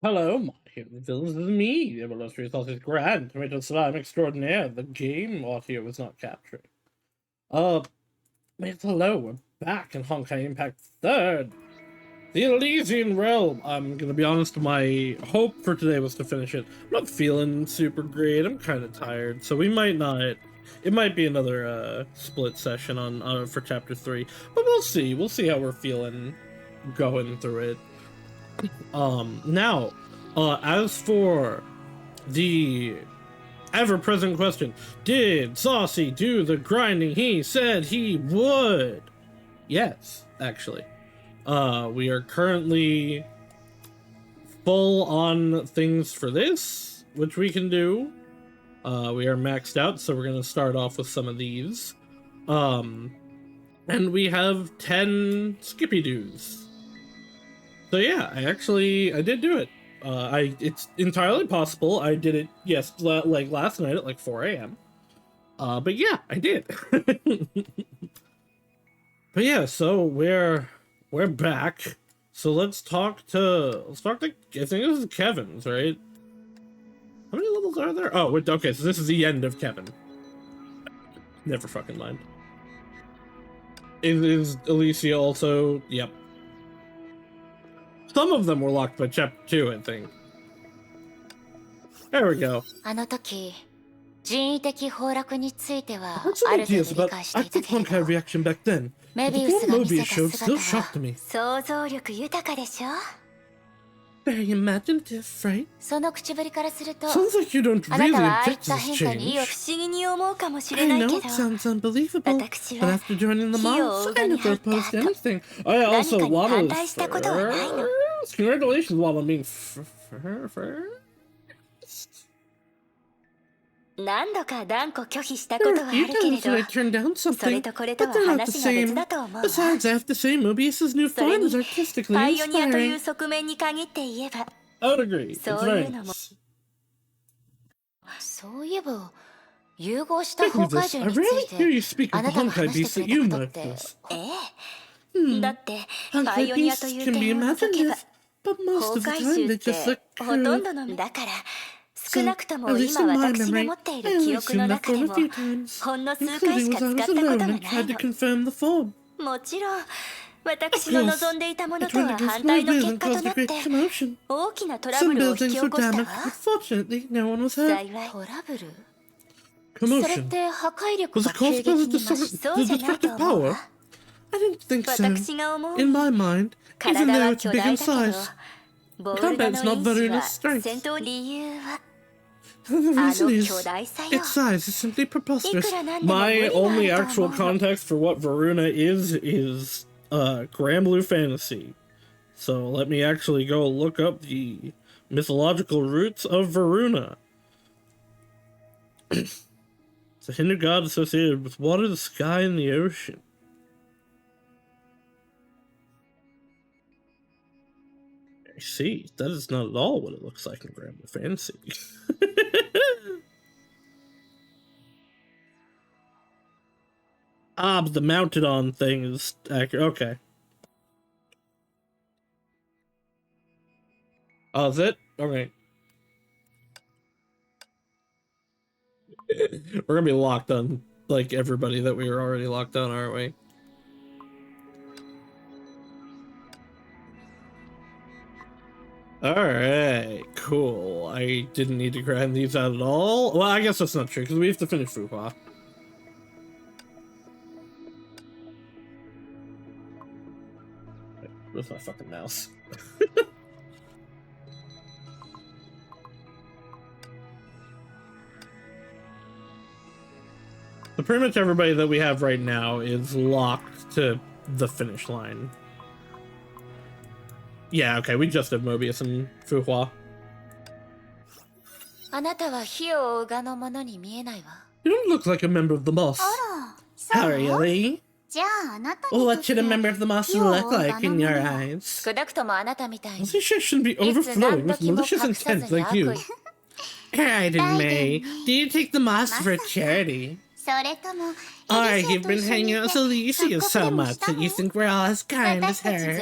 Hello, my human villains, this is me, the illustrious Sausage Grand, tomato slime extraordinaire. The game audio was not captured. Yes, hello, we're back in Honkai Impact 3rd. The Elysian Realm. I'm gonna be honest, my hope for today was to finish it. I'm not feeling super great, I'm kinda tired, so we might not. It might be another split session on for chapter 3, but we'll see how we're feeling going through it. Now, as for the ever-present question, did Saucy do the grinding he said he would? Yes, actually. We are currently full on things for this, which we can do. We are maxed out, so we're gonna start off with some of these. And we have 10 Skippy-Doos. So yeah, I did do it. It's entirely possible. I did it, yes, like last night at like 4 a.m. But yeah, I did. But yeah, so we're back. So let's talk to I think this is Kevin's, right? How many levels are there? Oh, okay, so this is the end of Kevin. Never fucking mind. Is Alicia also? Yep. Some of them were locked by chapter 2, I think. There we go. I had some ideas about active Honkai reaction back then, but the one Mobius showed still shocked me. Very imaginative, right? Sounds like you don't really object to this change. I know it sounds unbelievable, but after joining the mob, I never opposed anything. I also Waddle is first. Congratulations, Waddle, being first. You tell us that I turned down something, but they're not the same. Besides, I have to say, Mobius's new form is artistically inspiring. I would agree. It's very nice. Speaking of this, I rarely hear you speak of the Honkai beasts that you met with. Honkai beasts can be imaginative, but most of the time they just look crude. So, at least in my memory, I only seen that form a few times, including when I was alone and tried to confirm the form. Of course, I tried to go against my will and caused a great commotion. Some buildings were damaged, but fortunately, no one was hurt. Commotion? Was it caused by the destructive power? I didn't think so. In my mind, even though it's big in size, combat's not Varuna's strength. The reason is, its size is simply preposterous. My only actual context for what Varuna is Grand Blue Fantasy. So let me actually go look up the mythological roots of Varuna. It's a Hindu god associated with water, the sky, and the ocean. I see. That is not at all what it looks like in Grand Blue Fantasy. But the mounted on thing is accurate. Okay. Oh, is it? Okay. We're gonna be locked on, like, everybody that we were already locked on, aren't we? Alright, cool. I didn't need to grind these out at all. Well, I guess that's not true, because we have to finish Fuhua. Where's my fucking mouse? So pretty much everybody that we have right now is locked to the finish line. Yeah, okay, we just have Mobius and Fuhua. You don't look like a member of the Moss. How really? What should a member of the Moss look like in your eyes? This shit shouldn't be overflowing with malicious intent like you. Raiden May, do you take the Moss for charity? Or you've been hanging out with Alicia so much that you think we're all as kind as her?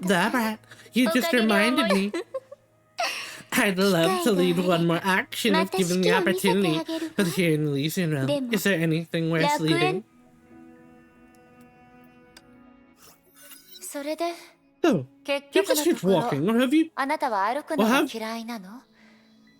that right. You just reminded me. I'd love to lead one more action if given the opportunity. But here in the Elysian realm, is there anything worth leading? それで Oh, 結 you 局 just の keep ところ walking, or have you? あなたは歩くのが嫌いなの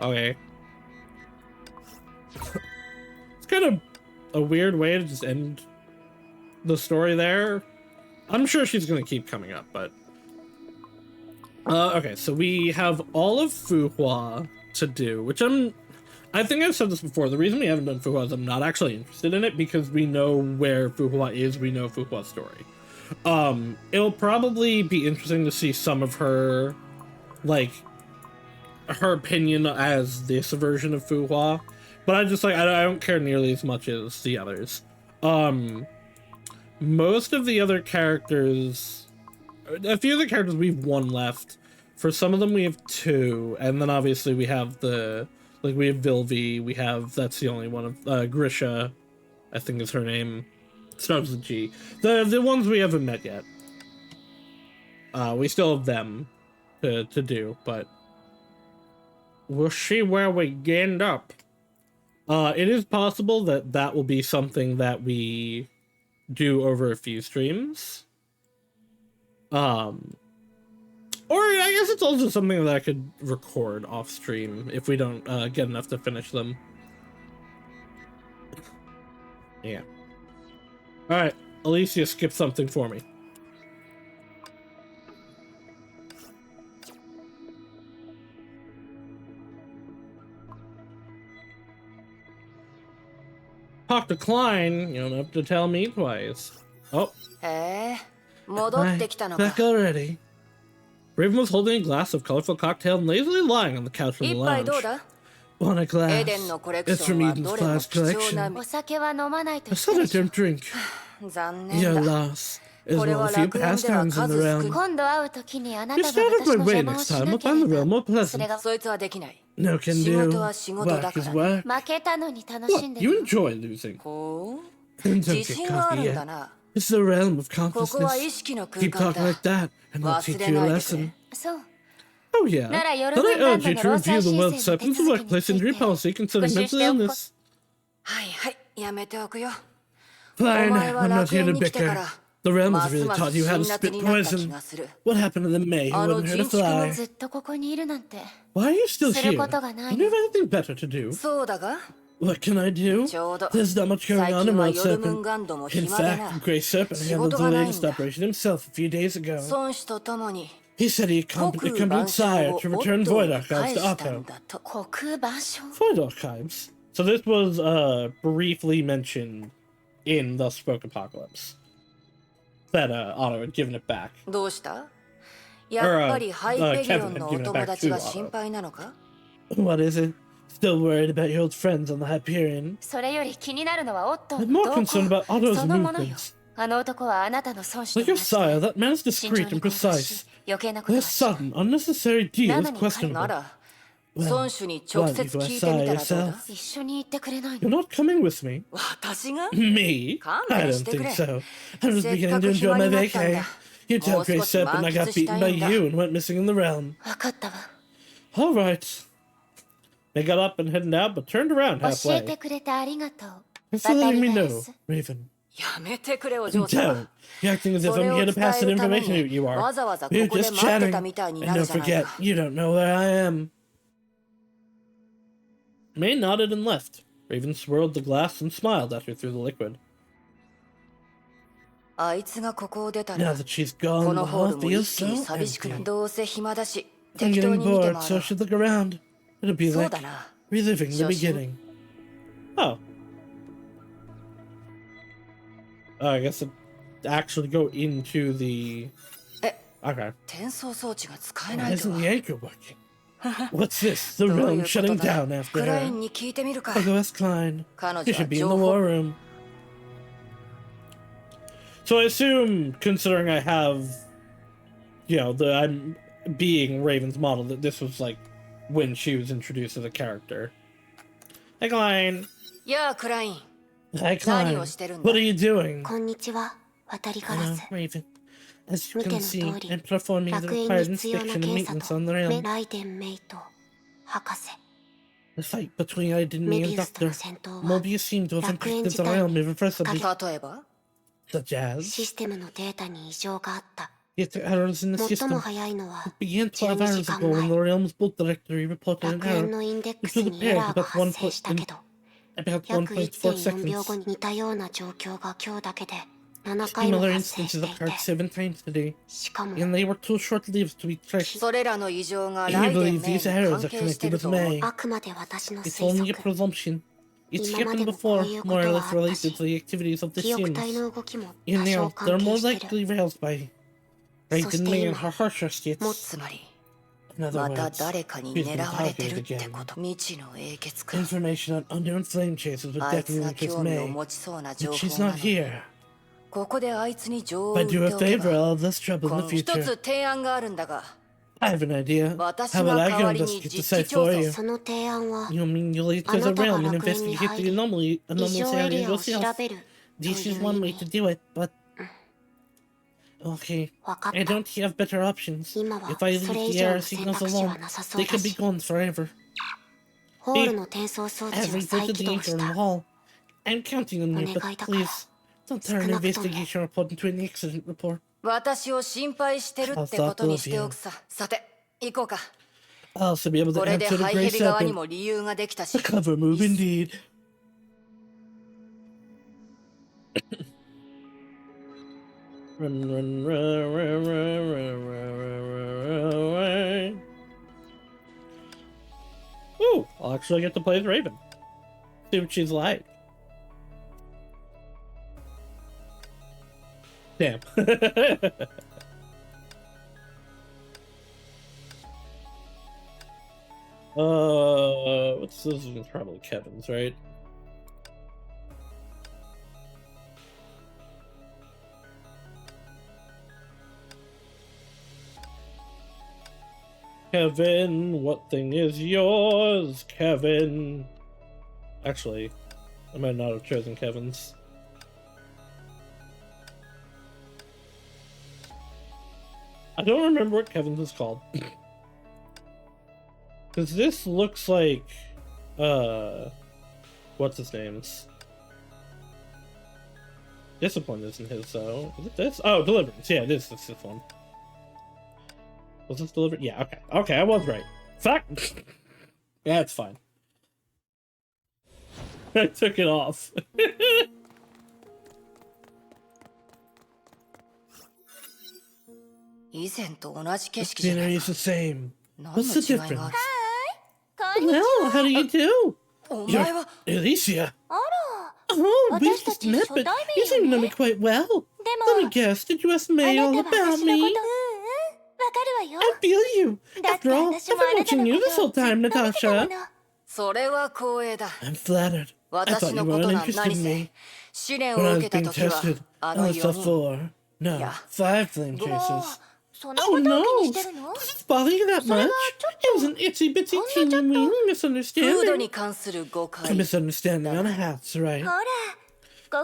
Okay. It's kind of a weird way to just end the story there. I'm sure she's gonna keep coming up, but okay, so we have all of Fuhua to do, which I think I've said this before. The reason we haven't done Fuhua is I'm not actually interested in it because we know where Fuhua is, we know Fuhua's story. It'll probably be interesting to see some of her, like, her opinion as this version of Fuhua, but I don't care nearly as much as the others. Most of the other characters, a few of the characters we've one left, For some of them, we have 2, and then obviously we have we have Vilvi, that's the only one of, Grisha, I think is her name. Starts with G. The ones we haven't met yet. We still have them to do, but we'll see where we end up. It is possible that will be something that we do over a few streams. Or I guess it's also something that I could record off stream if we don't get enough to finish them. Yeah. Alright, Alicia, skip something for me. Talk to Klein, you don't have to tell me twice. Oh. Back already. Raven was holding a glass of colorful cocktail and lazily lying on the couch in the lounge. Want a glass? It's from Eden's class collection. I said I don't drink. Your loss is one of the few pastimes in the realm. You stand up my way next time, I'll find the realm more pleasant. No can do. Work is work. What? You enjoy losing. Don't get cocky yet. It's the realm of consciousness. Keep talking like that, and I'll teach you a lesson. Oh yeah, then I urge you to review the world's acceptance of workplace injury policy concerning mental illness. Fine, I'm not here to bicker. The realm has really taught you how to spit poison. What happened to the May who wouldn't hurt a fly? Why are you still here? You have anything better to do? What can I do? There's not much going on in Wild Serpent. In fact, the Grey Serpent handled the latest operation himself a few days ago. He said he accompanied Sire to return Void Archives to Otto. Void Archives? So this was briefly mentioned in the Spoke Apocalypse. That Otto had given it back. Or Kevin had given it back to Otto. What is it? Still worried about your old friends on the Hyperion? I'm more concerned about Otto's movements. Like your sire, that man is discreet and precise. Their sudden, unnecessary deal is questionable. Well, why you sire yourself? You're not coming with me? Me? I don't think so. I'm just beginning to enjoy my vacay. You tell Grey Serpent I got beaten by you and went missing in the realm. Alright. They got up and headed out, but turned around halfway. Thanks for letting me know, Raven. Don't. You're acting as if I'm here to pass that information to you are. We're just chatting. And don't forget, you don't know where I am. May nodded and left. Raven swirled the glass and smiled at her through the liquid. Now that she's gone, the hall feels so empty. I'm getting bored, so I should look around. It'll be like reliving the beginning. Oh. I guess it actually go into the... Okay. Why isn't the anchor working? What's this? The realm shutting down after her. I'll go ask Klein. He should be in the war room. So I assume, considering I have, I'm being Raven's model, that this was like when she was introduced as a character. Hi, Klein. Hi, Klein. What are you doing? Raven. As you can see, I'm performing the required inspection and maintenance on the realm. The fight between Aiden, me, and Doctor Mobius seemed to have impacted the realm irreversibly. Such as... Yet the errors in the system. It began 12 hours ago when the realm's bolt directory reported an error, which was apparent about 1.4 seconds. Similar instances occurred 7 times today, and they were too short-lived to be tracked. I believe these errors are connected with May. It's only a presumption. It's happened before, more or less related to the activities of the Sims. And now, they're more likely raised by Raiden May and her harsher states. In other words, she's been targeted again. Information on unknown flame chasers would definitely kiss May, but she's not here. If I do her a favor, I'll have less trouble in the future. I have an idea. How about I go investigate the site for you? その提案は You mean you'll lead to あ the なたが realm and 楽園に investigate 入 the り anomalous 異常 area エリアを yourself? 調べるという This is 意 one 味 way to do it, but... Okay, 分かっ I た don't have better options. 今は If I それ leave 以 the 上 air の選 signals 択肢は alone, なさそう they だ could be し gone forever. ホールの転送装置 As を we 再 put the 起動 danger し in the た hall, I'm counting on you, but お願いだから please, don't turn an 少なくとも investigation report into an accident report. 私を心配してるってことにしておくさ。さて、行こうか。 I'll also be able to これで answer the ハイ Grey ヘビ側に Serpent. も理由ができた A し。 clever move indeed. Run, run, run, run, run, run, run, run, run. Ooh, I'll actually get to play as Raven. See what she's like. Damn. What's this? Is probably Kevin's, right? Kevin, what thing is yours, Kevin? Actually, I might not have chosen Kevin's. I don't remember what Kevin's is called. Because this looks like, what's his name's? Discipline isn't his, though. Is it this? Oh, Deliverance. Yeah, it is this one. Was this Deliverance? Yeah, okay. Okay, I was right. Fuck! Yeah, it's fine. I took it off. Scenery is the same. What's the difference? Well, how do you do? You're Alicia. Oh, we just met, but you seem to know me quite well. Let me guess, did you estimate all about me? I feel you. After all, I've been watching you this whole time, Natasha. I'm flattered. I thought you were uninterested in me. When I was being tested, I only saw 4. No, 5 flame traces. Oh no! Does it bother you that much? It was an itsy-bitsy teeny-weeny misunderstanding. A misunderstanding on a hat's right.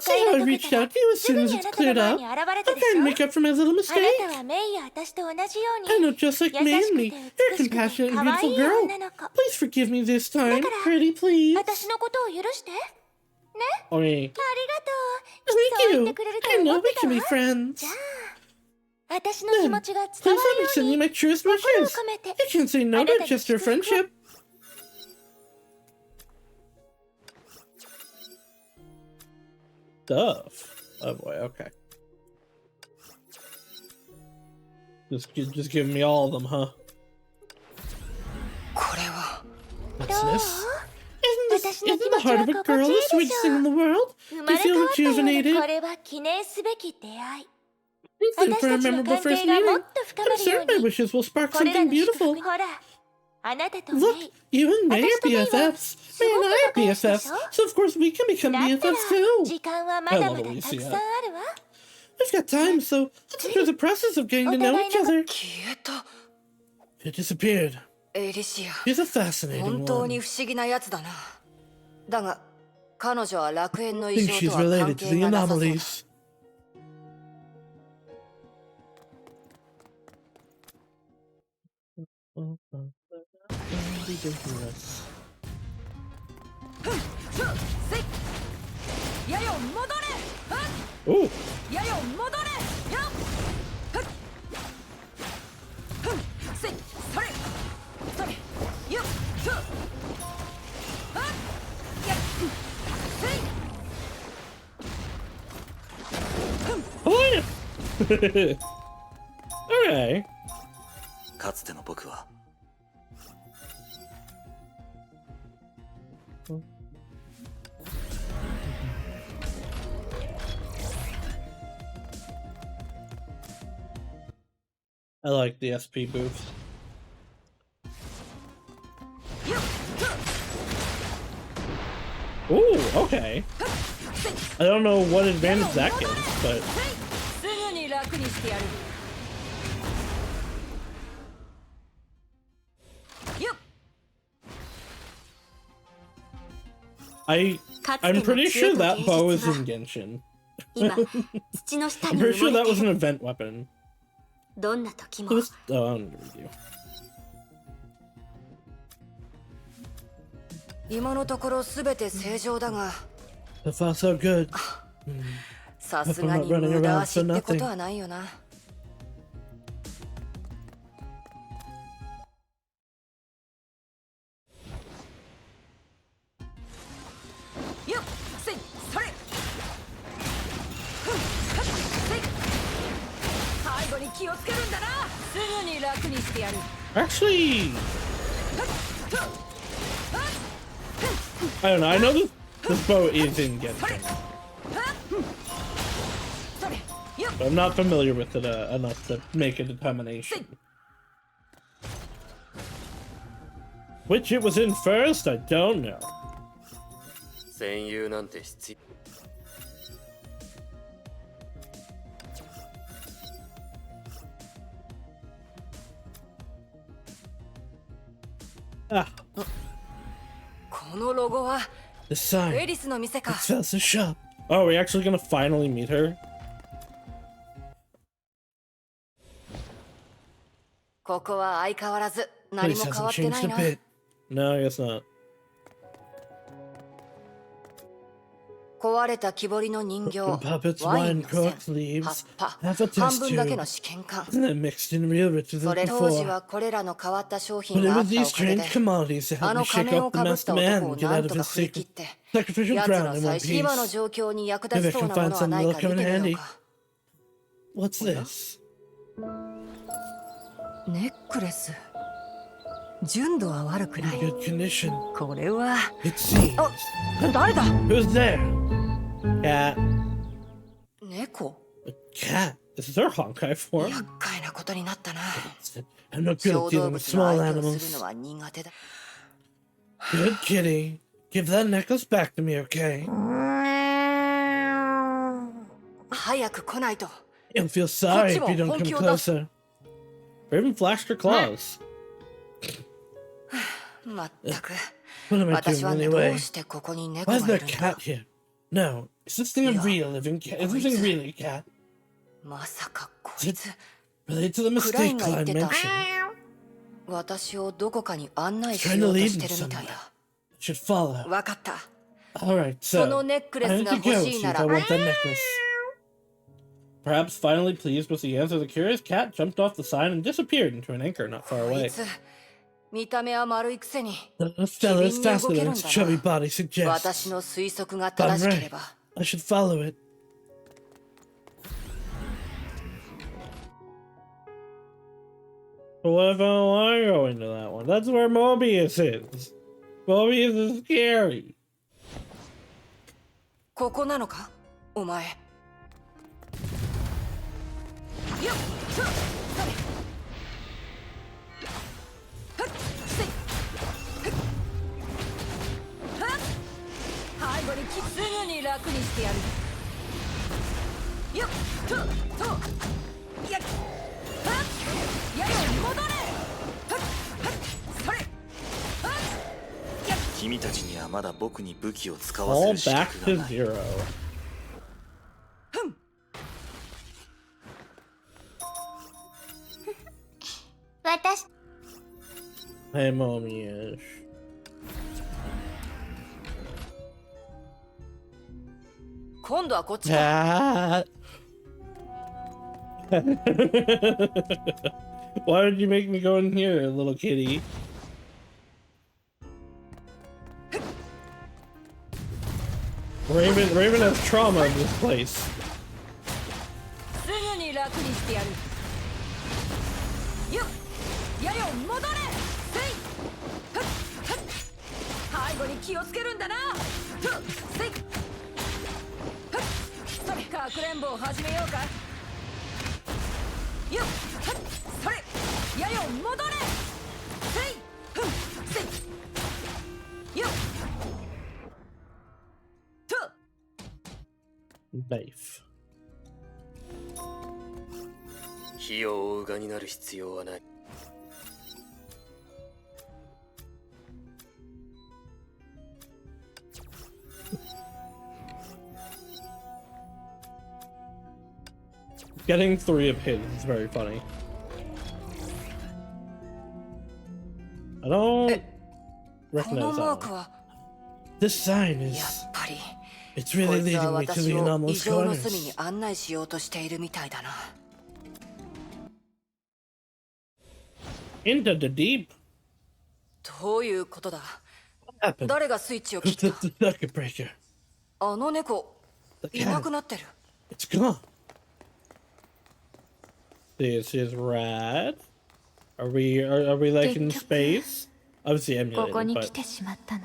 See how I reached out to you as soon as it's cleared up? I'm trying to make up for my little mistake. I know, just like May and me, you're a compassionate and beautiful girl. Please forgive me this time, pretty please. Okay. Thank you. I know we can be friends. Then, please let me send you my truest wishes. You can't say no to just your friendship. Stuff. Oh boy, okay. Just give me all of them, huh? What's this? Isn't the heart of a girl the sweetest thing in the world? Do you feel rejuvenated? Thank you for a memorable first meeting. I'm certain my wishes will spark something beautiful. Look, you and May are BFFs. May and I are BFFs, so of course we can become BFFs too. I love Alicia. We've got time, so let's do the process of getting to know each other. It disappeared. She's a fascinating one. I think she's related to the anomalies. Ridiculous. Ooh. Oh, yeah. Okay. I like the SP booth. Ooh, okay. I don't know what advantage that gives, but... Oh, すぐに楽にしてやる。 yeah. すぐに楽にしてやる。 Okay. すぐに楽にしてやる。 Ooh. すぐに楽にしてやる。 Okay. I'm pretty sure that bow is in Genshin. 今土の下 I'm に pretty 埋 sure も that れ was て an event weapon. どんな時 It も was, oh, I'm gonna read you. 今のところ全て正常だが、 So far, so good. さすがに無駄足ってことはないよな。よっ、せい、それ。背後に気をつけるんだな。すぐに楽にしてやる。 Actually, I don't know. I know this bow is in Genshin, but I'm not familiar with it enough to make a determination. Which it was in first, I don't know. 戦友なんて必要 Ah, このロゴは the sign. エリスの店か。 It's Saus' shop. Oh, are we actually gonna finally meet her? ここは相変わらず何 Place も変わ hasn't ってな changed い a な。 bit. No, I guess not. 壊れた木彫りの人形、 Puppets, ワイン wine, の線、 cork 葉っ leaves, ぱ、 half a 半 test 分だけの tube, 試験管。 and then mixed in real riches そ than れ当時 before. はこれらの変わった商品 But it があ was った these おかげ strange で、 commodities that あ helped の me 仮 shake 面を off the かぶっ masked た man 男を and get な out ん of とか his 振り切 secret って、 sacrificial 奴 crown の in 最 one 新今の piece. 状況に役立 Maybe I ちそう can なも find のは something ない that'll か come 見 in てみよう handy. か。 What's this? ネックレス。純度は悪く In ない。 good condition. これは。 It seems. 誰だ？ Who's there? Cat. 猫？ A cat? Is this our Honkai form? 厄介なことになったな。 I'm not good 小 at 動 dealing with 物の small 相手をする animals. のは苦手だ。 Good kitty. Give that necklace back to me, okay? 早く来ないと。 You'll feel sorry if you don't come こっちも本気を出す。 closer. Or even flashed her claws. まったく。 What am I 私 doing はど anyway? うしてここに猫 Why が is い there る a んだ？ cat here? No. Is this thing a real living cat? Is this thing really a cat? まさかこいつ、 Related to the mistake Clyde mentioned. 私をどこかに案内し Trying よ to うと lead し me てるみたい somewhere. だ。 Should follow. わかった。 Alright, その so ネックレ I ス need が to 欲 go しい see な if ら I want that necklace. Perhaps finally pleased with the answer, the curious cat jumped off the sign and disappeared into an anchor not far こい away. つ、見た目は丸いくせに、 The fella is faster than its chubby body 私 suggests. の推測が正しければ。 I should follow it. But what if I don't want to go into that one? That's where Mobius is. Mobius is scary. ここなのかお前。よっふっそれふっせいふっはっ背後にすぐに楽にしてやる。よっふっとやっはっやよ戻れふっふっそれはっやっ君たちにはまだ僕に武器を使わせ All る資 back 格 to がない。 zero. 私 Hey, Mobius. 今度はこっちか。 Cat. Why did you make me go in here, little kitty? Raven has trauma in this place. すぐに楽にしてやる。よっやよ戻れせいふっふっ背後に気をつけるんだなふっせいふっそれかくれんぼを始めようかよっふっそれやよ戻れせいふっせいよっと Beef. 火を追うがになる必要はない。Getting 3 of his is very funny. I don't こ recognize のマー that ク one. は This sign や is... っぱり It's こ really いつは leading me to 私 the を異 anomalous 常の隅に corners. 案内しようとしているみたいだな。 Into the deep. どういうことだ。 What happened? 誰がスイッチを切 Who っ flipped the circuit breaker? た。あの猫 The いなく cat. なってる。 It's gone. This is rad. Are we like in space? Obviously ここ emulated, に来 but てしまったの。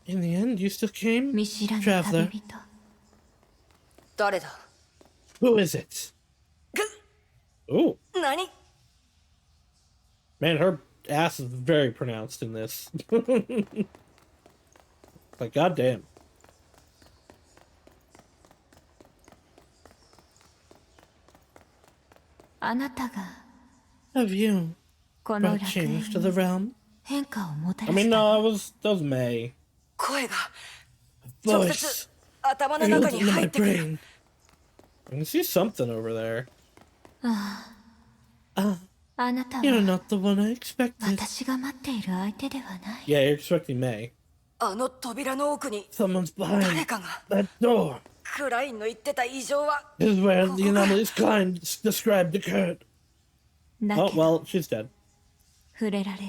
in the end, you still came, 見知らぬ traveler. 旅人。誰だ。 Who is it? ぐ Ooh, 何。 man, her ass is very pronounced in this. Like, goddamn. あなたが Have you この brought 楽 change to 園 the に realm? 変化をもた I らし mean, た no, の。 that was May. 声が直 Voice 接頭の reeled 中に into 入 my ってくる。 brain. I can see something over there. あなた You're は not the one I expected. 私が待っている相手ではない。 Yeah, you're expecting May. あの扉の奥に Someone's 誰 behind かが。 that door. クラインの言ってた異常は This is where the anomalous kind described occurred. だ Oh, けど well, she's dead. 触れられる。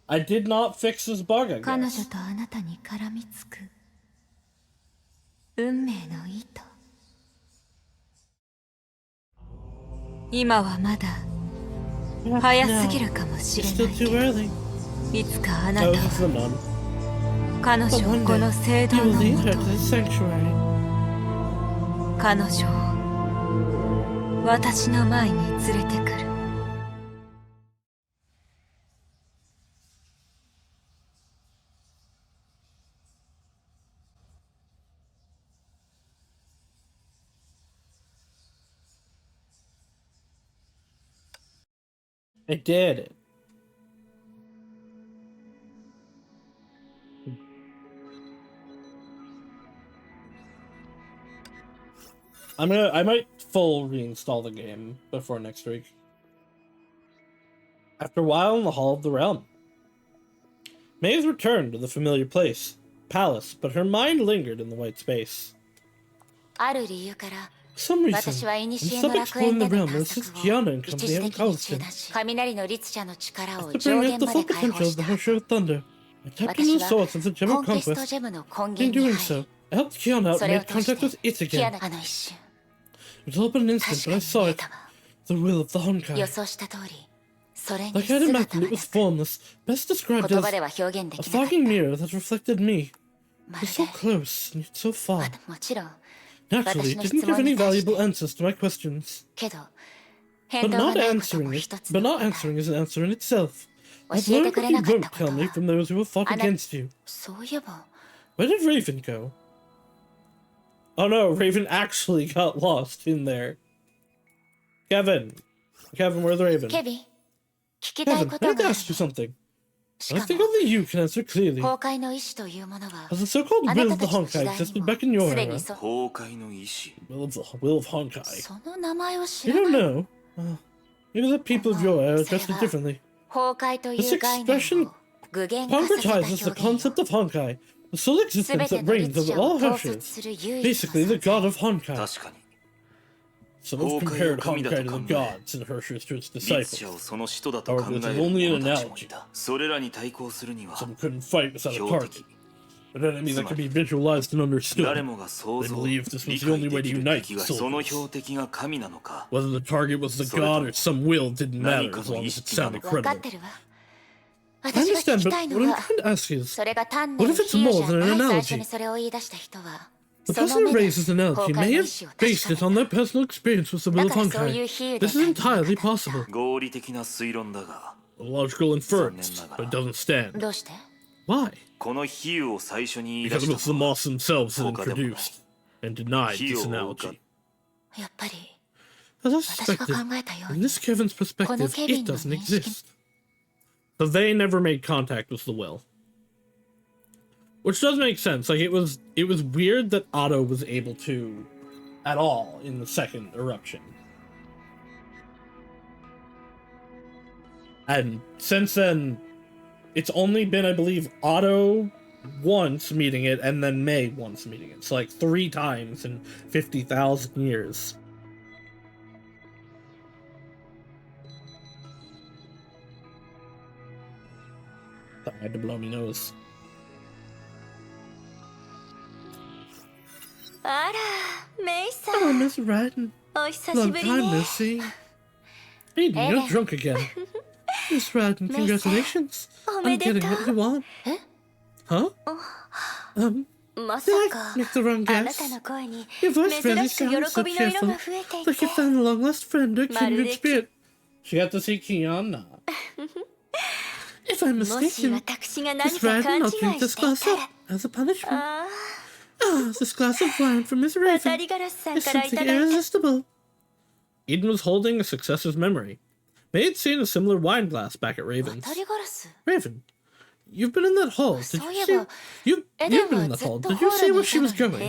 I did not fix this bug, I 彼女 guess. とあなたに絡みつく運命の糸。今はまだ Perhaps 早すぎ now るかもし it's れ still ない too けど、 early. いつかあな Oh, た this is the は nun. 彼女 But を one この day, 聖 you 堂 will の lead も her と to the sanctuary. 彼女を私の前に連れてくる。 I did it. I might full reinstall the game before next week. After a while in the Hall of the Realm, May's returned to the familiar palace, but her mind lingered in the white space. ある理由から For some reason, 私は I'm 古 still の楽園 exploring で the の realm 探 and since 索 Kiana を and 一 company 時 haven't 的に caused 中 him 断し、雷の律者の力を to 上 bring 限 out the まで full 解 potential 放 of し the た Horseshoe of Thunder. I tapped into 私 the は source of the コ Gem of ンキスト Conquest. ジェムの根 In 源に doing 入 so, り、 I helped Kiana out そ and れを made 通し contact with て it キア again. ナあの一瞬 It was all but an 確 instant, か but I に saw 見え it. たわ。 The will of the 予 Honkai. 想した通り、それに Like 姿 I'd は imagined, な it was く、 formless, best described 言 as 葉では表現で a きなかった。 fogging mirror that reflected me. ま It る was so で、 close, and yet so far. もちろん、 Naturally, 私 it の didn't 質 give 問 any に対し valuable て、 answers to my questions. けど、 But 返答が not ないことも answering 一 it, つ but の not 答え。 answering is an answer in itself. I've 教えて learned く what れ you なかっ won't たこと tell me は、 from those who have fought あな、 against you. そういえば、 Where did Raven go? Oh no, Raven actually got lost in there. Kevin, where's Raven? ケビン、聞きたい Kevin, こ I と need が to ある ask you の。 something. し I か think も、 only you can answer clearly. 崩壊の意志というものは、 As the so-called あ will な of た the たちの時 Honkai 代に existed も back in your すで era. にそ 崩壊の意志 Will of Honkai. その名前を知 You ら don't ない。 know? Maybe the people of your era addressed it differently. 崩壊とい This う概念 expression を具現化させた concretizes the 表現 concept of Honkai, the sole す existence べて that の reigns 律 over 者を all 統 Hershey's. 率する唯一 Basically, の the 存在。 god of Honkai. 確かに Some have compared Honkai to the gods and Hershey's to its 律者 disciples. をその使徒だと考え However, る this is only an 者たちもい analogy. たそれらに対抗するには Some couldn't fight without a 標 target, 的 an enemy that could be visualized and 誰 understood. もが想 They 像 believed this was 理 the 解 only way で to きる unite 敵 the がその soldiers. 標的が神なのか Whether the target was the So that- god or some will didn't matter Nani as long as it sounded わかっ credible. てるわ。 I 私が聞 understand, き but たい what の I'm は、 trying to ask is, それが単な what る if it's 比喩 more じゃ than な an い。最 analogy? 初にそれを言い出した人は、 the その person 目 who で raises an 崩 analogy 壊 may の意 have 志を確 based か it め on た。 their personal experience with the will だ of からそういう Honkai. 比喩で This is 何か entirely 言いた possible. 合理的な推論だが A logical inference, but it doesn't stand. どうして Why? この比喩を最初に言い出 Because し it た was the のは Moss themselves that 他でもない introduced and denied this 比喩を追うか analogy. やっぱり、 As I 私が suspected, 考えたよう in に、 this Kevin's perspective, Kevin it doesn't の認識- exist. So they never made contact with the will. Which does make sense. Like it was weird that Otto was able to at all in the second eruption. And since then, it's only been, I believe, Otto once meeting it, and then May once meeting it. So like 3 times in 50,000 years. I had to blow me nose. あら、メイさ Oh, ん、 Miss Raiden. お久し Long ぶり time ね no。see. Aiden, you're drunk again. Miss Raiden, congratulations お on めでと getting what you う。 want. Huh? まさ Did か I make the wrong あな guess? たの声に Your voice 珍 really しく sounds so 喜びの色 cheerful. が増えてい Like て you found a long lost friend or kindred Marude. spirit. She got to see Kiana. If I'm もし mistaken, 私が何 Miss か Raiden, 勘違 I'll い drink this してい glass た up ら as a punishment. あ Ah, this glass of wine from Miss あ渡 Raven りガラスさん is からいた something だいた irresistible. Eden was holding a successor's memory. May had seen a similar wine glass back at Raven's. 渡りガラス Raven, you've been in that hall. Did そうい you え see? ば You've エデ been ン in は that ずっ hall. と Did ホ you ー see ル where にい she た was の going? に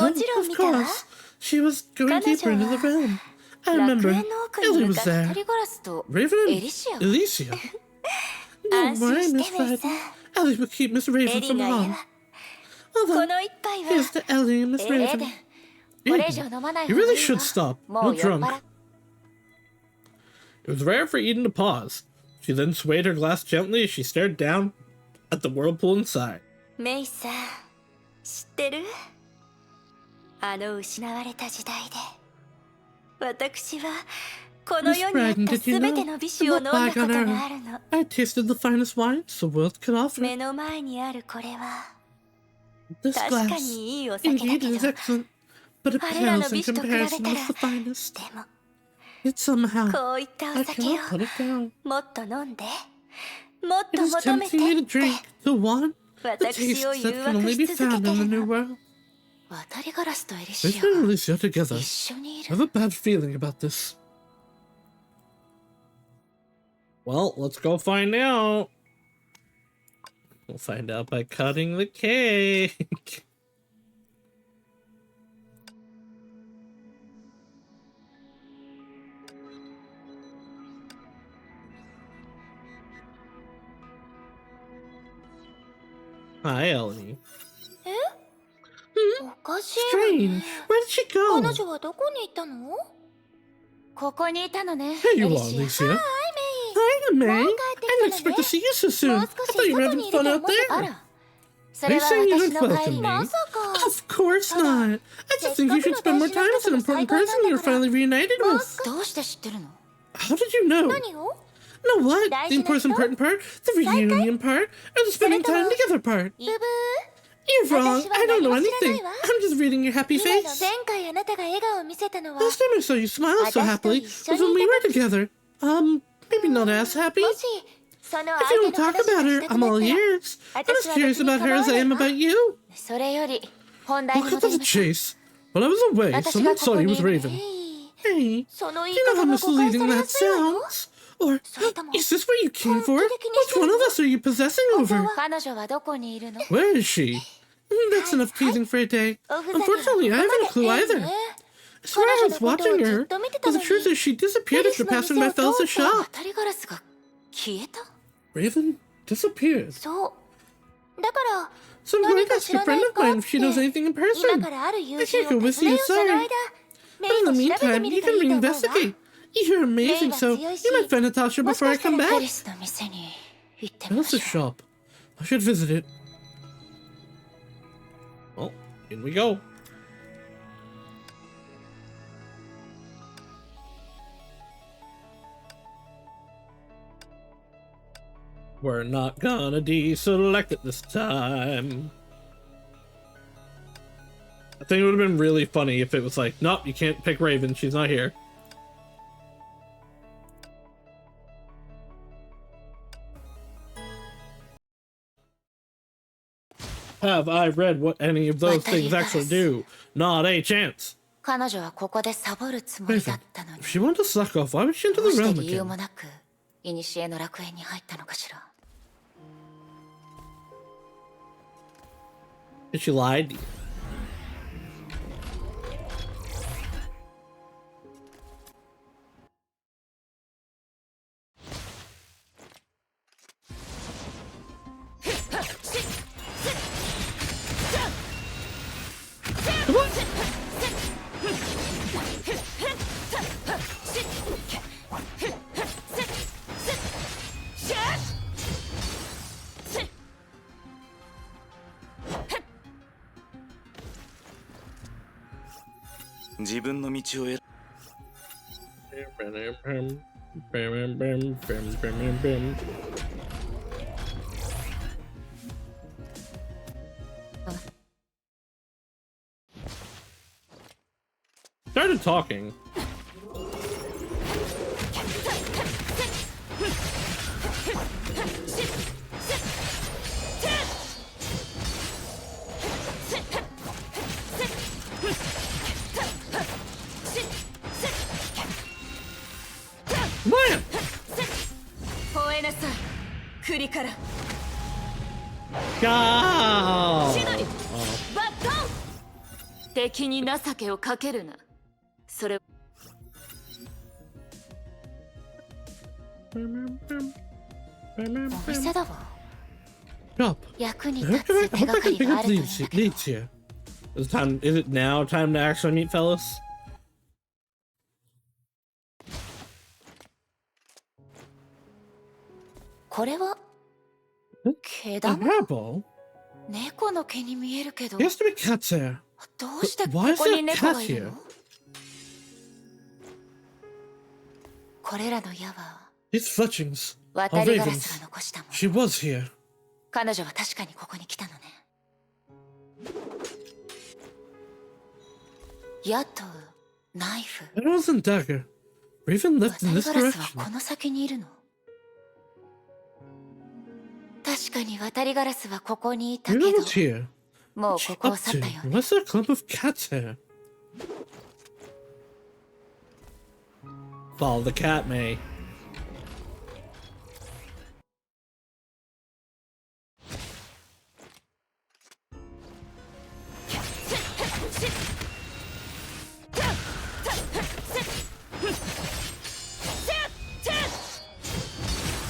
もちろん Of 見たわ course. She was going deeper into the realm. I 楽 remember 園の奥に Ellie 向 was かった there. りガラスと Raven エ and リシア Elysia. 安 Don't 心 worry, し Miss てメイさ Raven. ん Ellie will keep Miss エ Raven リ from が言え harm. ば Well こ then, の一杯は here's to Ellie and Miss エ Raven. デンこれ以上 Eden, 飲まない you 方が really いい should わ stop. も You're う酔っ drunk. 払っ It was rare for Eden to pause. She then swayed her glass gently as she stared down at the whirlpool inside. メイさん知ってるあの失われた時代で私はこの Miss 世にあっ Braden, た did you 全て know の美 in 酒を飲ん that だこと bygone があ era るの I tasted the finest wines the world could offer? 目の前にあるこれは This 確か glass にいいお酒だ indeed け is ど excellent, but it 彼らの pales in 美酒と比べた comparison ら with the finest. でも Yet somehow, こういったお I 酒を cannot put it down. もっと飲んでもっ It と is 求めて tempting me to って drink the one, the 私を tastes that 誘 can 惑 only し be 続け found て in the る new の world. 渡りガラスとエリシ Let's ア do が Alicia together. 一緒にい I る have a bad feeling about this. Well, let's go find out. We'll find out by cutting the cake. Hi, Ellie. おかしいわね Strange. Where did she 彼 go? 女はどこに行ったのここにいたのね Here you エ are, リシア Alicia. Hi, Hi, May. I もう帰 didn't ってきた expect の to ね see you so soon. も I う少 thought し you were 外 having にいる fun と out 思ってあ there. らそれは They say you 私 don't の welcome 帰り me. まさか Of course not. I just think you should spend more time with an important person you're finally reunited with. どうして知ってるの How did you know? 何を No, what? Daiji The important part? The reunion part? Or the spending time together part? ブブー You're wrong. I don't know anything. I'm just reading your happy 今の face. 前回あなたが笑顔を見せたのは Last time I saw you smile so happily was when we were together. Maybe not as happy. もしその If 相 you 手 don't の talk 話 about が her, したく I'm な all ったら ears. I'm as 私は curious 別に about her as I am 構わない about わ you. それより本題に We'll cut 戻 to り the ましょう chase. While I was away, 私 someone がこ saw こ you に with いる Raven. ね Hey, その do 言い you know 方 how が誤解 misleading されや that すいわよ sounds? Or それとも is this what you came 本 for? 気で気にして Which る one の of us are you possessing over? 彼女はどこにいるの Where is she? That's enough teasing for a day. おふざけは Unfortunately, I haven't a clue ここまで either. ね I swear I was 彼女のことを watching ず her, っと見て but た the のに truth is she disappeared エリス after の passing 店 by を通 Fel's って shop. 渡りガラスが消えた Raven disappeared. そうだから So I'm 何 going to か ask 知 a らない friend of か mine っ if she knows て anything in 今 person. からある友 I 人 can't を go 訪 with ね you, ようその sorry. 間メ But イ in も the 調べて meantime, み you ると can いいと思うわ reinvestigate. You're amazing, so you might find Natasha もし before か I した come ら back. エリスの店に行ってみま How's しょ the う shop? I should visit it. Well, in we go. We're not gonna deselect it this time. I think it would have been really funny if it was like, nope, you can't pick Raven, she's not here. Have I read what any of those things actually do? Not a chance. 彼女はここでサボるつもりだったのに If she wanted to suck off, why would she enter どう the して realm 理由 again? もなく古の楽園に入ったのかしら Did she lie to you? 自分の道を選 Started talking. Man! 吠えなさい栗から Go! 千鳥バットン敵に情けをかけるなそれお店だわ Stop. 役に I 立 hope つ手 I がか can り pick があ up るといいんだ leads けど here. Is it now time to actually meet fellas? これは A 毛玉 apple? 猫の毛に見えるけど There has to be cats here. どうしてこ Why is こ there に a 猫が cat いる here? のこれらの矢は These fletchings 渡 of りガラス ravens. が残したもの She was here. 彼女は確かにここに来たのね矢とナイフ Arrows and dagger. Raven left 渡 in り this ガラスは direction. この先にいるの確かに渡りガラスはここにいた You け know ど what's here? もう What's こ she こを up 去 to? ったよね Why is there a clump of cats here? Follow the cat, May.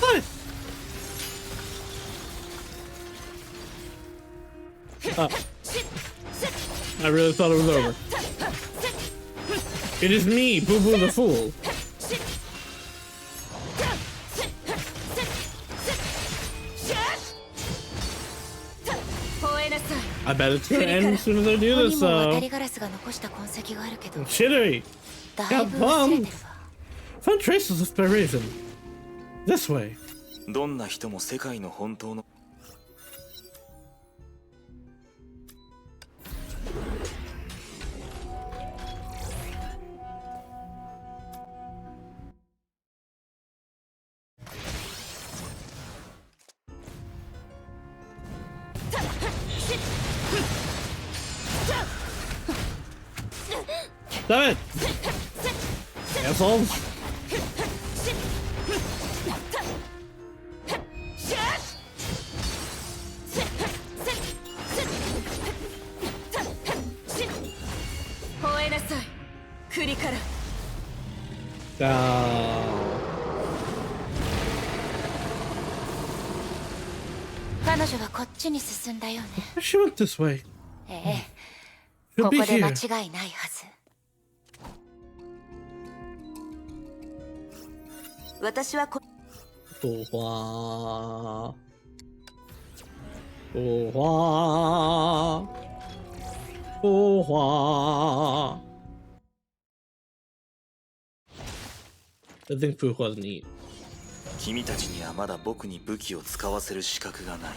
Hi. Oh. I really thought it was over. It is me, Boo Boo the Fool. I bet it's gonna end as soon as I こ do こに this, も渡 though. りガラスが残した痕跡があるけど Shittery. だいぶ薄れてるわ Found traces of by Raven. This way. どんな人も世界の本当の Damn it! Assholes. Oh. 彼女はこっちに進んだよね She went this way. ええ Could こ be こで here. 間違いないはず私はこ動画动画动画 I think Fu was neat. 君たちにはまだ僕に武器を使わせる資格がない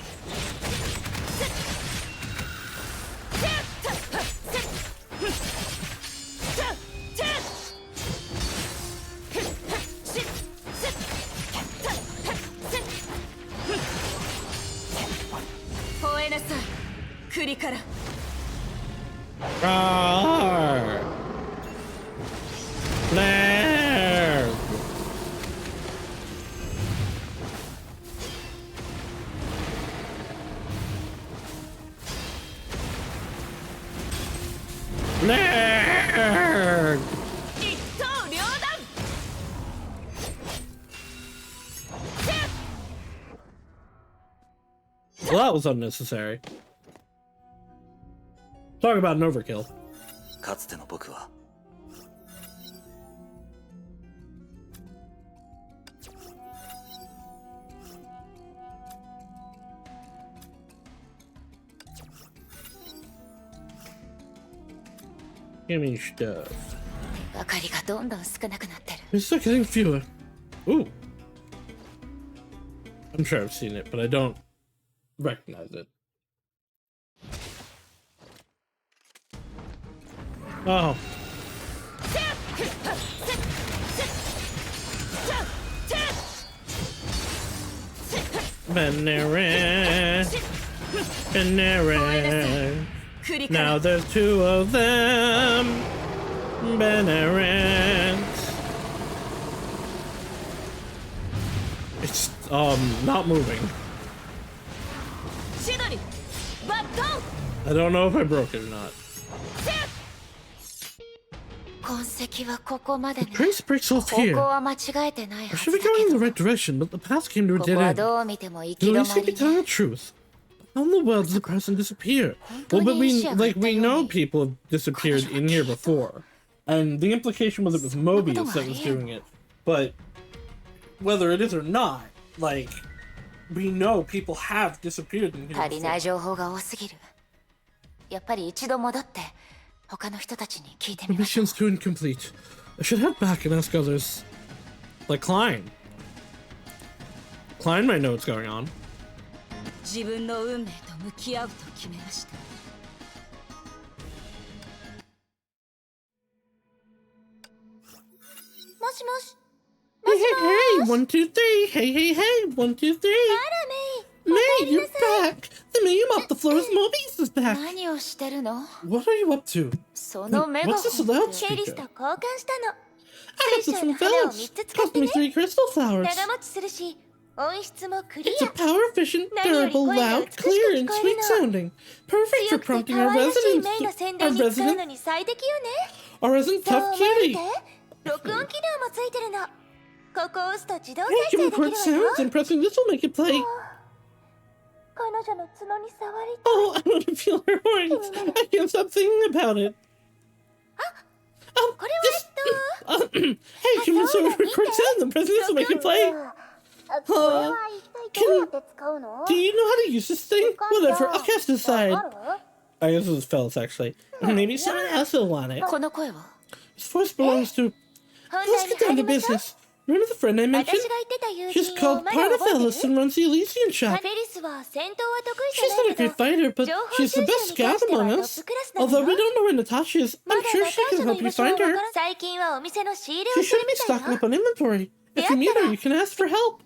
吠えなさい栗から Roar! Flare! Flare! 一刀両断 Well, that was unnecessary. Talk about an overkill. かつての僕は Give me stuff. 明かりがどんどん少なくなってる。 It's like getting fewer. Ooh. I'm sure I've seen it, but I don't recognize it. Oh. Veneran. Veneran. Now there's two of them. Venerans. It's not moving. I don't know if I broke it or not. 痕跡はここまで The ね。 trace breaks off 方 here. 向は間違えてない I は should ず be だ going in け the ど、 right direction, but the path came to a こ dead こは end. どう見ても行き At 止 least ま I り can tell ね。 the truth. How in the world did the person disappear? Well, but we know people have disappeared in here before, and the implication was it was Mobius that was doing it. But whether it is or not, like, we know people have disappeared in here 足りない before. 情報が多すぎる。やっぱり一度戻って他の人たちに聞いてみ The ましょう。 mission's too incomplete. I should head back and ask others. Like Klein. Klein might know what's going on. 自分の運命と向き合うと決めました。もしもし。 Hey, hey, hey, 1, 2, 3. Hey, hey, hey, 1, 2, 3. May, you're back. The May you mop the floor as Mobius is back. 何をしてるの？ What are you up to? そのメガホン What's this って loudspeaker? ケリスと交換したの。 I got this from Felix. Cost me 3 crystal flowers. 長持ちするし、音質もクリ It's a ア。 power efficient, durable, loud, clear, and sweet sounding. Perfect for 強くて prompting 可 our 愛らしい residents. メイの宣 Our 伝に使うの resident, に最適よね。 our resident そう tough 思われ kitty. て、録音機能もついてるの。ここを押すと自動 I 再 can 生でき record るわよ。 sounds, and pressing this will make it play. 彼女の角に触りたい。 Oh, I want to feel her horns. I can't stop thinking about it. これは Hey, can we sort of record sounds, and pressing this will make it play? これは一体どうやって使うの？ Do you know how to use this thing? Whatever, I'll cast it aside. I guess it was Felix, actually. Maybe someone else will want it. この声は This force belongs to... 本 Let's 題に get down 入 to りましょう。 business. Remember the friend I 私 mentioned? が言ってた友 She's 人を called まだ Part of 覚えて Felix る？ and runs the Elysian shop. フェリスは戦闘は得 She's 意じゃな not い a け great ど、 fighter, but 情報 she's 収 the 集 best に関 scout しては among トッ us. プクラスなの Although よ。 we don't know where Natasha is, ま I'm だ sure ナ she ター can シャの help 居 you 場所は find わから her. ん。最近はお店の仕入れ She をして should る be みたい stocking よ。 up on inventory. If you meet her, you can ask for help.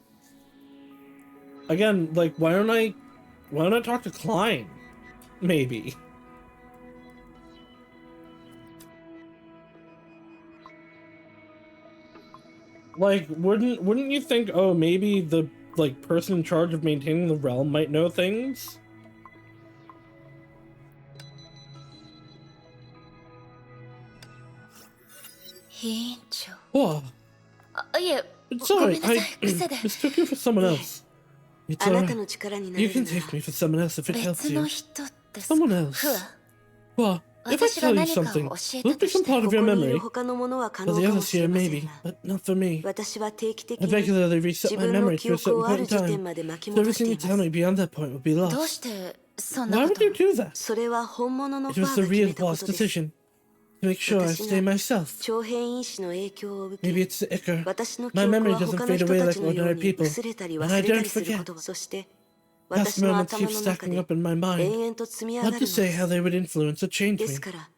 Again, like, why don't I talk to Klein? Maybe. Like, wouldn't you think, oh, maybe the, like, person in charge of maintaining the realm might know things? Whoa. あ、いえ、 It's ごめ alright. んなさ I い。癖で。 mistook you for someone else. It's あなた alright. の力にな You れる can な take me for someone else if it helps 別 you. の人ですか？ Someone else. ふわ。 Well, if I 私が tell you 何か something, を教え will た it とし become て part of こ your こにい memory? る他のものは可 For 能 the かも others しれ here, ません maybe, が but not for me. 私は定期的 I に regularly reset 自 my 分の memory 記 to a 憶 certain をあ point る in 時 time. 点まで巻き So 戻して everything い you ま tell す me beyond that point will be どう lost. してそんな Why こ would と you do that? それは本物の It ファ was ー the が決 real めたこ boss とです decision. To make sure I stay myself. 長編因子の影響を受 Maybe け it's the ichor. 私の記 My 憶 memory は doesn't 他の fade 人 away た like ちのよう ordinary に people. 薄れたり And 忘 I れた don't りする forget. ことはそして Past 私の moments 頭 keep の中 stacking で up in my 延 mind. 々と積み上が Not る to の say で how す they would influence or change で me. すから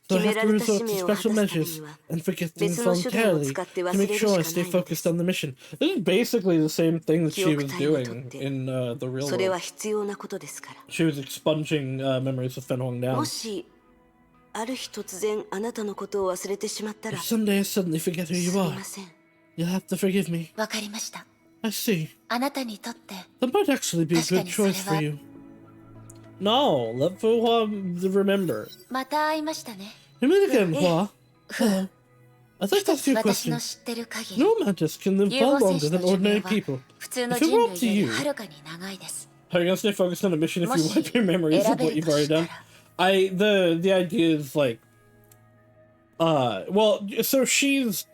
So 決 I め have ら to れた resort 使 to 命を果た special すため measures には and forget them 別の手段を voluntarily 使って to 忘れ make るし sure I か stay ないので focused す on the mission. This is basically the same thing that 記 she 憶 was 体にとっ doing て in the real それは world. 必要なことですから She was expunging memories of Fenhuang も Down. しある日突然あなたのことを忘れてしまったら If す someday I suddenly forget who み you are, ません you'll have to forgive me. わかりました。 I see. あなたにとって That might actually be a good choice for you. No, let Fuhua remember. また会いましたね。 You meet again, Hua. Hello. I'd like to 一 ask つ you a 私の question. 知ってる限り、 No mantis can live 融 far 合戦 longer 士 than の寿 ordinary 命は people. 普通の If it 人 were 類 up to より you, はるかに長いです。 how are you gonna stay focused on a mission if も you し wipe your memories 選 of べ what る you've と already した done? ら、 The idea is like, well, so she's,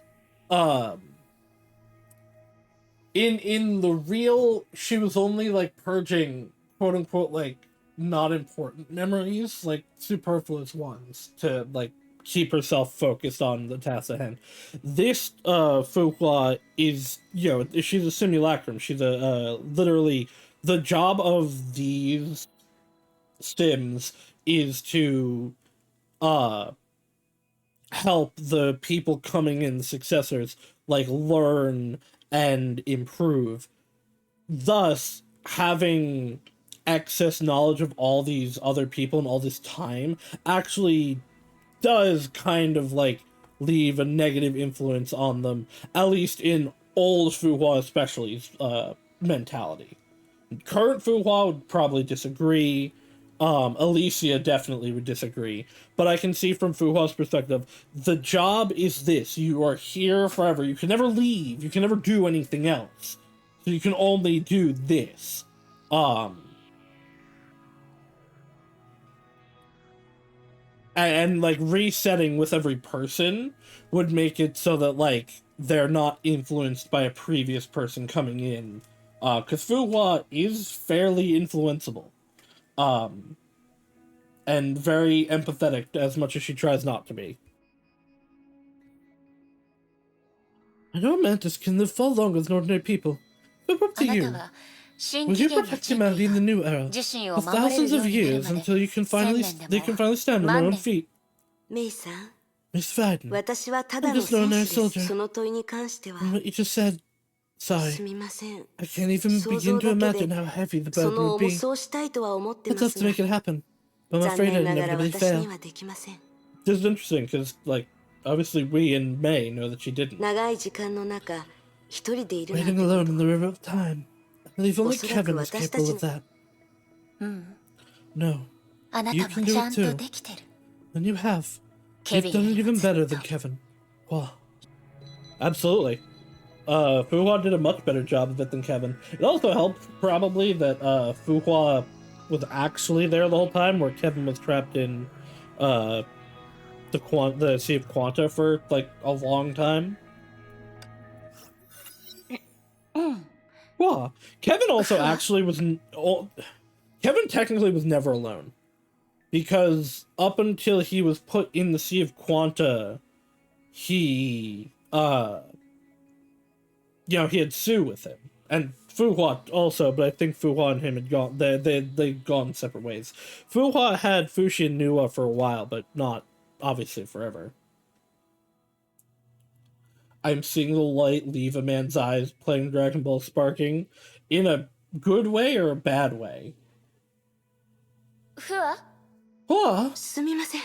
in the real, she was only like purging quote unquote like not important memories, like superfluous ones to like keep herself focused on the task at hand. This Fuhua is, she's a simulacrum. She's a literally, the job of these stims is to help the people coming in, the successors, like learn and improve. Thus, having excess knowledge of all these other people and all this time actually does kind of like leave a negative influence on them, at least in old Fuhua especially mentality. Current Fuhua would probably disagree. Alicia definitely would disagree. But I can see from Fuhua's perspective, the job is this. You are here forever. You can never leave. You can never do anything else. So you can only do this. And like resetting with every person would make it so that like they're not influenced by a previous person coming in. Because Fuhua is fairly influenceable. And very empathetic, as much as she tries not to be. I know a mantis can live far longer than ordinary people. But up to you. Will you protect humanity in the new era for thousands of years until they can finally stand on their own feet? メイさん、 Miss Fadden, 私はただ I'm の just an 戦 ordinary 士です。 soldier. その問いに関しては And what you just said, す sorry. みません。 I can't even 想 begin 像 to だけ imagine で how heavy the そ burden の would 重 be. そうしたいとは思って I'd ま love す to が、 make it happen, but I'm 残 afraid 念 I'd ながら inevitably 私に fail. はできません。 This is interesting, because, like, obviously we and May know that she didn't. 長い時間の中、一人でいるなん Waiting て alone in the river of time. I believe only おそらく Kevin is 私たち capable of that. うん No, あな You た can も do ち it ゃんと too. できてる and you have. ケ You've ビン done よ it りも even ずっ better と than Kevin. Wow. Absolutely. Fuhua did a much better job of it than Kevin. It also helped, probably, that Fuhua was actually there the whole time, where Kevin was trapped in the Sea of Quanta for, like, a long time. Wow. Kevin also actually was... Kevin technically was never alone. Because up until he was put in the Sea of Quanta, he had Sue with him. And Fuhua also, but I think Fuhua and him had gone, they'd gone separate ways. Fuhua had Fushi and Nuwa for a while, but not, obviously, forever. I'm seeing the light leave a man's eyes playing Dragon Ball Sparking in a good way or a bad way? ふわ What? すみません。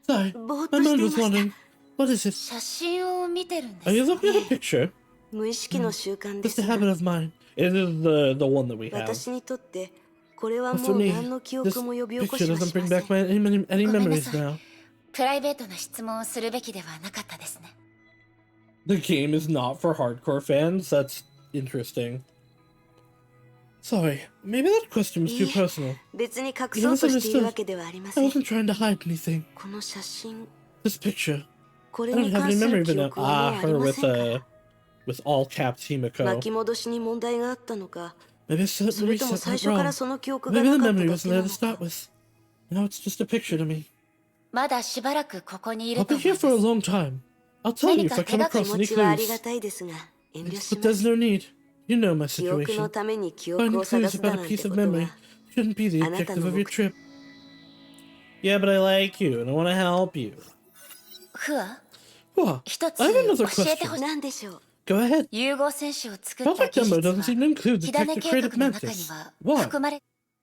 Sorry, ぼーっ my とし mind てい was ました。 wondering, what is it? 写真を見てるんで Are you す looking at a picture? 無意識の習慣で It's す a が、 habit of mine. It is the one that we have. 私にとってこれは But も for う me, 何の記 this 憶も呼び起こ picture しは doesn't しま bring せ back ん。 any ごめんな memories さい now. プライベートな質問をするべきではなかったですね The game is not for hardcore fans? That's interesting. Sorry, maybe that question was too いいえ、 personal. 別に隠そうとしているわけではありま I せん。 wasn't trying to hide anything. この写真、 This picture, これ I に don't have 関 any す memory る of it 記 now. 憶はもう Ah, あり her ませんか？ with all caps 巻 Himiko. き戻しに問題があったのか、 Maybe I set そ the れとも reset 最 went 初から wrong. その記憶が Maybe な the かった memory だ wasn't け there な to の start か。 with. Now it's just a picture to me. まだしばらくここにいる I'll と be 思い here ま for a す long time. I'll tell you if I come 気 across 持 any ちはあり clues. がたいですが、遠慮 But しま there's す。 no need. You know my 記憶の situation. ために記憶 Finding を探 clues すだ about な a んて piece こ of と memory は、 shouldn't be the あなた objective の of your 目 trip. Yeah, but I like you and I want to help you. ふわ What? 一つ I have another 教えてほ question. しいなんでしょう。 Go ahead. 融合戦士を作った Project 技 Demo 術 doesn't は seem to include 火 the 種 Techno 計 Creative 画の中に Mantis. は What? 含まれ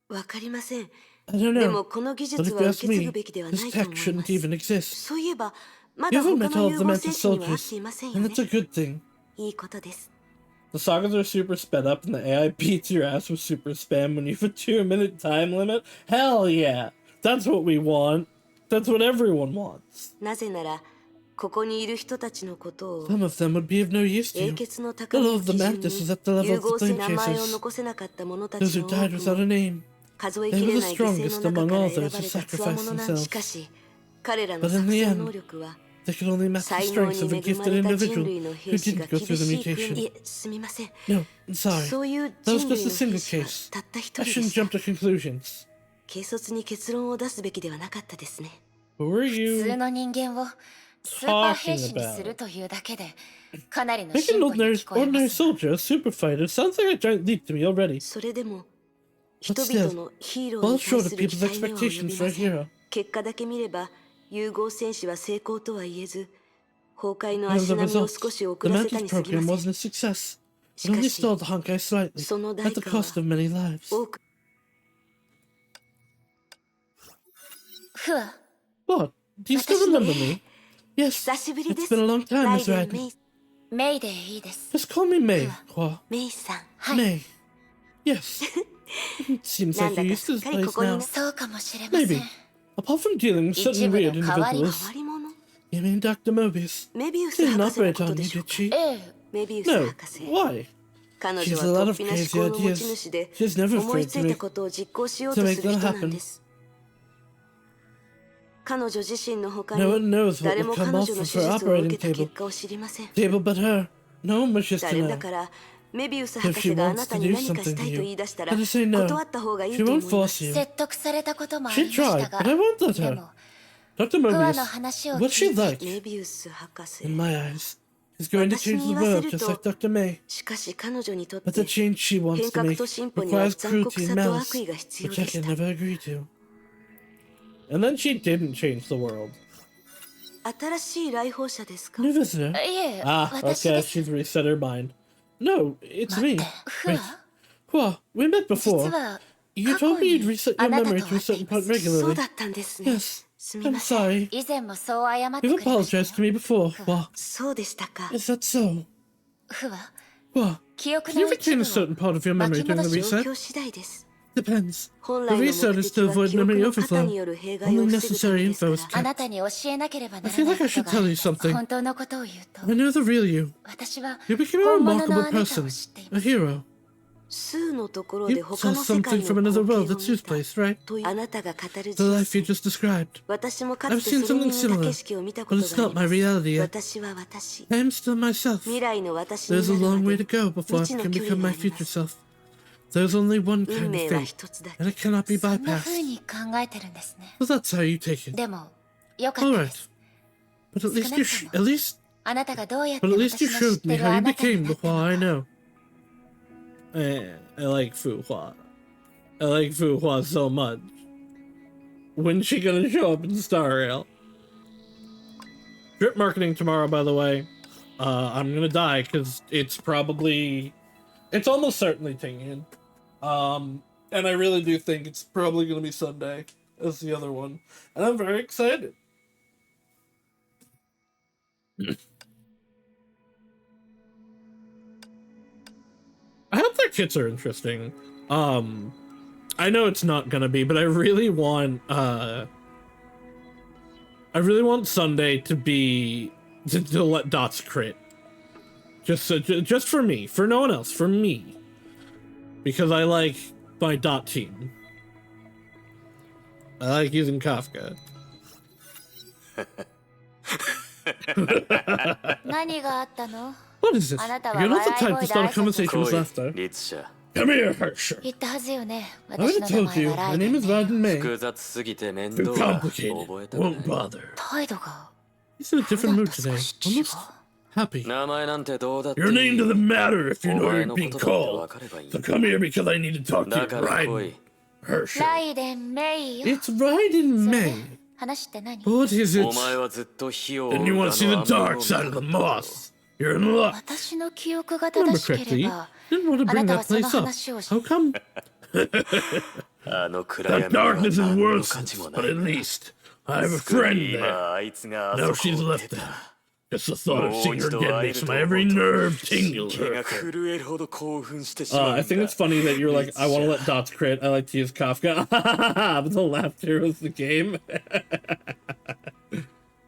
わかりません。 I don't で know. もこの技 But 術 if は you 受 ask け継 me, ぐべきではな this いと思 tech いま shouldn't す。 even exist. そういえば、ま You だ haven't 他 met の all 融 of the 合戦 Mantis 士には会っ soldiers, ていませんよ and ね that's。a good thing. いいことです。The sagas are super sped up, and the AI beats your ass with super spam when you have a 2-minute time limit? Hell yeah! That's what we want. That's what everyone wants. なぜなら、ここにいる人たちのことを Some of them would be of no use to 英 you. 傑の高 Not み all を of the 基準 Mantis is に at the level 融 of 合 the して Flame 名前を Chasers. 残せなかった者た Those ち who の died 多く without a も name. 数え They き were れ the ない犠牲の strongest 中 among から all 選 those ば who れた強 sacrificed 者なん themselves. しかし、彼らの But in 作 the 戦 end, 能力は they could only match the 才能 strengths に of a 恵ま gifted れた人 individual 類の who 兵士 didn't が go 厳 through し the い軍、い mutation. え、すみません。 No, I'm sorry. そういう That 人 was 類 just の a single 兵士は case. たった一 I 人で shouldn't した。 jump to conclusions. 軽率に結論を出すべきではなかったですね。Who are 普 you? 通の人間をスーパー兵士にするというだけでかなりの Like 進 an 歩に ordinary, 聞こえま ordinary すが soldier, a super fighter. Sounds like a giant leap to me already. それでも But 人々 still, のヒーロー well に short 対 of する期 people's 待には及 expectations び for ま a せん。 hero. 結果だけ見れば融合戦士は成功とは言えず崩壊の As 足 a 並みを result, 少し遅 the らせた Mantis に過ぎま program せん。 wasn't a success. し It か only し stalled Honkai slightly, その at 代 the 価は cost of many lives. 多くふわ What? Do you still remember me? Yes, 久しぶりで it's す。 been a long time, ライ Miss デン Raiden. メイメイでいいです Just call me May. Qua. メイさん。はい May. Yes. It seems なん like だ you're か used す to っ this かりこ place こに now. そうかもしれませ Maybe. ん Apart from dealing with certain Ichibu weird の代わり individuals, 変わり者 you mean Dr. Mobius? メビウ She ス didn't 博士の operate こと on で you, しょう did か。 she? ええ、メビウス No. 博士。 Why? 彼 She 女 has は a lot 突 of 飛な思 crazy 考の持 ideas. ち主で She's never 思い afraid つ to いた make ことを実行しようとす to る make 人 that なん happen. です。彼女自身の他 No に one knows what 誰 would も come 彼 off 女の of 手 her 術を受 operating けた table. 結果を知りません。 Table but her. No one wishes to 誰 know. だからメビウス If 博 she 士があ wants な to たに do 何か something したい to と you, 言い出したら let her say no. 断った方がいい She と思 won't いま force す。 you. 説得されたこともあ She りました tried, が but I won't let で her. も Dr. フワの Mobius, 話を what's 聞 she いて like? メビウス博士 In my eyes, she's going to change the world just like Dr. May. しかし彼女にとっ But the て change she 変 wants to 革 make と進歩には requires 残酷 cruelty さ and と malice, 悪意が必要 which I でし can た。 never agree to. And then she didn't change the world. 新しい来訪者ですか？ New visitor? いえ Ah, 私 okay, です she's reset her mind. No, it's 待っ me. てフ Wait, ワ Hua, we met 実 before. は You 過去 told me に you'd reset あ your なた memory と to a 会ってい certain ま part す そう regularly. だったんですね。 Yes, すみ I'm ません。 sorry. 以前もそう謝ってく You've れました apologized to よ me before. Hua, そうでしたか。 is that so? フワ Hua, 記憶 can you の一 retain 部 a certain を part of your memory 巻き during 戻 the し状 reset? 況次第です。 Depends. 本 The 来の reset 目 is 的 to は avoid 記憶 memory の型 overflow. による弊害を Only 防ぐため necessary ですか info ら is あ kept. なたに教えなければ I なら feel ない like I こと should が tell you something. 本当のことを言うと I know the real you. 私は You became a 本物の remarkable あなたを person, 知ってい a ます hero. 数のところで You 他 saw の世界 something の from another 光 world 景を that's 見 his た place, right? というあなたが語る The 人 life you 生。 just described. 私もか I've つて seen それに something 似た similar, 景色を見た but こと it's があり not ま my す。 reality yet. 私は私。 I am still myself. 未来の私に There's な a る long ま way で to go before I 未知の can 距 become 離が my ありま future す。 self. There's only one 運 kind of 命は fate, 一つだ and it cannot be そんな風 bypassed. に考えてるんですね So that's how you take it. でもよかったで Alright. す But at least you at least あなたがどうやって but at least 私 you の知っ showed て me る how あ you なたに became な the った Hua の I か know. I like Fu Hua. I like Fu Hua so much. When's she gonna show up in Star Rail? Drip marketing tomorrow, by the way. I'm gonna die because it's almost certainly Tingyun. And I really do think it's probably gonna be Sunday as the other one, and I'm very excited. I hope their kits are interesting. I know it's not gonna be, but I really want Sunday to be to let Dots crit. Just for me, for no one else, for me. Because I like my Dot team. I like using Kafka. 何があったの What is this? あなたは You're not the type to 笑い声で start a 挨拶 conversation with 来い laughter. 律者 Come here, Harsher. 言ったはずよね I 私 already の名 told you, 前はラ my イデ name ン is Raiden May. 複雑すぎて面 Too 倒だ complicated. 覚えたく Won't ない bother. 態度が He's in a different 普 mood 段と today. 少し違う Almost happy. 名前なんてどうだっていい Your name doesn't matter if you お know 前 you're の being ことだって分 called. かればいい So come here because I need to talk to だ you, から来い Raiden. Harsher. ライデンメイよ It's Raiden それ May. で話って何 What is it? お前はずっと火を Then you want to see the dark side of the moss. You're in luck. 私の記憶が Remember 正しけ correctly. れば Didn't want to あな bring た that はその place up. 話をし How come? あの暗 That 闇には darkness is 何の価値 worthless, もな but い at least I have a 救い friend 今 there. あいつがあ Now そこ she's を left 出 there. た Just the thought of もう seeing 一 her 度 again 会え makes ると my 思 every うと nerve 神 tingle. 経が Hurtful. 震えるほど興奮してしまうんだ I think it's funny that you're like, I want to let dots crit. I like to use Kafka. But the laughter was the game.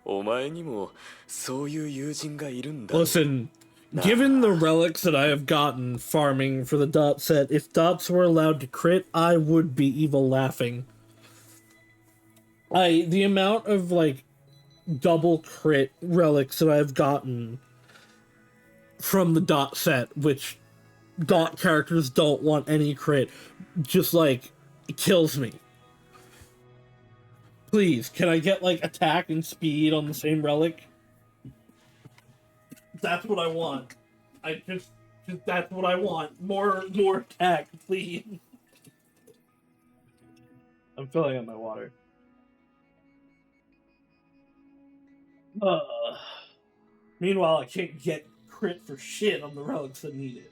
お前にもそういう友人がいるんだ Listen, given the relics that I have gotten farming for the dot set, if dots were allowed to crit, I would be evil laughing. The amount of like double crit relics that I've gotten from the dot set, which dot characters don't want any crit, just like kills me. Please, can I get, like, attack and speed on the same relic? That's what I want. That's what I want. More attack, please. I'm filling up my water. Meanwhile, I can't get crit for shit on the relics that need it.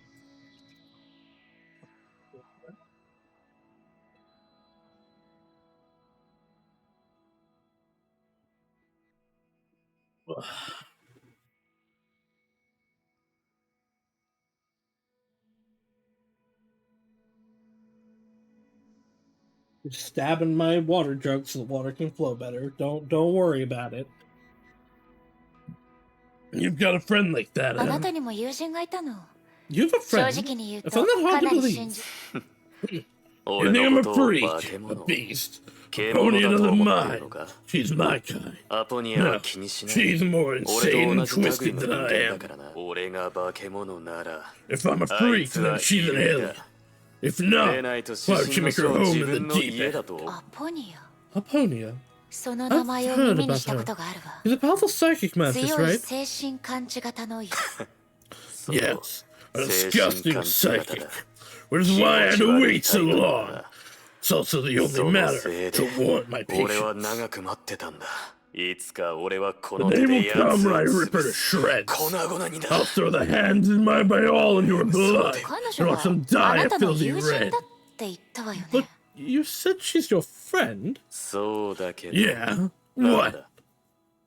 Just stabbing my water jug so the water can flow better. Don't worry about it. You've got a friend like that, あな huh? たにも友人がいたの。 You have a 正 friend? 直に言う I と found that か hard な to り信 believe. じ You think I'm a 俺のことを freak, 化け a 物 beast, 獣 pony だ of と the 思ってる mind. のか She's my kind. アポニア No, は気にしない she's more 俺 insane と and 同じ類 twisted の than 人 I 間だ am. からな俺が化け物なら If I'm a あい freak, つ then は she's an 家 alien. だ If で not, ないと why 指 would she 針の make 書 her は home 自 in 分 the の deep 家 end? だとアポニア。 Aponia? その名前を I've heard 耳に about したことがあるわ。 He's a powerful psychic mantis, 強い right? 精神感知型の そう Yes. A 精 disgusting 神感知型 psychic. だ Which is why I had 気持ち to 悪 wait い so タイプだ long. な It's also the そ only の matter せい to で warn my 俺は patients. 長く待ってたんだいつか俺はこ The の day 手 will でや come つ when を I rip her 潰 to す shreds. 粉々にだ I'll throw the hands in mine by all in your blood 彼 and 女 watch them はあ die な a たの filthy 友人 red. だって言ったわよ But ね。 you said she's your friend? そうだけど Yeah. なん What? だ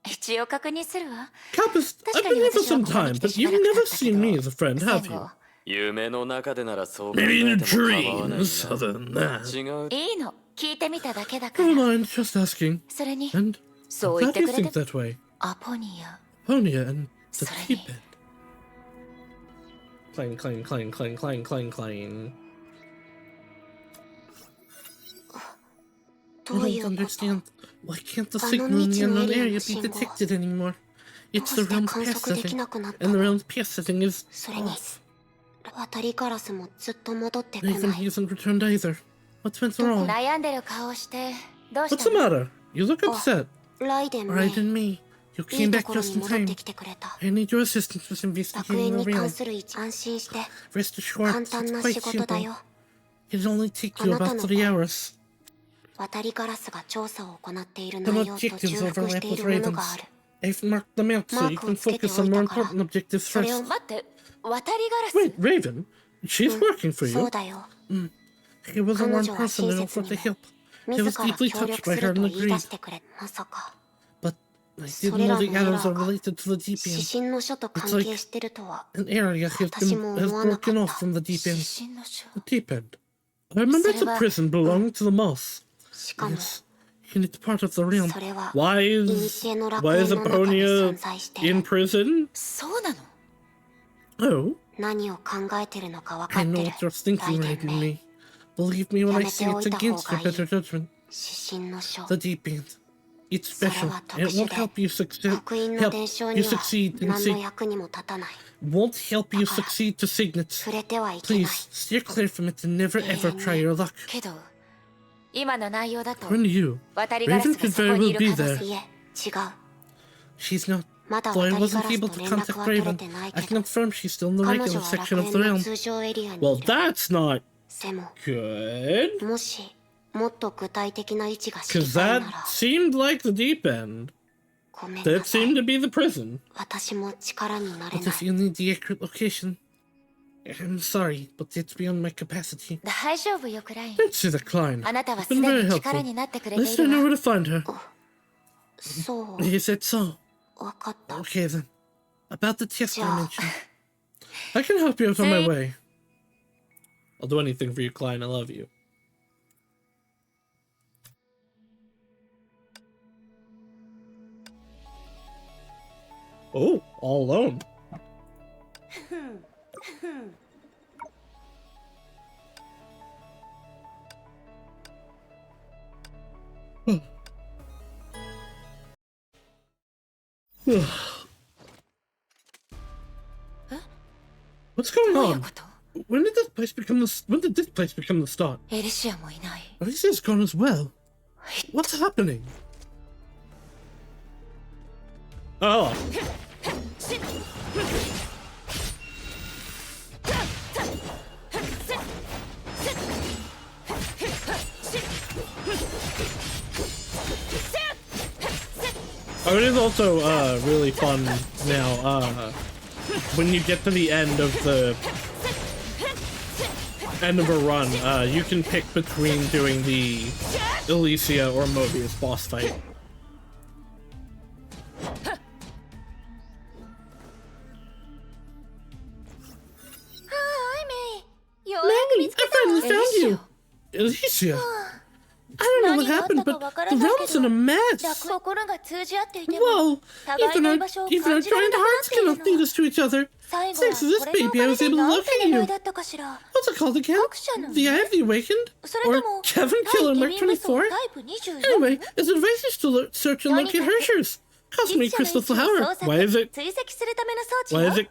一応確認するわ。 Kappas, 確 I've か been に here for 私は some ここに time, 来て but しば you've らく経 never ったけ seen ど me as a friend, 戦 have you? 後夢の中でならそう考 Maybe え in て your も構わない dreams, な other than that. 違ういいの聞いてみただけだか Never ら。 mind, just asking. それに And そう言 glad って you くれ think て that way. アポニア。 Ponia and the Sorry. deep end. Clang, clang, clang, clang, clang, clang, clang. ど I ういう don't こと understand. Why can't the あの signal in the 未知の unknown エリアの area be 信号 detected anymore? ど It's う the して realm's 観 path 測でき setting, なくなった and the の realm's path setting is それに off. 渡りガラスもずっと戻ってこ Nathan ない hasn't returned either. What's went wrong? 悩んでる顔してどうし What's た the の？ matter? You look upset. ライデン Right ね in me. You い came いと back ころ just に in 戻っ time. てきてくれた I need your assistance with 楽園 investigating に the 関 realm. する安心して Rest assured, 簡単 it's な quite 仕事だ simple. よ It'll only take you about 3 hours. 渡りガラスが調査を行っている The 内容と objectives 重複し overlap てい with るものが Ravens. ある I've marked them out so you can focus on more important objectives それを first. 待って渡りガラ Wait, ス Raven? She's working for そう you? だよ He was a 彼 one 女は person 親 and 切 offered に to も help. I 自 was ら deeply 協 touched 力 by す her る and と言い出 agreed. してくれまさか But I そ didn't れ know ら the のエラ arrows ー are が related to the deep 指 end. 針の書と関 It's like 係してるとは an area has 私 been も has 思わな broken か off った from the deep end. 指針の書 The deep end. I remember it's a それは prison belonging to the moss. しかも Yes. And it's part of the realm. それは Why 古の楽 why 園 is の中に Aponia 存在してい in る prison? そうなの？ Oh, 何を考えてるのか分か I っ know てる what you're ライ thinking, デン Raven ね me. Believe me when I やめて say お it's いた方 against が your いい better judgment. 指針の書 The deep end. It's それ special. は It 特 won't 殊で help you succeed. 刻印の Help 伝承 you には succeed in 何の sig. 役にも立たない Won't help you だから succeed to signets. 触れてはいけない Please steer clear from it and never ever try your luck. けど今の内容だと When you, 渡りガラス Raven が could そ very こにい well る be 可能 there. 性。いえ違う She's not. まだ Though I 渡りガ wasn't ラス able と to 連 contact 絡は取れ Raven, てない I け can ど confirm she's still in the 彼女 regular は section 楽 of the 園の realm. 通常エリアに Well, いる that's not でも good. もしもっと具体的な位置が知り Because たい that なら seemed like the deep end. ごめんな That さい seemed to be the prison. 私も力になれ But な if い you need the accurate location, I'm sorry, but it's beyond my capacity. 大丈夫よクライン。 Thanks to the client. あなたは It's す been で very に力 helpful. になってくれ At てい least I る know わ。 where to find her. そう He said so. 分かった Okay then. About the test I Yeah. mentioned. I can help you out on my See? way. I'll do anything for you, Klein. I love you. Oh, all alone. What's going どういう on? こと？ When did this place become the start? エリシアもいない。 Alicia's gone as well. What's happening? Oh. Oh, it is also really fun now. When you get to the end of a run, you can pick between doing the Elysia or Mobius boss fight. Maggie, I finally found you! Elysia! I don't know what happened, but the realm's in a mess! Whoa! Even our joined hearts cannot lead us to each other! Thanks to this baby, I was able to locate you! What's it called again? The Eye of the Awakened? Or Kevin Killer Mark 24? Anyway, as advice is to search and locate Hershers! Cosmic Crystal Flower! Why is it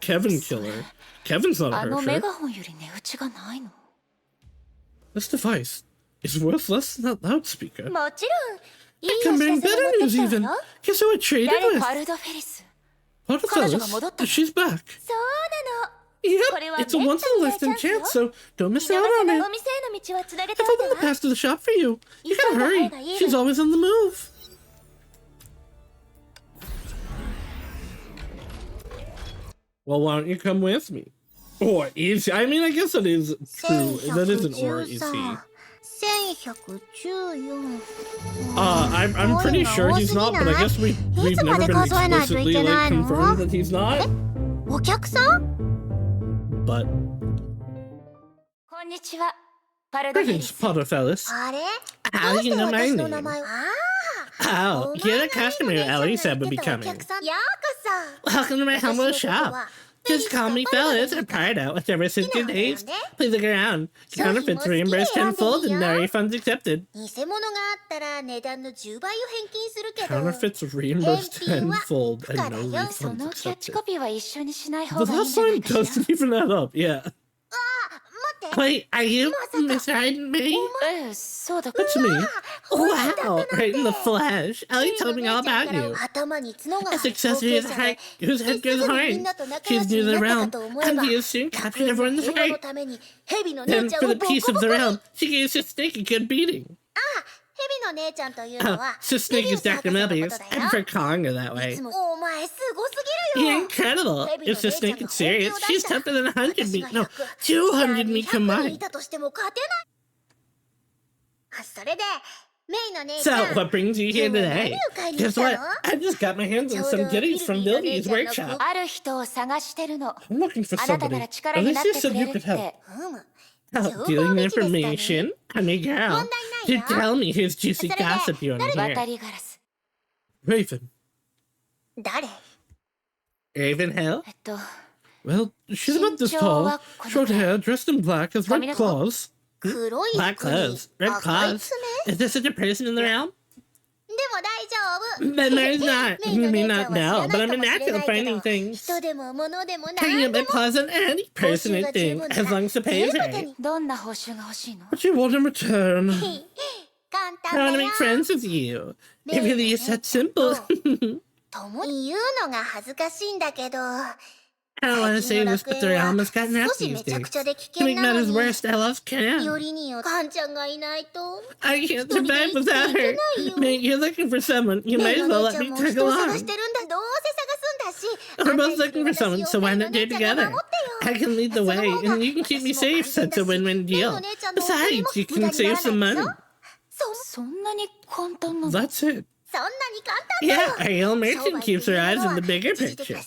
Kevin Killer? Kevin's not a Hersher. This device is worth less than that loudspeaker. It can bring better news even. Guess who I traded with? Potterfellas. She's back. Yep, it's a once-in-a-lifetime chance, so don't miss out on it. I've opened the pass to the shop for you. You gotta hurry. She's always on the move. Well, why don't you come with me? Or is he? I mean, I guess it is true. That is an or is he? I'm pretty sure he's not, but I guess we've never been explicitly like confirmed that he's not. But greetings, Potterfellas. How do you know my name? Oh, you're the customer Ellie said would be coming. Welcome to my humble shop. Just call me fellas and pride out whichever suits your taste. Please look around. Counterfeits reimbursed tenfold and no refunds accepted. Counterfeits reimbursed tenfold and no refunds accepted. The last line doesn't even add up, yeah. Wait, are you misguiding me? That's me. Wow, right in the flesh. Ellie told me all about you. A successor whose head goes hard. She's near the realm, and we have soon captured everyone in the fight. Then, for the peace of the realm, she gave Sis Snake a good beating. Sis Snake is Dr. Mobius, and for calling her that way. You're incredible. If Sis Snake is serious, she's tougher than 100 me. No, 200 me combined. So, what brings you here today? Guess what? I just got my hands on some goodies from Lily's workshop. I'm looking for somebody. Alicia said you could help. Dealing information? I'm a girl. You tell me who's juicy gossip you want to hear. Raven. Raven Hill? Well, she's about this tall, short hair, dressed in black, has red claws. Black clothes? Red claws? Is there such a person in the realm? But there's not. You may not know, but I'm a natural at finding things. Taking up my claws on any person or thing, as long as the pay is right. What do you want in return? I want to make friends with you. It really is that simple. I don't want to say this, but the realm has gotten out these days. To make matters worse, I love Cam. I can't survive without her. Man, you're looking for someone. You might as well let me tag along. We're both looking for someone, so why not do it together? I can lead the way, and you can keep me safe, so it's a win-win deal. Besides, you can save some money. That's it. Yeah, our young merchant keeps her eyes on the bigger picture.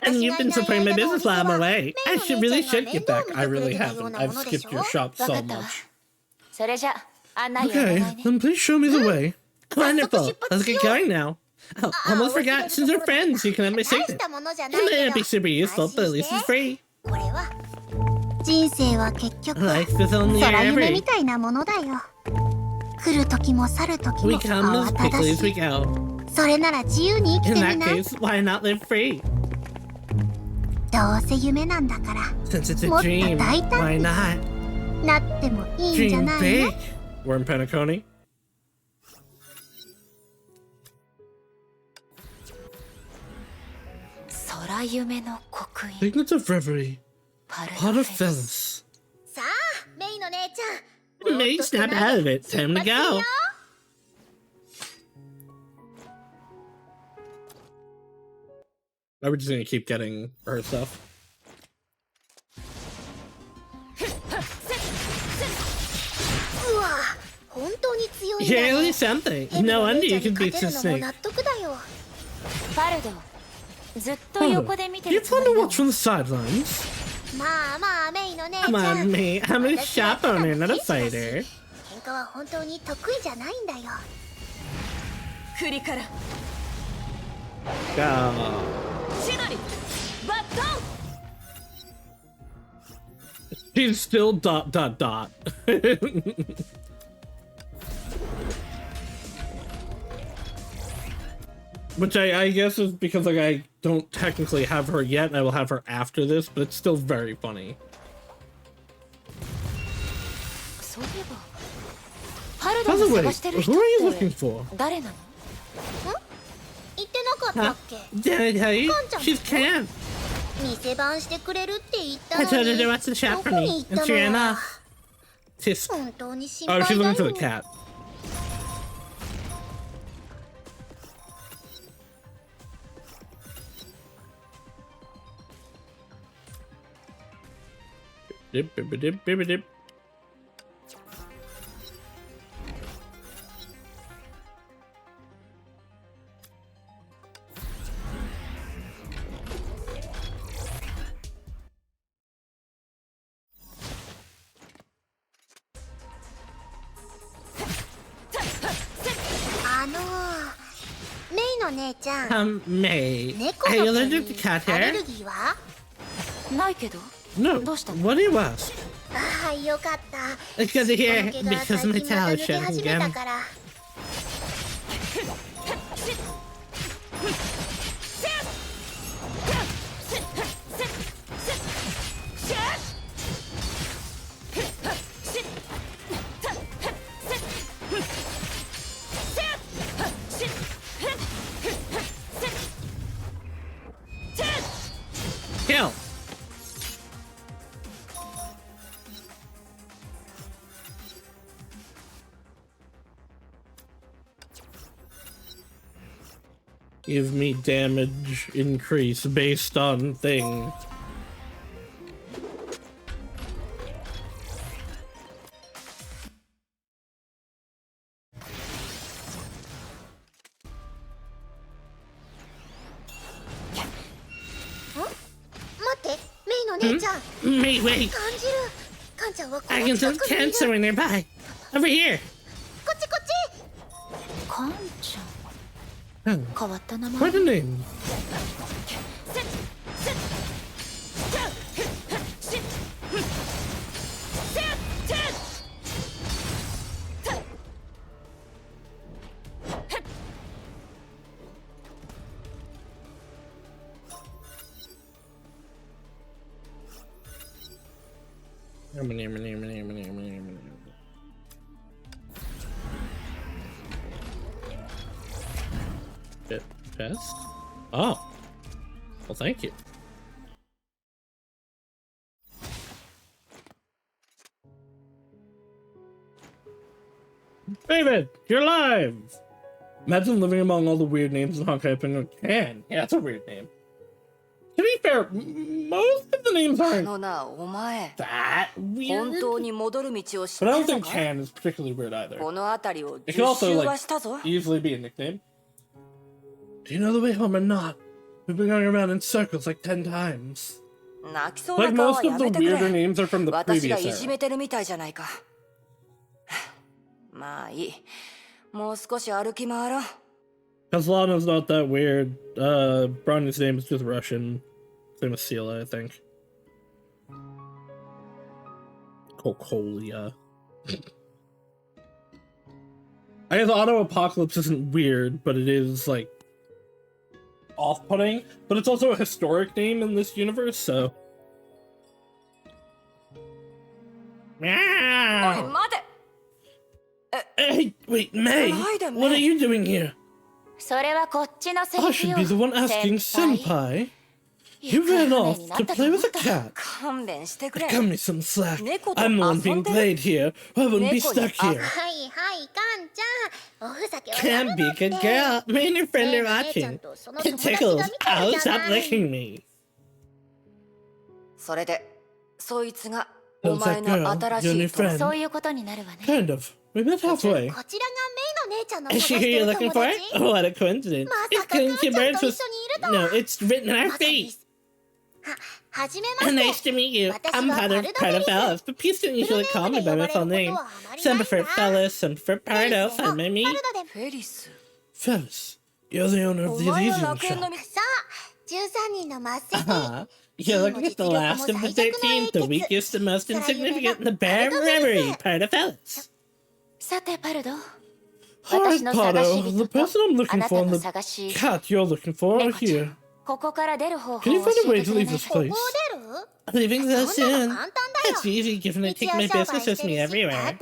And you've been supporting my business while I'm away. I really should get back. I really haven't. I've skipped your shop so much. Okay, then please show me the way. Wonderful. Let's get going now. Oh, almost forgot. Since we're friends, you can have my secret. It may not be super useful, but at least it's free. Life is only every. We come as quickly as we go. In that case, why not live free? Since it's a dream, why not? Dream big. We're in 淡夢の刻印 Signet of Reverie. パル Pot ド of フェス Feathers. さあメイの姉ちゃん May snap out of it. Time to go. Are we just gonna keep getting her stuff? うわ本当に強いん Yeah, だ at ね least something. ヘビ No の wonder 姉ち you ゃん can に beat 勝て the るのも snake. 納得だよパルドずっと Oh, 横で見て you るつも fun り to な watch from the sidelines. まあまあメイの姉ちゃ Come ん on, me. I'm a 私は shop ただ owner, の not a 兵士だし fighter. 喧嘩は本当に得意じゃないんだよ振りから Go. シノリバットン She's still ... Which I guess is because like I don't technically have her yet. I will have her after this, but it's still very funny. そういえばパルド By the を way, 探してる who 人 are っ you looking て for? 誰なの言ってなかったっ Huh? け Did I tell you? Concha. She's Can. 店番してくれるって言った I の told her に to watch the shop ど for こ me, に行っ and た she の ran よ off. Tisk. 本当に心 Oh, 配 she's だ looking for the よ cat. Dip, dip, dip, dip, dip. May の姉ちゃん May. 猫 Are の you 毛 allergic に to cat アレ hair? ルギーはないけど No. どうしたの What do you ask? ああよかった It's good to こ hear の毛が because 最 my 近また towel 抜け shut 始めた again. から Kill. Give me damage increase based on thing. May wait. 感じるカンちゃんはこ I の can 近 sense くにいる cancer in nearby. Over here. こっちこっちカンち Oh, ゃん変わった名 what 前 a name. Chest? Oh. Well, thank you. David, you're alive! Imagine living among all the weird names in Honkai and Can. Yeah, that's a weird name. To be fair, most of the names あ aren't のなお前 that 本 weird. 当に戻る道を知って But I る don't の think か Can is particularly weird either. この辺りを It could 10 also 周は like したぞ easily be a nickname. Do you know the way home or not? We've been going around in circles like 10 times. 泣きそう Like な顔 most はや of the めてく weirder れ names are from the 私が previous いじ era. めてるみたいじゃないかまあいいもう少し歩き回ろう Kaslana's not that weird. Bronny's name is just Russian. Same as Sela, I think. Kokolia. I guess Auto Apocalypse isn't weird, but it is, like, off-putting. But it's also a historic name in this universe, so... おい Meow! 待て Hey, wait, May! Hide him, What are May. you doing here? それはこっちのセ I リフ should よ be the one asking 先輩 Senpai. You ran off to play with a cat. 勘弁してくれ。 Cut me some slack. 猫と I'm the one 遊 being んでる。 played here. I wouldn't be stuck here. はいはいカンちゃんおふざけはや Can't め be な a って good girl. Me and your friend are ねえちゃん watching. とその It 友達 tickles. が見てる Oh, じゃ stop ない licking me. それで、そいつが So お it's 前 that の girl, 新 your し new い友 friend. そういうことになるわね。 Kind of. We met halfway. こちらがメイの姉ちゃんの Is 探 she して here る looking 友 for 達 it? What a coincidence. ま It's さか killing カン two ちゃん birds と with... 一緒にいるとは No, it's written on our まさに feet. はじめまして Nice to meet you. 私 I'm は part パ of ルド part メ of リス Fellas, but please don't usually call me by my full name. Some prefer Fellas, some prefer Pardo, some by me. パルドでフェリス。 Fellas, you're the owner お of the 前は Elysium 楽園の shop. み。さあ13人の末席 Uh-huh. You're looking at the last of the 13th, the weakest and most insignificant in the Bear Reverie, part of Fellas. さてパルド、 Alright, 私の探し Pardo, 人 the と person I'm あ looking なた for and の the 探し cat you're looking for are 猫ちゃ here. ん、ここから出る方法 Can を you 教 find a え way て to くれ leave ない this ここを place? 出る I'm leaving そん this なの soon. 簡単だよ It's easy given I 一 take 応 my 商売 business し with て me るし everywhere. ただ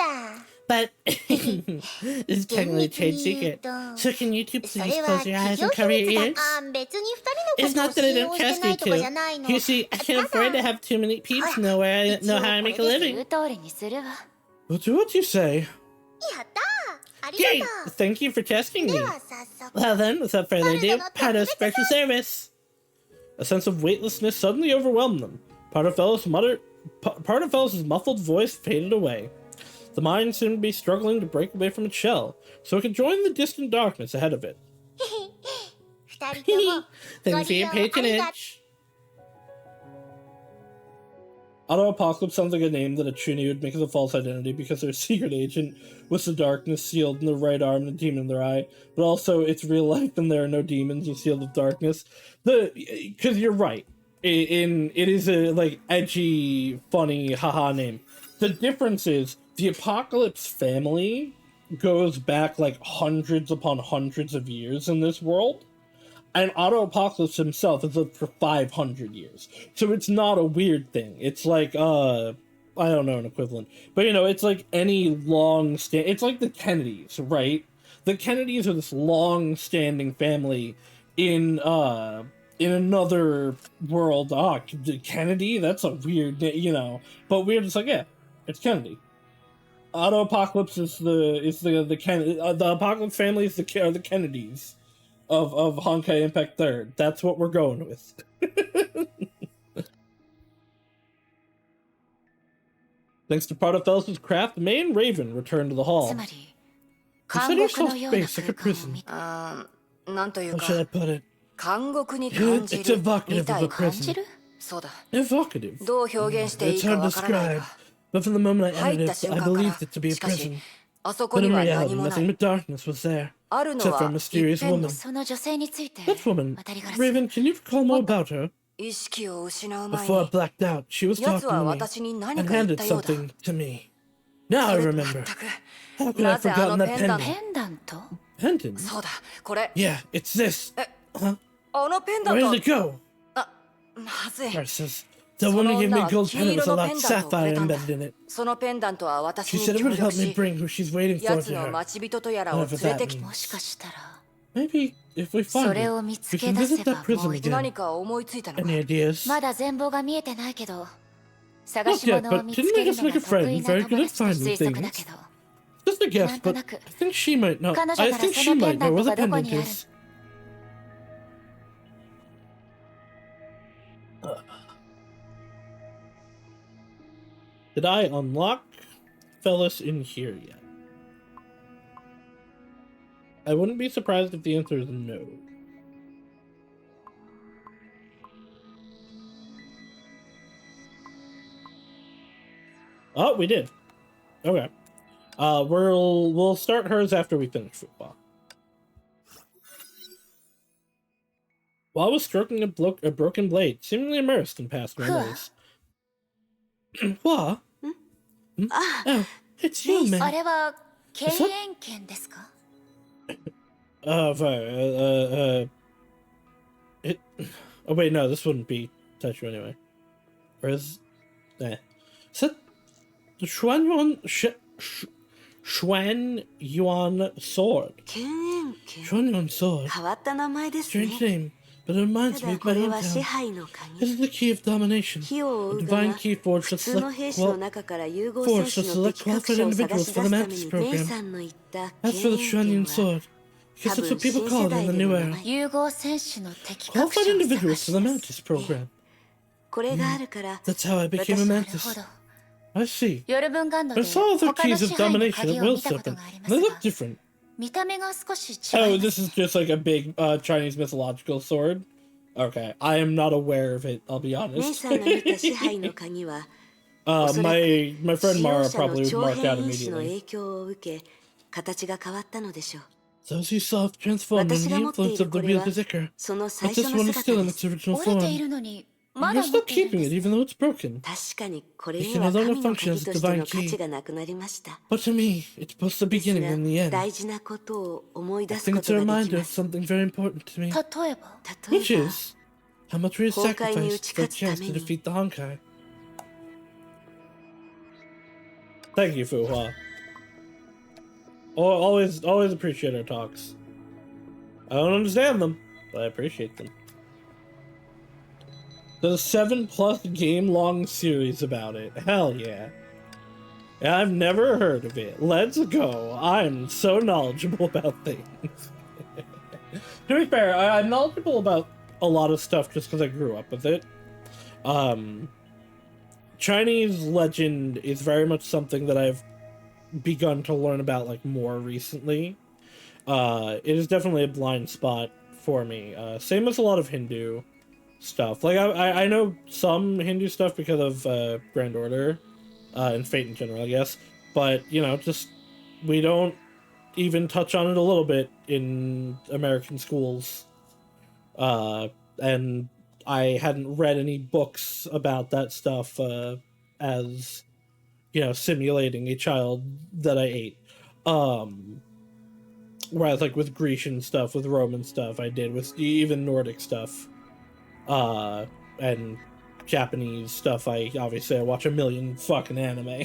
But this is technically a trade secret. So can you two そ please れは close your 企 eyes 業 and 秘 cover your 密だ ears? あ別に二 It's 人の not こと that を I 信 don't 用して trust な you いとかじゃ two. ないの You see, I た can't だ afford to have too many peeps know where I know how I make a 言 living. う通りにするわ。 We'll do what you say. やったーあり Yay! がと Thank you for testing う me. では早速 Well then, without further ado, Pardo's special service. A sense of weightlessness suddenly overwhelmed them. Pardofello's muffled voice faded away. The mind seemed to be struggling to break away from its shell, so it could join the distant darkness ahead of it. 二人とも Thanks for your patronage. Auto Apocalypse sounds like a name that a Chuny would make as a false identity because their secret agent was the darkness sealed in their right arm and a demon in their eye. But also, it's real life and there are no demons or sealed with darkness. Because you're right. It is a like edgy, funny, haha name. The difference is the Apocalypse family goes back like hundreds upon hundreds of years in this world. And Auto Apocalypse himself has lived for 500 years. So it's not a weird thing. It's like, I don't know an equivalent. But, you know, it's like any it's like the Kennedys, right? The Kennedys are this long-standing family in another world. Kennedy? That's a weird, you know. But we're just like, yeah, it's Kennedy. Auto Apocalypse is the Apocalypse family is the Kennedys of Honkai Impact 3rd. That's what we're going with. Thanks to Pardofel's craft, May and Raven returned to the hall. つまり、 Consider 監獄 yourself のような space like a 空間を prison. 見た。なんという How should I か、 put it? 監獄に感じ It's る evocative み of た a い。感 prison. じる？そうだ。 Evocative. どう表現していい It's か hard to わからない describe, が。 but from the moment I 入 entered った it, 瞬 I 間から believed it to be a しかし prison. あそこ But に in は reality, 何もな nothing い but darkness was there. あるの except for a は mysterious 一辺の woman. その女性について That woman, 渡りガラス。 Raven, can you recall more about her? 意識を失う前 Before I に blacked out, she was 奴 talking は to me 私に何 and か言っ handed たようだ something to me. Now I それと remember. 全く How could I な have ぜあ forgotten の that ペンダン pendant? ペンダント？ Pendant? そうだこれ Yeah, it's this. あのペンダ Where ン did ト it go? あまずい Narcissus. The woman who gave me a gold pendant with a locked sapphire embedded in it. そのペンダントは私 She に said it 協 would 力 help me し bring who she's waiting for 奴 to の her. 待ち人とやらを連れてき Whatever that もしかしたら Maybe if we そ find れ it, を見 we つけ can 出 visit せば that も prison う一度。 again. 何か思いついたのか Any ideas? まだ全貌が見えてないけど、探 Not し yet, 物を but 見 didn't つけ we る just の make が a 得 friend? 意な Very 友 good at 達と finding 推測だけ things. ど、 Just a guess, なんと but なく I think she might know. 彼女 I なら think そ she のペ might ンダ know ン where ト the がどこ pendant にある。 is. Did I unlock Fellas in here yet? I wouldn't be surprised if the answer is no. Oh, we did. Okay. We'll start hers after we finish football. While I was stroking a broken blade, seemingly immersed in past memories. What? Oh, it's you, あ man. れは敬遠権ですか？ It. Oh wait, no, this wouldn't be Tetsu anyway. Or is? Eh. Is that the Xuan Yuan sword? 犬猿犬 Xuan Yuan sword. 変わった名前ですね Strange name. But it た reminds me だ of こ my れは支 hometown. 配の This 鍵 is the key of domination. 火を追 A うが divine key forged 普 to 通の select 兵士の well, 中から融合 forged 戦 to 士の select 適格 qualified 者を探 individuals し for 出 the すため Mantis にメイ program. さんの言った As for the 権 Shuanyin 限は sword, I guess 多 that's 分 what people 新 call 世 it 代 in the で new の名 era. 前融合戦士の適格者 Qualified を探 individuals し for the 出 Mantis す program. これがあるから That's how I became a なるほ Mantis. ど I see. 夜分ガンド I で saw the 他の keys of 支配の domination 鍵 at を Will 見たこと Serpent. がありま They す look が different. 見た目が少し違 Oh, いま this す is just like a big Chinese mythological sword? Okay, I am not aware of it, I'll be メイ honest. さんが見た支配の鍵はおそらく my friend 使用 Mara 者の probably would 長 mark out 編因子の immediately. 影響を受け形が変わったのでしょう Those who saw transformed 私 under が the 持ってい influence る of こ the れ real は Berserker. その But 最初 this の one is 姿 still で in す its original 折れてい form. るのにま You're だ持 still っているん keeping で it す even though it's broken. 確かにこれ It に can は no longer 神の function 鍵 as と a して divine の価値 key. がなくなりました But to me, it's both the です beginning が and the end. 大事なことを思い I 出す think こ it's a とができ reminder ま of す something very important to me. 例えば例 Which えば is how much we have 崩壊に打 sacrificed ち for a 勝つた chance め to に defeat the Honkai. Thank you, Fuhua. Always appreciate our talks. I don't understand them, but I appreciate them. There's a 7+ game long series about it. Hell yeah. And I've never heard of it. Let's go. I'm so knowledgeable about things. To be fair, I'm knowledgeable about a lot of stuff just because I grew up with it. Chinese legend is very much something that I've begun to learn about like more recently. It is definitely a blind spot for me. Same as a lot of Hindu stuff. Like I know some Hindu stuff because of Grand Order and Fate in general, I guess. But you know, just we don't even touch on it a little bit in American schools. And I hadn't read any books about that stuff as, you know, simulating a child that I ate. Whereas, like, with Grecian stuff, with Roman stuff, I did, with even Nordic stuff, and Japanese stuff, I watch a million fucking anime.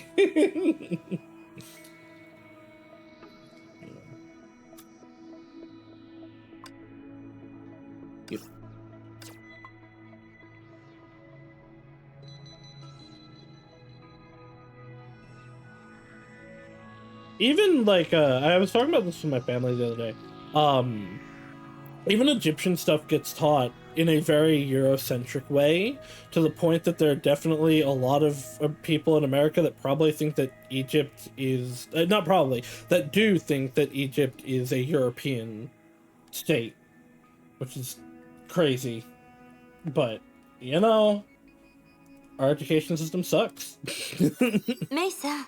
Even like I was talking about this with my family the other day. Even Egyptian stuff gets taught in a very Eurocentric way, to the point that there are definitely a lot of people in America that probably think that Egypt is not probably that do think that Egypt is a European state, which is crazy. But you know, our education system sucks. メイさん、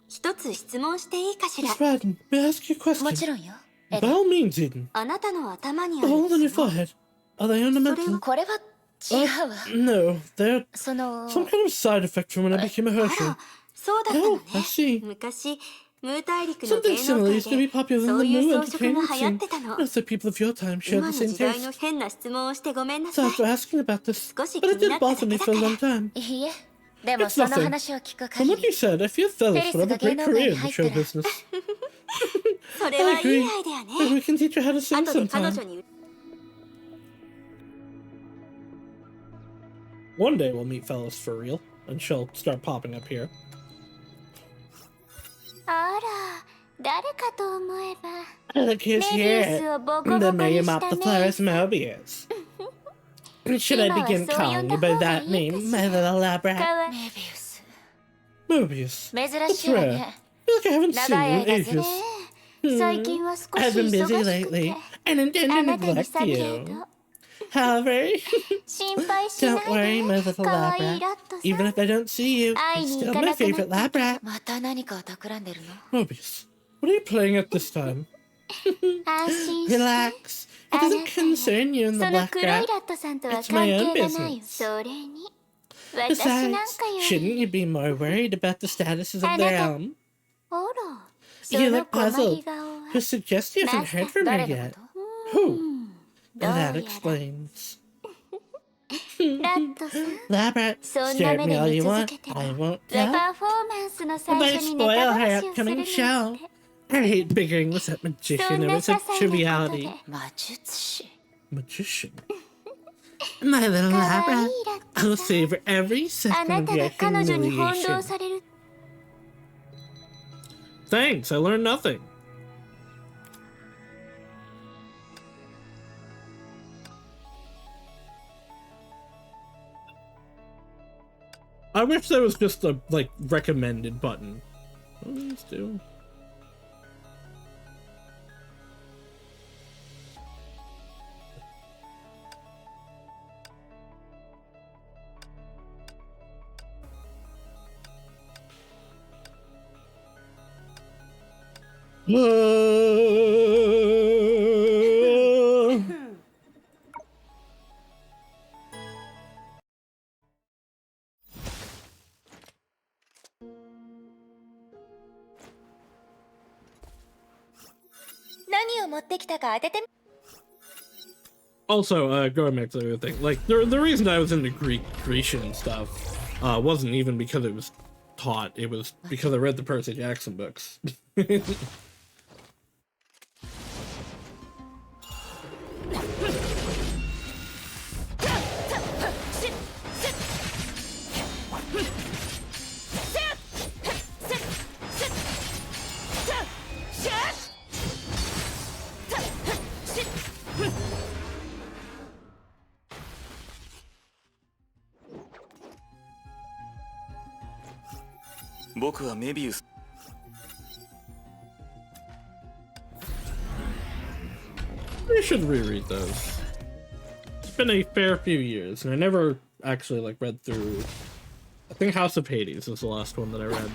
一つ質問していいかしら。 Miss Radin, may I ask you a もち question? ろんよ By all means, Eden. あなたの頭にあ The る holes in your ツボ forehead, are they ornamental? これは違うわ No, they're その some kind of side effect from when I became a あ Hershey. ら、そうだったの Oh, I ね。 see. 昔、ムー大陸の Something 芸 similar 能 used to be 界 popular で in そう the いう new 装飾が entertainment 流行っ scene. てたの。 Not that people of your time shared 今 the の same 時代の taste. 変な質問をしてごめんなさい。 Sorry for asking about this, 少し but it 気にな did っただ bother け me だ for か a ら long。time. いいえでも It's その nothing. 話を聞く From 限 what り you said, I feel Fellas would have a great Felixが career 芸 in 能 the 界 show に入ったら business. それ I はいい agree. アイデア Maybe ね。 we can teach her how to sing 後で彼 sometime. 女に。 One day we'll meet Fellas for real, and she'll start popping up here. あら、誰かと思えば。 Look who's メビウスをボコボ The コ man に you し mop た the ね。 flowers, Mobius. Should I 今は begin そう呼 calling ん you だ by 方が that いいか name, し my ら。 little か labrat? わいメビウス Mobius. 珍しいわ Rare. ね I feel like I haven't seen 長い you in 間ず ages. ね最近は少し I've been 忙 busy しく lately て。 and intend あ to なたに neglect され you. ど。 However, 心配しな don't worry, い my で。 little かわいい labrat. ラットさ Even ん。 if I don't see you, 会い you're に still 行か my なくな favorite ったけど。 labrat. また何かを企んでるの Mobius, what are you playing at this time? 安心して。 Relax. It doesn't concern you and そ the の black 黒い rat. ラットさんとは It's 関 my own 係がないよ。 business. それに。私なん Besides, かよ shouldn't り。 you be more worried about the statuses of the あなた。 realm? あら。そ You の look 困り puzzled. 顔は。 Who suggests you haven't heard from her 誰の yet? こと Who? どうや That ら。 explains. ラットさん。 Labrat, そんな stare 目 at で me all 見 you 続 want. けて I は won't パ tell. フォーマンスの I 最 might 初にネ spoil タ her 話をする upcoming なん show. て。 I hate bickering with that magician. そん It な was 些 a 細なこと triviality. で。魔術師 Magician? My little かわ Labra. いいラッ I'll キーさん savor every あ second な of た your が彼女に翻弄 humiliation. される Thanks, I learned nothing. I wish there was just a, like, recommended button. What do these do? Uh, 何を持ってきたか当ててみ Also, going back to the other thing, like, the reason I was into Grecian stuff, wasn't even because it was taught, it was because I read the Percy Jackson books. I should reread those. It's been a fair few years, and I never actually, like, read through... I think House of Hades was the last one that I read.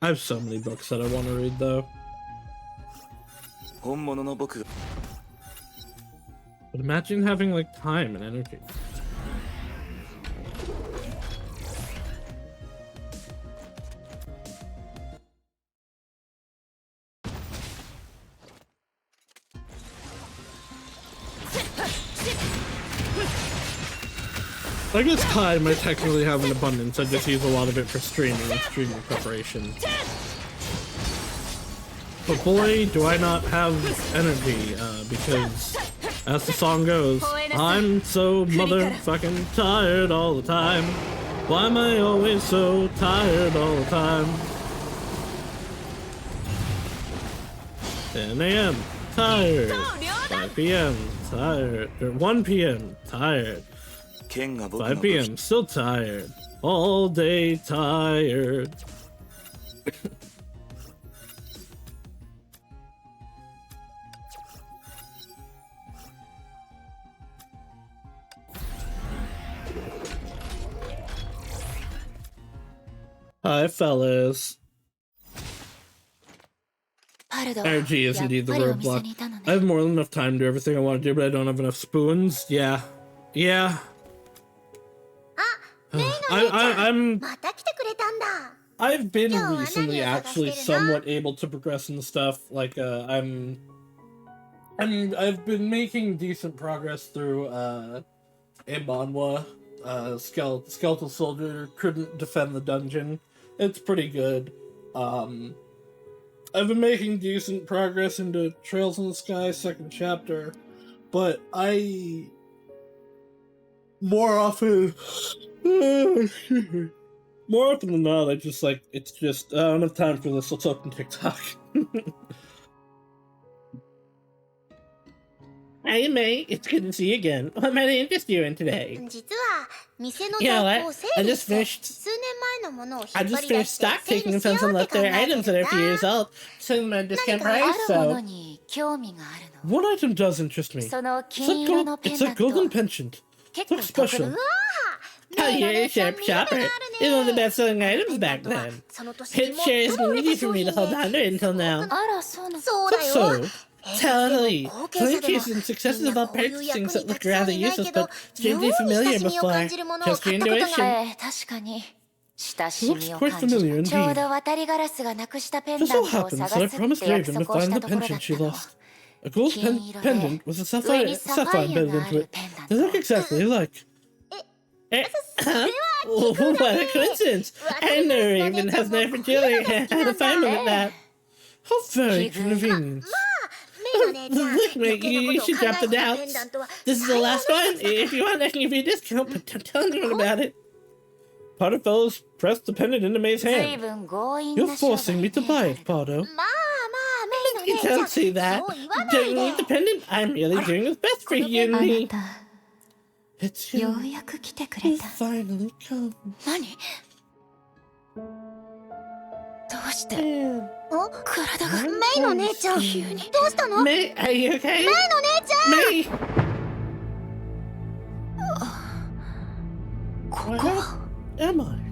I have so many books that I want to read, though. But imagine having, like, time and energy. I guess time I technically have in abundance, I just use a lot of it for streaming and streaming preparation. But boy, do I not have energy, because, as the song goes, I'm so motherfucking tired all the time. Why am I always so tired all the time? 10 a.m. tired. 5 p.m. tired. Or 1 p.m. tired. 5 p.m. still tired. All day tired. Hi, fellas. Energy is indeed the roadblock. I have more than enough time to do everything I want to do, but I don't have enough spoons. Yeah. Yeah. I'm また来てくれたんだ I've been recently actually somewhat able to progress in the stuff. Like, I've been making decent progress through, Imanwa. Skeletal Soldier couldn't defend the dungeon. It's pretty good. I've been making decent progress into Trails in the Sky, 2nd chapter, but more often than not, I just, like, it's just, I don't have time for this, let's open TikTok. Hey, mate, it's good to see you again. What might I interest you in today? 実は店の You know 在庫 what? を整 I 理 just して finished 数年前のものを引っ I 張 just り出 finished して stock 整 taking 理 and しよ found う some って考 leftover えて items that る are ん a few years だ old. Selling them at a discount 何かあ price, あるもの so... に興味があるの One item does interest me. その It's 金色の a, ペ it's ン a ダント golden penchant. 結構 Looks 得 special. だ Oh, you're a sharp shopper. It's one of the best-selling items ペンダン back トは then. その年に It sure has 最も been 売れ easy た for 商 me to 品 hold on to で it until now. あらそうなのそうだよ So, totally. Plenty and successes みんな about こういう purchasing 役 that にた look くさん rather いない useless けど but 妙 strangely に familiar 親しみを before. 感じるものを Trust 買 your ったことが intuition. 確かに親しみ Looks を quite 感じ familiar るちょう indeed. ど渡りガラスがなくし Just したペンダ so ントを happens 探 that I すっ promised て約 Raven to 束をし find た the ところだっ penchant た she の lost. A gold pendant with a sapphire embedded into it. They look exactly alike. Oh, what a coincidence! I never even has never really had a family like that. How very convenient. Look, mate, you should drop the doubts. This is the last one. If you want, I can give you a discount, but don't tell anyone about it. Potter fellows pressed the pendant into May's hand. You're forcing me to buy it, Potter. You don't say that. Don't you need the pendant? I'm really doing what's best for you and あな me. た It's よ you. うやく来てく You れた。 finally come. 何？どうして Man. 体がメイの姉ちゃん、どうしたの？ May, are you okay? メイの姉ちゃん。 May! こ Where こは am I?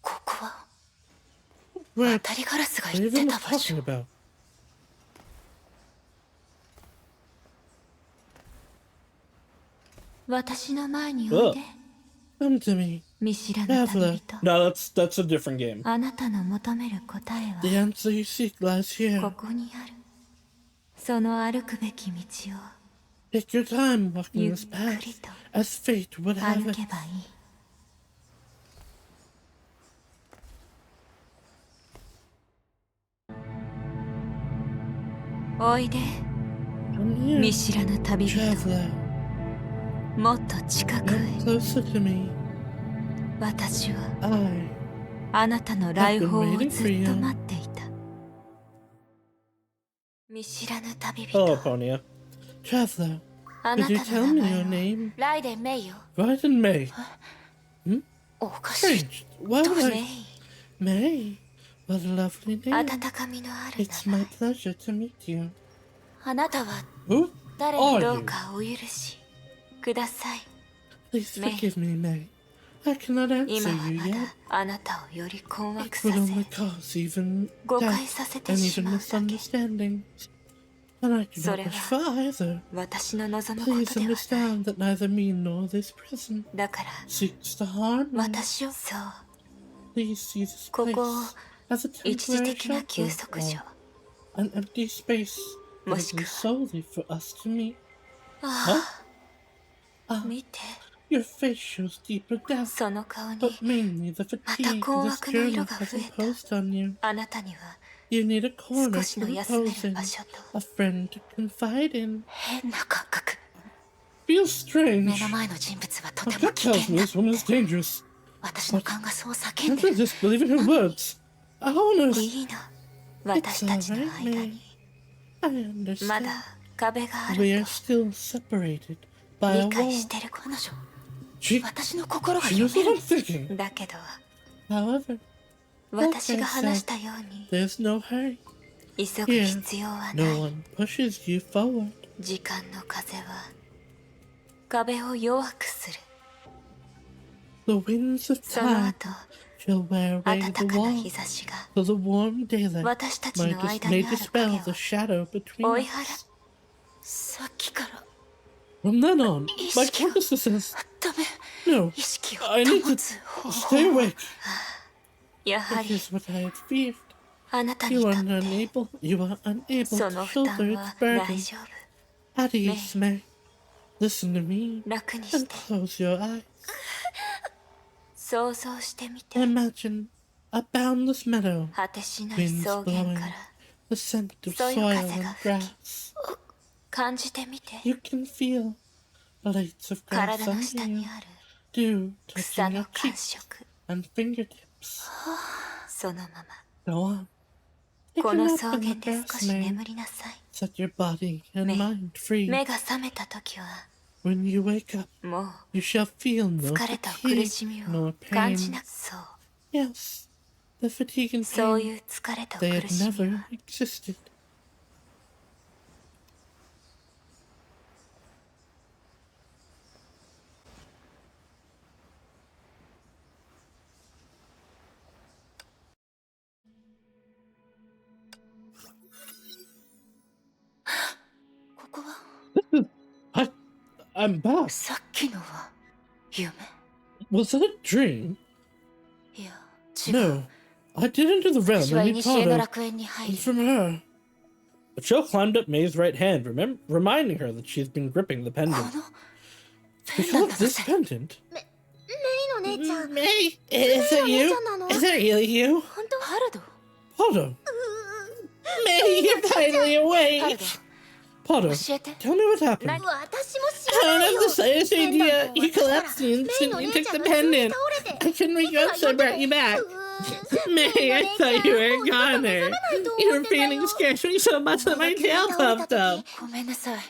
ここは Where 当たりガラスが are 言 you って even た場所 talking about? 私の前においで。 Come to me. 見知らぬ旅 Traveler. 人。 No, that's a different game. あなたの求める答え The は answer you seek lies こ here. こにある。その歩くべき道を Take your time walking ゆっ this く path りと as fate would have 歩 it. けばいい。おいで、 Come here, 見知らぬ旅人。 traveler. もっと近く Come へ。 closer to me. 私は I あなたの来訪をずっと待っていた。見知らぬ旅 Hello, 人。 Ponia. Traveler, あ could な you た tell の me 名 your 前を name? ライデン・メイよ Right in May. おかしい Strange. Why どう would して I? May? What a lovely name. 温かみのある It's 名 my 前。 pleasure to meet you. あなたは Who 誰 are にどう you? かお許しください。 Please May. forgive me, May. I cannot answer 今は you ま yet. だあなたをより困 It 惑さ would せ only cause even 誤解 doubt させて and し even まうだけ。 misunderstandings. And I do not Sorry. wish for either. 私の望むこ Please とではない。 understand that neither me nor this prison だから seeks to harm me. 私をそう Please see this こ place こを as a 一時 temporary 的な shelter 休息所。 or an empty space もしくは solely for us to meet. ああ、 Ah, 見て、 your face shows deeper depth, その顔に but mainly the fatigue 困 this 惑の色 journey が has 増えた。 imposed on you. あなたには You need a corner 少し to の休め repose る in, 場所と a friend to confide in. 変な感覚。 Feels 目 strange. の前の人物はと My ても gut 危 tells 険 me だ。 this woman is dangerous. 私の勘がそう叫ん Can't でる。 resist believing her words. Honest. いいの。私たちの間に I ま understand. だ壁があ We る are still separated by a と理解 wall. してる彼女。 She 私の心が knows 読 what め I'm る。 thinking. だけど However, 私が話したように there's no hurry. 急ぐ必要はな No い。 one pushes you forward. 時間の風は壁を弱くする。 The winds of その time 後 shall wear 暖 away か the な wall, 日差しが so the warm daylight 私たち might の just 間 may にある dispel 影 the を shadow between 追い us. 払う。さっきから From then on, my Ishiki. consciousness says, ダメ。 no, 意識を I need 保 to つ方 stay 法。 awake. やは It り is what I had feared. あなたに You と are って you are unable そ to の負 shoulder 担 its は burden. 大丈夫。 At ease, May. Listen to me 楽にし and て close your eyes. 想像してみて。 Imagine a boundless meadow, 果てしない winds 草原 blowing, から the scent of そういう soil 風が and 吹き grass. 感じてみて。 You can feel blades of grass 体の下 under you, にある dew 草 touching の your 感 cheeks 触。 and fingertips. そのまま Go on. Take こ a の nap 草 in the 原で grass, 少し May. 眠りなさい。 Set your body and May. mind free. 目が覚めた時は When you wake up, もう you shall feel no 疲れと苦 fatigue しみ nor を感じ pain. なく。そう Yes, the fatigue and そうい pain, う疲れと they 苦 had しみ never は existed. ここは I'm back. さっきのは夢 Was that a dream? いや違う No. I did enter the 私 realm は and meet 古の Pado. 楽園に入 And り from her. The chill climbed up May's right hand, reminding her that she's been gripping the こ pendant. の Because of this ペンダント pendant? メイの姉ちゃん May, is it you? Is it really you? ハルド Pado. May, you're finally ハル awake. ド Pado, 教えて tell me what happened. 私も知 I らな don't いよ have the slightest ペンダン idea. トを You 渡したら collapsed and メイの instantly 姉 took ちゃ the んが急に pendant. 倒れて I couldn't wake you up, so I brought you back. May, I thought you were a goner. You were feeling scared me so much that my tail popped up. ごめんなさいわ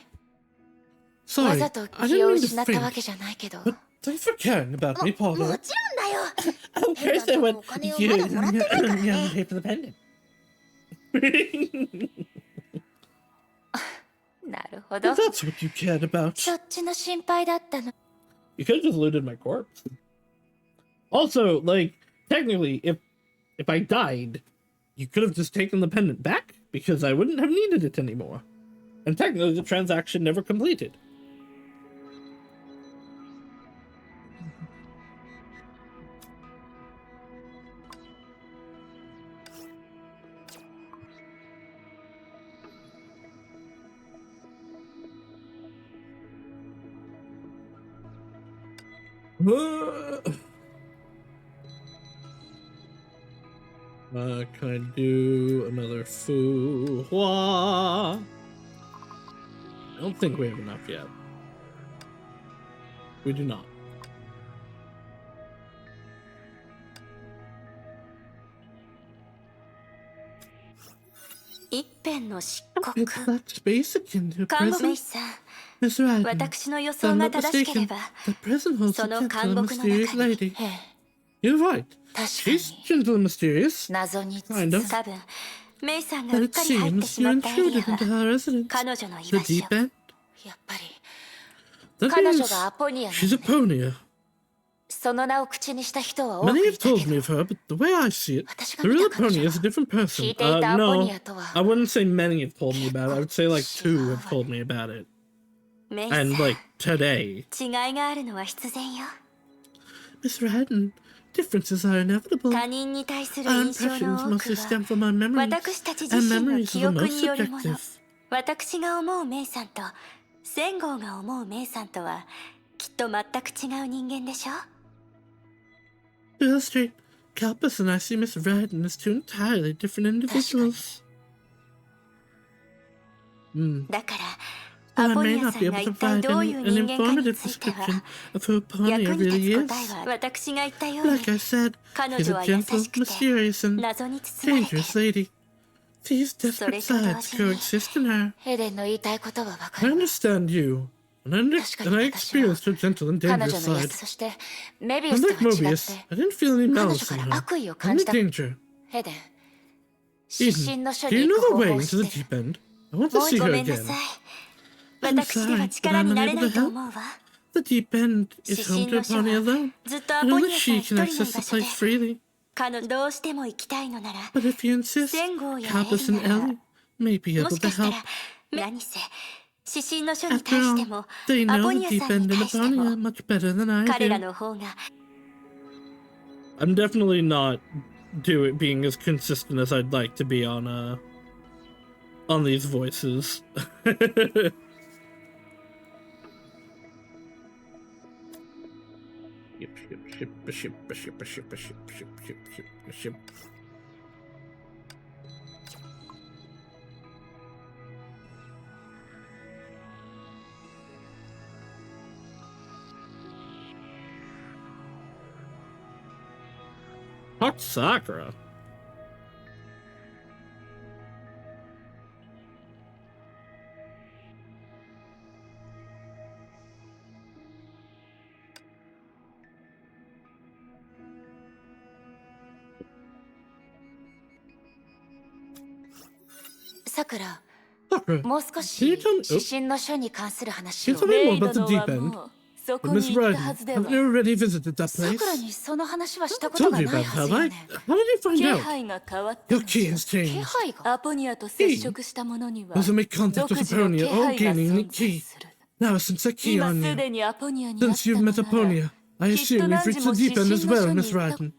Sorry, ざと I 気 didn't を mean 失 to ったわ faint. けじゃないけど But thanks for caring about me, も Pado. ちろんだよ Of course I would. お金を You まだもらってないからね haven't paid for the pendant. なるほど If that's what you cared about. そっちの心配だったの You could have just looted my corpse. Also, like, technically, if I died, you could have just taken the pendant back because I wouldn't have needed it anymore. And technically, the transaction never completed. Can I do another Fu Hua? I don't think we have enough yet. We do not. 一辺の漆 It's 黒 that space akin to a 看護 prison. メイさん Mr. Admin, 私の予 if 想 I'm が not 正しけれ mistaken, ば the prison holds そ a の gentle 監 and 獄の mysterious 中に lady. ええ You're right. 確か She's に gentle and mysterious, 謎に Kind of. 多分メイさんが but うっ it かり入って seems しま you ったエリア intruded into は her residence. 彼女の居 The 場所 deep end? やっぱり That 彼女 means がアポニアな she's a のね Ponia. その名を口にした人は多く Many い have たけ told me ど of her, but the way I see it, 私が the 見 real た彼 Ponia 女 is a different person. 聞いていたアポニアとは I wouldn't say many have told me about it. I would say like 2 have told me about it. メイさん And like today. 違いがあるのは必然よ Mr. Haddon, differences are inevitable. 他人に対する Our 印象 impressions の多 mostly く stem は from our memories, 私たち自 and 身の memories 記 are the 憶 most によるもの subjective. 私が思うメイさんと仙郷が思うメイさんとはきっと全く違う人間でしょ To illustrate, Kalpus and I see Mr. Haddon as 2 entirely different individuals. だから Though ア I ポ may ニア not さ be んが able to 一体 provide どういう an 人間かに informative ついて description は of who 役 Ponia に really 立つ is. 答えは私が言ったように Like I said, 彼 she's 女 a は優 gentle, しくて mysterious, and 謎に包まれて dangerous lady. These それ desperate と同 sides 時に coexist in her. ヘレンの言いたいことは分か I る understand you, and I 確かに experienced 私は her gentle and 彼 dangerous 女の優 side. そしてメビウスと Unlike は違っ Mobius, て I didn't feel any 彼女 malice か in ら her. 悪意を感 Only じた danger. ヘレン失神 Eden, の書 do に you 行 know く the 方法 way を into 知 the ってる deep end? I want to もう see ご her めんなさ again. い I'm 私では sorry, but 力 I'm になれ unable な to いと help. 思うわ The deep end is 失 home 神 to の書 Ponia は alone, ずっとア and ポ only ニアさん she 一 can 人の access 場 the 所で place freely. 彼女どうしても行きたいのなら But if you insist, 仙郷やエ Kalpus リ and なら Ellie may be も able し to かした help. ら何せ指針の書に After 対して all, も they ア know ポ the ニア deep さん end に and 対しても Aponia much better than I 彼ら do. の方が I'm definitely not being as consistent as I'd like to be on these voices. Ship. Talk to Sakura. Sakura Sakura, もう少し Can you tell me- 指針の書に関する話 can を you tell me メ more イ about the 殿 deep は end? もうそこ But に Miss 行ったは Ryden, ずで I've は never already visited that さくら place. にその話はしたこ I と told が you ない about は it, ず have よ I? ね How did you find 気 out? 配が変わった Your んです key has 気 changed. 配がアポニアと接触した者には Doesn't make contact 独 with 自の Aponia 気 or 配が gaining 存 any 在 key. する Now, since I key 今 on す you, でにアポニアに会っ since た you've の met なら Aponia, I assume you've reached the deep end as well, Miss Raiden.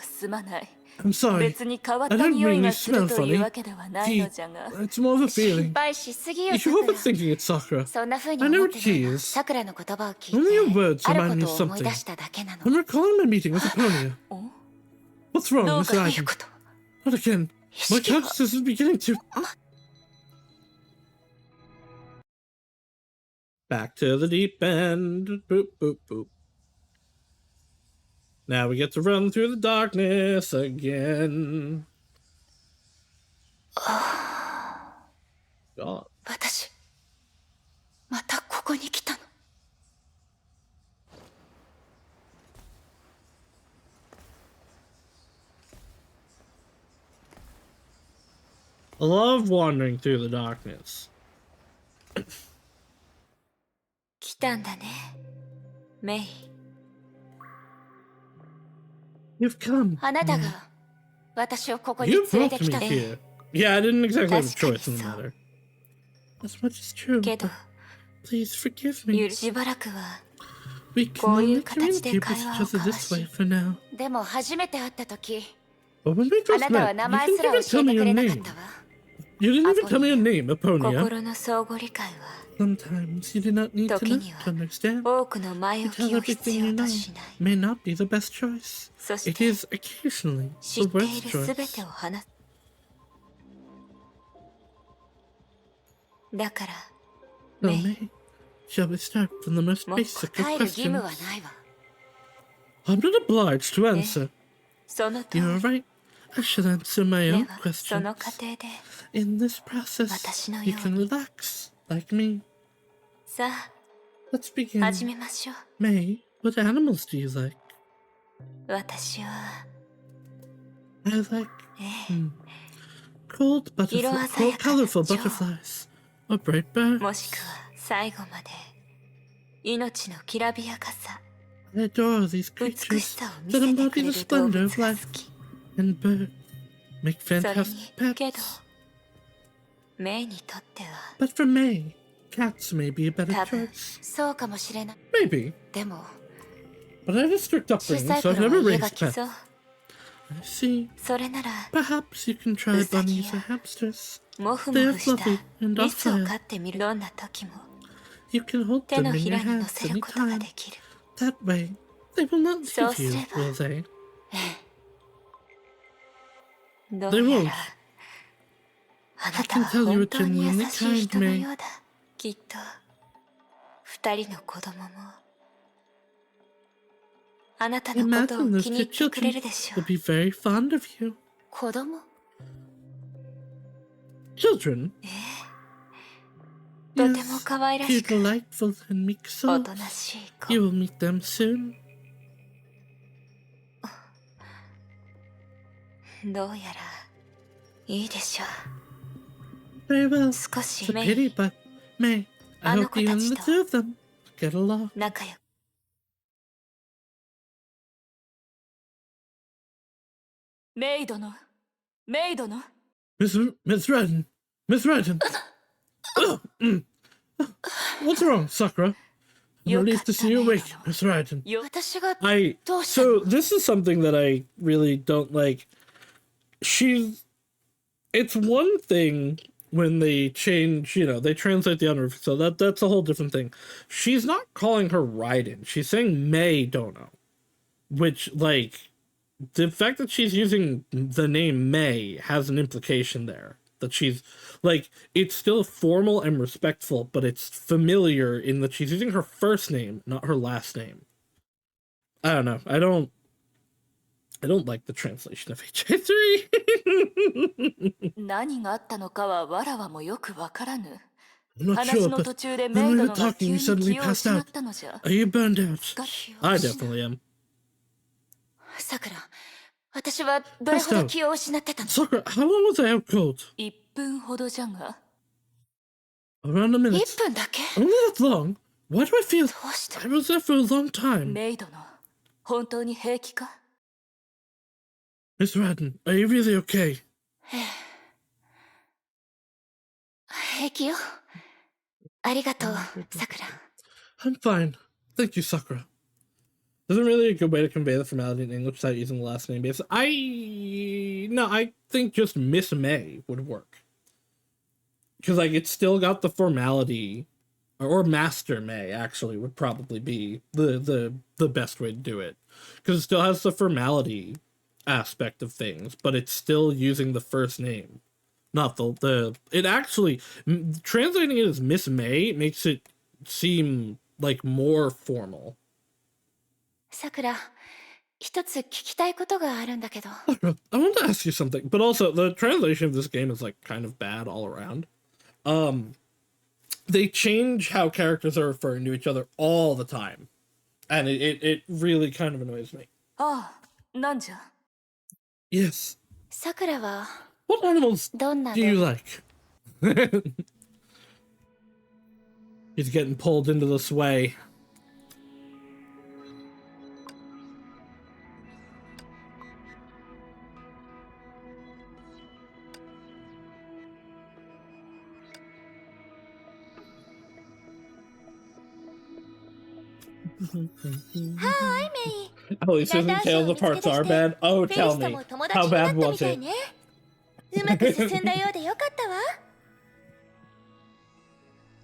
すまない。 I'm sorry. 別に変わっ I た don't 匂い mean you がする smell という funny. わけではないのじゃが。 It's more of a 心 feeling. 配しすぎよ You さ hope く it's ら thinking it's Sakura. そんな風に I 思 know って what ない she の is. さくらの言葉を聞 Only your いて words ある remind こ me と of を思い something. 出しただけなの I'm recalling my meeting with Apollonia. お What's wrong, どう Miss かという Raiden? こと Not again. 意 My 識が consciousness is beginning to... Back to the deep end. Boop, boop, boop. Now we get to run through the darkness again. God. 私またここに来たの I love wandering through the darkness. 来たんだねメイ You've come. あなたが私をここに You 連れ brought てき me た here. Yeah, I didn't exactly have a That's choice in the so. matter. As much as true. けど But please forgive me. しばらくは We can こういう only 形で communicate with 会 each 話を other 交わ this し way for now. でも初めて会った時 But when we あ first なたは met, 名 you 前 didn't すら even 教 tell え me てく your れなかっ name. たわ You didn't even tell me your name, Aponia. 心の相互理解は Sometimes you do not need to 時 know に to は understand. 多くの前 To 置き tell を必 everything 要 you と know しない may not be the best choice. そし It て is occasionally 知 the ってい worst るすべ choice. てを話すだから So, メイ May, shall we start from the most もう basic 答 of える義務 questions? はないわ I'm not obliged to answer. その通 You are り right. I should answer my で own はその questions. 過程で In this process, 私の you よう can に relax, like me. さあ Let's begin. 始めましょう May, what animals do you like? 私は I like ええ cold butterflies, 色鮮やかな colorful 蝶。 butterflies, or bright birds. もしくは最後まで命のきらびやかさ I adore these 美し creatures さを見 that せて embody くれ the る動 splendor 物 of が好 life, き and birds make それに fantastic けど pets. メイにとっては But for May, cats may be a better 多分 choice. そうかもしれない Maybe, でも but I had a strict 小 upbringing, さい so I've 頃 never は家が raised 来 pets. そう I see. それなら Perhaps you can try Usagi bunnies or や hamsters. モフモ They フ are した fluffy and リスを docile. 飼ってみるどんな時も You can hold 手 them の in ひ your らに乗 hands せることが anytime. できる That way, they will not So leave you, すれば。 will they? ど They うや won't. らあな I た can は tell you 本 are 当に優 genuinely しい kind, 人の May. ようだきっと二人の子供もあなた I のことを imagine those 気に two 入ってくれ children るでしょ will う be very fond of you. 子供 Children? とても可愛らし cute, く delightful, and meek お souls. となしい子 You will meet them soon. どうやらいいでしょ Very well. う少 It's し a メイ pity, but May, I あの hope 子 you た and ち the と two of them get along. 仲良くメイ殿メイ殿 Miss Redden! Miss Redden! What's wrong, Sakura? I'm relieved to see you awake, Miss Redden. 私が I どうした so の this is something that I really don't like. It's one thing when they change, they translate the unroof, so that's a whole different thing. She's not calling her Raiden. She's saying May Dono, which the fact that she's using the name May has an implication there. That she's it's still formal and respectful, but it's familiar in that she's using her first name, not her last name. I don't know. I don't like the translation of HA3. 何があったのかはわらわもよくわからぬ I'm not 話 sure, の途 but 中で when メイ we 殿 were が talking, 急 you に suddenly 気を passed 失っ out. たのじゃ Are you burned out? 気を I 失う definitely am. さくら私はどれほど気を失ってたの Sakura, how long was I out cold? 1分ほどじゃが Around a minute. 1分だけ Only that long? Why do I feel どうして I was there for a long time? メイ殿本当に平気か Miss Radden, are you really okay? 平気よありがとうさくら I'm fine. Thank you, Sakura. Isn't really a good way to convey the formality in English without using the last name base. I think just Miss May would work. Because, like, it's still got the formality, or Master May, actually, would probably be the best way to do it. Because it still has the formality aspect of things, but it's still using the first name. Not it actually, translating it as Miss May makes it seem, like, more formal. さくら、一つ聞きたいことがあるんだけど。I want to ask you something, but also the translation of this game is like kind of bad all around. They change how characters are referring to each other all the time, and it really kind of annoys me. ああ、なんじゃ。Yes. さくらは What animals どんな do you like? He's getting pulled into the sway. Hi, May. Oh, he says in Tales the parts are bad. Oh, tell me. How bad was it? うまく進んだようでよかったわ。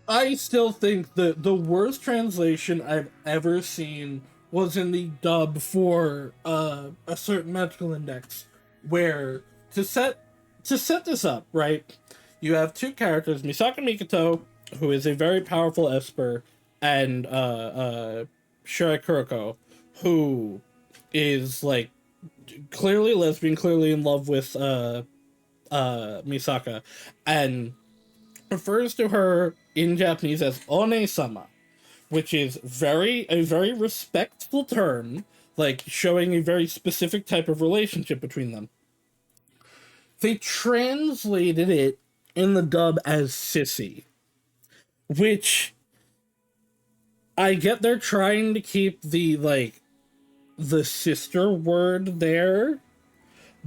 I still think that the worst translation I've ever seen was in the dub for a certain magical index, where to set this up, right? You have two characters, Misaka Mikoto, who is a very powerful Esper, and Shirai Kuroko, who is like clearly lesbian, clearly in love with Misaka, and refers to her in Japanese as One-sama, which is a very respectful term, like showing a very specific type of relationship between them. They translated it in the dub as sissy, which I get they're trying to keep the sister word there,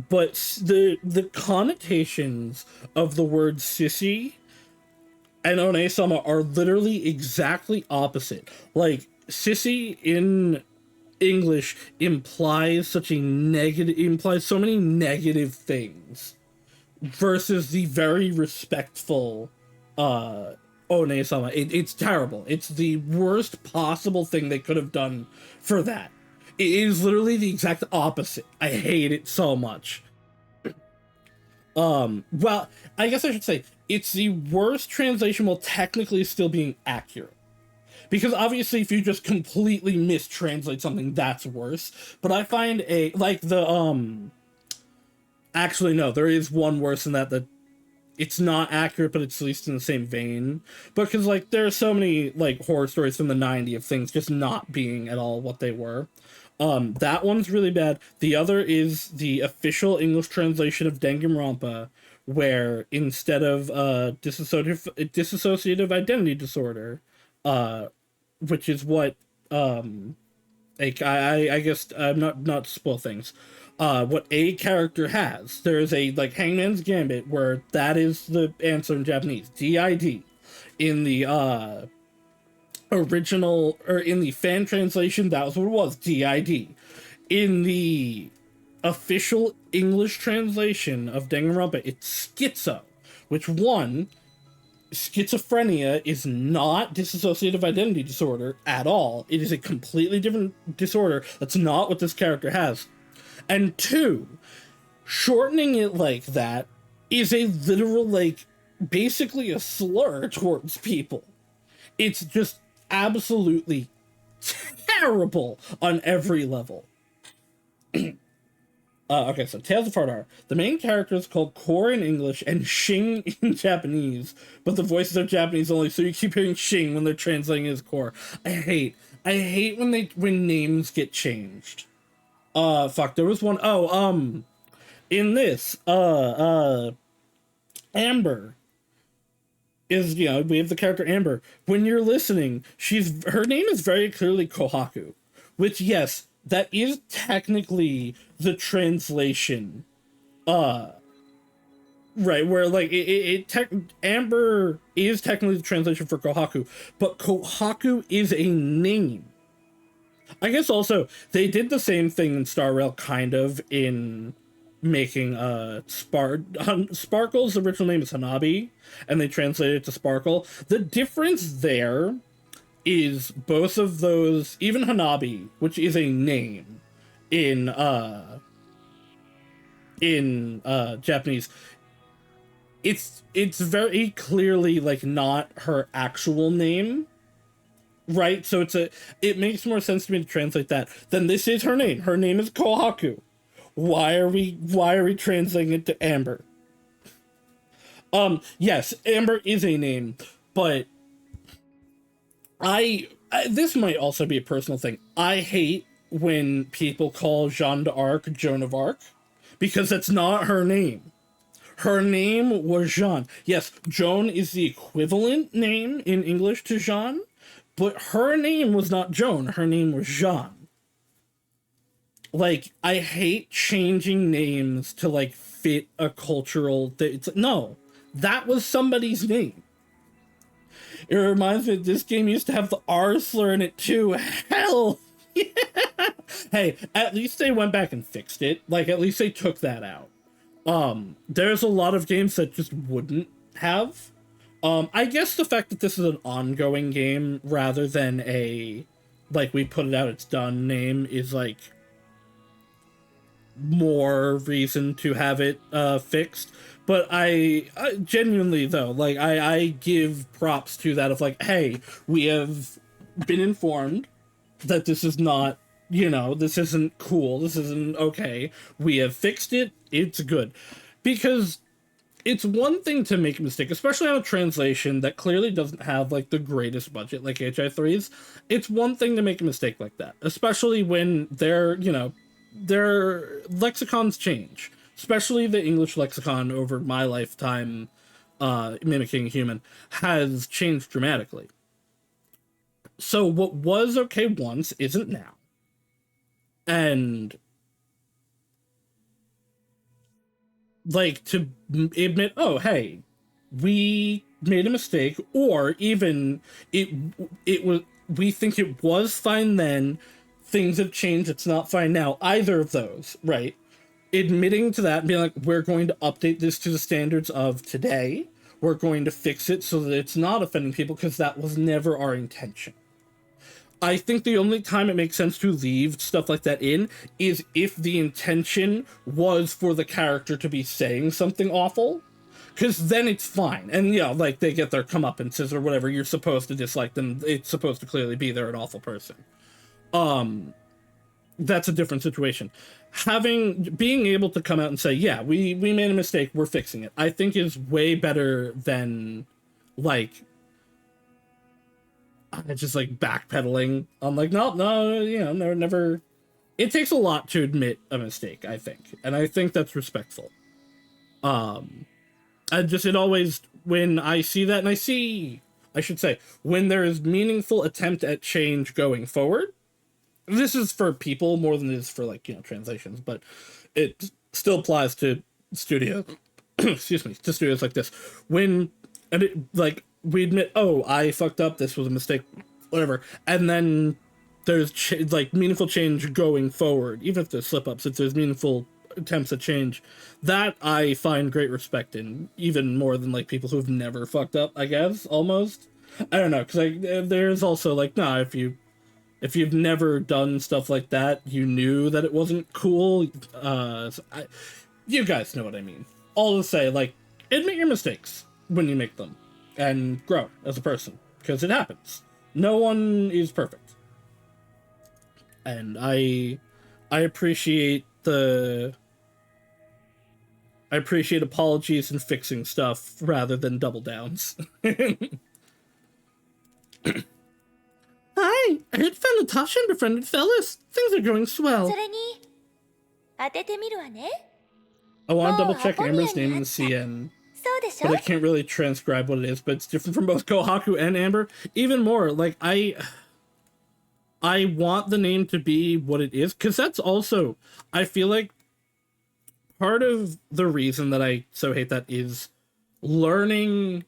but the connotations of the word sissy and One-sama are literally exactly opposite. Like, sissy in English implies so many negative things, versus the very respectful One-sama. It's terrible. It's the worst possible thing they could have done for that. It is literally the exact opposite. I hate it so much. Well, I guess I should say, it's the worst translation while technically still being accurate. Because obviously if you just completely mistranslate something, that's worse. But I find actually no, there is one worse than that it's not accurate, but it's at least in the same vein. Because, like, there are so many, like, horror stories from the 90s of things just not being at all what they were. That one's really bad. The other is the official English translation of Danganronpa, where instead of dissociative identity disorder, which is what I guess I'm not to spoil things. What a character has, there's a like Hangman's Gambit where that is the answer in Japanese, DID. In the original, or in the fan translation, that was what it was, DID. In the official English translation of Danganronpa, it's schizo, which one, schizophrenia is not dissociative identity disorder at all. It is a completely different disorder. That's not what this character has. And two, shortening it like that is a literal, like, basically a slur towards people. It's just absolutely terrible on every level. Okay, so Tales of Heart. The main character is called Core in English and Shing in Japanese, but the voices are Japanese only, so you keep hearing Shing when they're translating as Core. I hate when names get changed. Fuck, there was one, in this, Amber is, you know, we have the character Amber. When you're listening, her name is very clearly Kohaku, which, yes, that is technically the translation, right, where, like, Amber is technically the translation for Kohaku, but Kohaku is a name I guess also they did the same thing in Star Rail, kind of, in making Sparkle's original name is Hanabi, and they translated it to Sparkle. The difference there is both of those, even Hanabi, which is a name in Japanese, it's very clearly like not her actual name, right? So it makes more sense to me to translate that than this is her name. Her name is Kohaku. Why are we translating it to Amber? Yes, Amber is a name, but I this might also be a personal thing. I hate when people call Jeanne d'Arc Joan of Arc, because that's not her name. Her name was Jeanne. Yes, Joan is the equivalent name in English to Jeanne, but her name was not Joan. Her name was Jeanne. Like, I hate changing names to, like, fit a cultural thing. It's like, no, that was somebody's name. It reminds me, this game used to have the R slur in it too. Hell yeah! Hey, at least they went back and fixed it. Like, at least they took that out. There's a lot of games that just wouldn't have. I guess the fact that this is an ongoing game rather than a, like, we put it out, it's done name is, like, more reason to have it fixed. But I genuinely, though, like, I give props to that of, like, hey, we have been informed that this is not, you know, this isn't cool, this isn't okay. We have fixed it, it's good. Because it's one thing to make a mistake, especially on a translation that clearly doesn't have, like, the greatest budget, like HI3's. It's one thing to make a mistake like that, especially when they're, you know, their lexicons change. Especially the English lexicon over my lifetime, mimicking human, has changed dramatically. So what was okay once isn't now. And, like, to admit, oh, hey, we made a mistake, or even it was, we think it was fine then, things have changed, it's not fine now. Either of those, right? Admitting to that and being like, we're going to update this to the standards of today. We're going to fix it so that it's not offending people, because that was never our intention. I think the only time it makes sense to leave stuff like that in is if the intention was for the character to be saying something awful, because then it's fine. And, you know, like, they get their comeuppances or whatever, you're supposed to dislike them. It's supposed to clearly be they're an awful person. That's a different situation. Being able to come out and say, yeah, we made a mistake, we're fixing it, I think is way better than, like, just, like, backpedaling on, like, no, you know, never. It takes a lot to admit a mistake, I think. And I think that's respectful. It always, when I see that, and I should say, when there is meaningful attempt at change going forward, this is for people more than it is for, like, you know, translations, but it still applies to studios, excuse me, to studios like this. When, and it, like, we admit, oh, I fucked up, this was a mistake, whatever, and then there's, like, meaningful change going forward, even if there's slip-ups, if there's meaningful attempts at change, that I find great respect in, even more than, like, people who've never fucked up, I guess, almost. I don't know, because there's also, like, nah, if you've never done stuff like that, you knew that it wasn't cool, you guys know what I mean. All to say, like, admit your mistakes when you make them, and grow as a person, because it happens. No one is perfect. And I appreciate apologies and fixing stuff rather than double downs. Hi, I heard found Natasha and befriended Phyllis. Things are going swell. それに当ててみるわね。 I want to double check Oh, Amber's name in the Japonia. CN, そうでし but ょ I can't really transcribe what it is, but it's different from both Kohaku and Amber. Even more, like, I want the name to be what it is, because that's also, I feel like, part of the reason that I so hate that is learning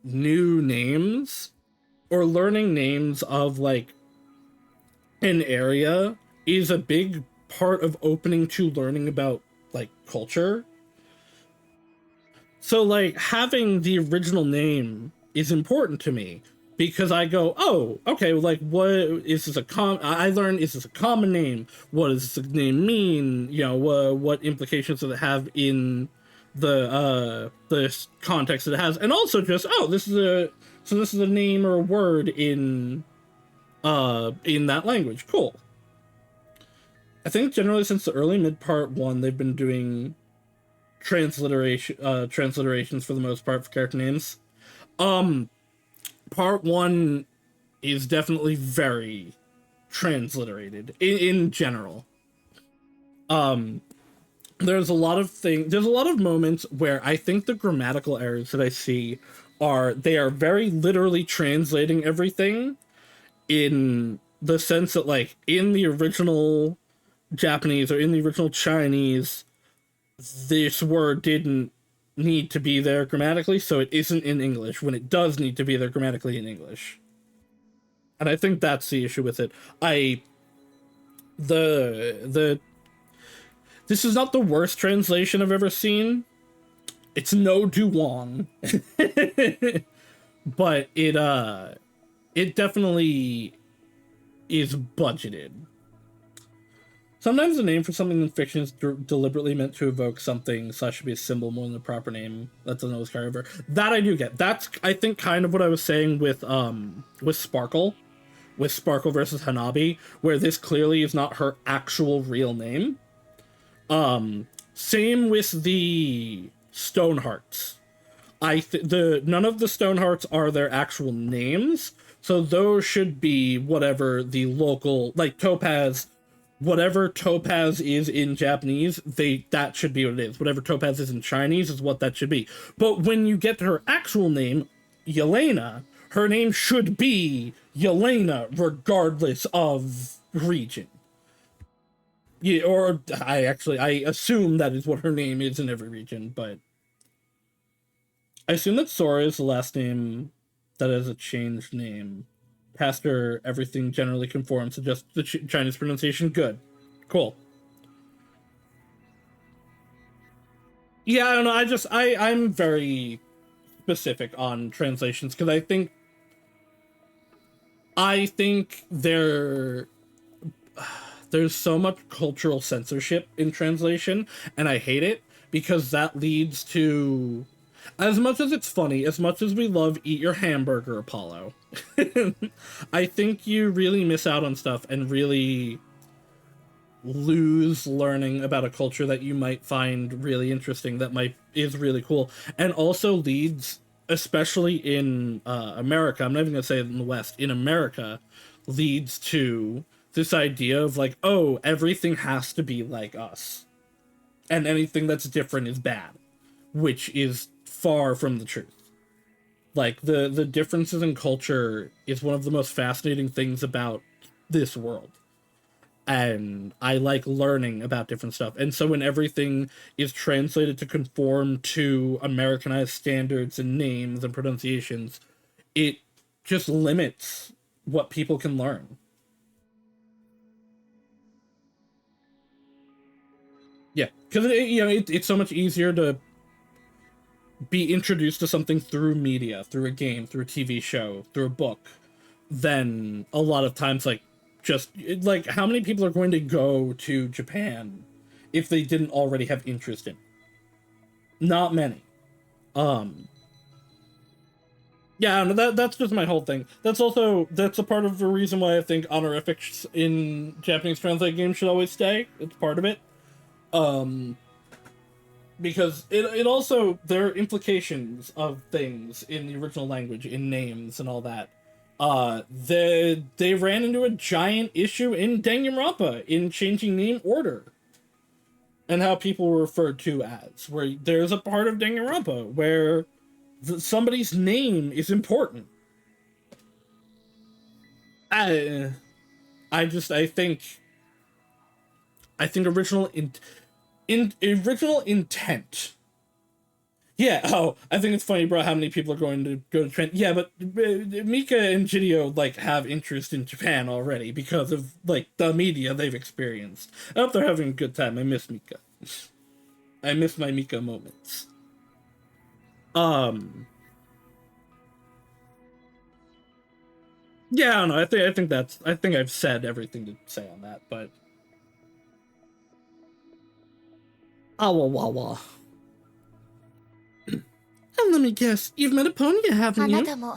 new names, or learning names of, like, an area is a big part of opening to learning about like culture. So like having the original name is important to me because I go, oh, okay, like what is this I learned, is this a common name? What does this name mean? You know, what implications does it have in the context that it has? And also just, oh, this is a name or a word in that language. Cool. I think generally since the early mid part 1, they've been doing transliterations for the most part for character names. Part 1 is definitely very transliterated in general. There's a lot of moments where I think the grammatical errors that I see they are very literally translating everything, in the sense that like in the original Japanese or in the original Chinese, this word didn't need to be there grammatically, so it isn't in English when it does need to be there grammatically in English. And I think that's the issue with it. This is not the worst translation I've ever seen. It's no do long. But it definitely is budgeted. Sometimes the name for something in fiction is deliberately meant to evoke something, so that should be a symbol more than the proper name. That doesn't always carry over. That I do get. That's, I think, kind of what I was saying with Sparkle. With Sparkle versus Hanabi, where this clearly is not her actual real name. Same with the Stonehearts. None of the Stonehearts are their actual names, so those should be whatever the local, like Topaz, whatever Topaz is in Japanese, that should be what it is. Whatever Topaz is in Chinese is what that should be. But when you get to her actual name, Yelena, her name should be Yelena, regardless of region. Yeah, or I assume that is what her name is in every region, but I assume that Sora is the last name that has a changed name. Past her, everything generally conforms to just the Chinese pronunciation. Good. Cool. Yeah, I don't know, I'm very specific on translations, because I think there's so much cultural censorship in translation, and I hate it, because that leads to, as much as it's funny, as much as we love Eat Your Hamburger, Apollo, I think you really miss out on stuff and really lose learning about a culture that you might find really interesting, that is really cool, and also leads, especially in America, I'm not even gonna say it in the West, in America, leads to this idea of like, oh, everything has to be like us, and anything that's different is bad, which is far from the truth. Like, the differences in culture is one of the most fascinating things about this world. And I like learning about different stuff. And so when everything is translated to conform to Americanized standards and names and pronunciations, it just limits what people can learn. Yeah, because it's so much easier to be introduced to something through media, through a game, through a TV show, through a book, than a lot of times, like, just, like, how many people are going to go to Japan if they didn't already have interest in it? Not many. Yeah, that's just my whole thing. That's a part of the reason why I think honorifics in Japanese translated games should always stay. It's part of it. Because it also, there are implications of things in the original language, in names and all that. They ran into a giant issue in Danganronpa in changing name order and how people were referred to as, where there's a part of Danganronpa where somebody's name is important. I think original intent Yeah, oh, I think it's funny, bro, how many people are going to go to Japan. Yeah, but Mika and Jideo, like, have interest in Japan already because of, like, the media they've experienced. I hope they're having a good time. I miss Mika. I miss my Mika moments. Yeah, I don't know. I think I've said everything to say on that, but Awawawa. And let me guess, you've met a pony, haven't you? あなたも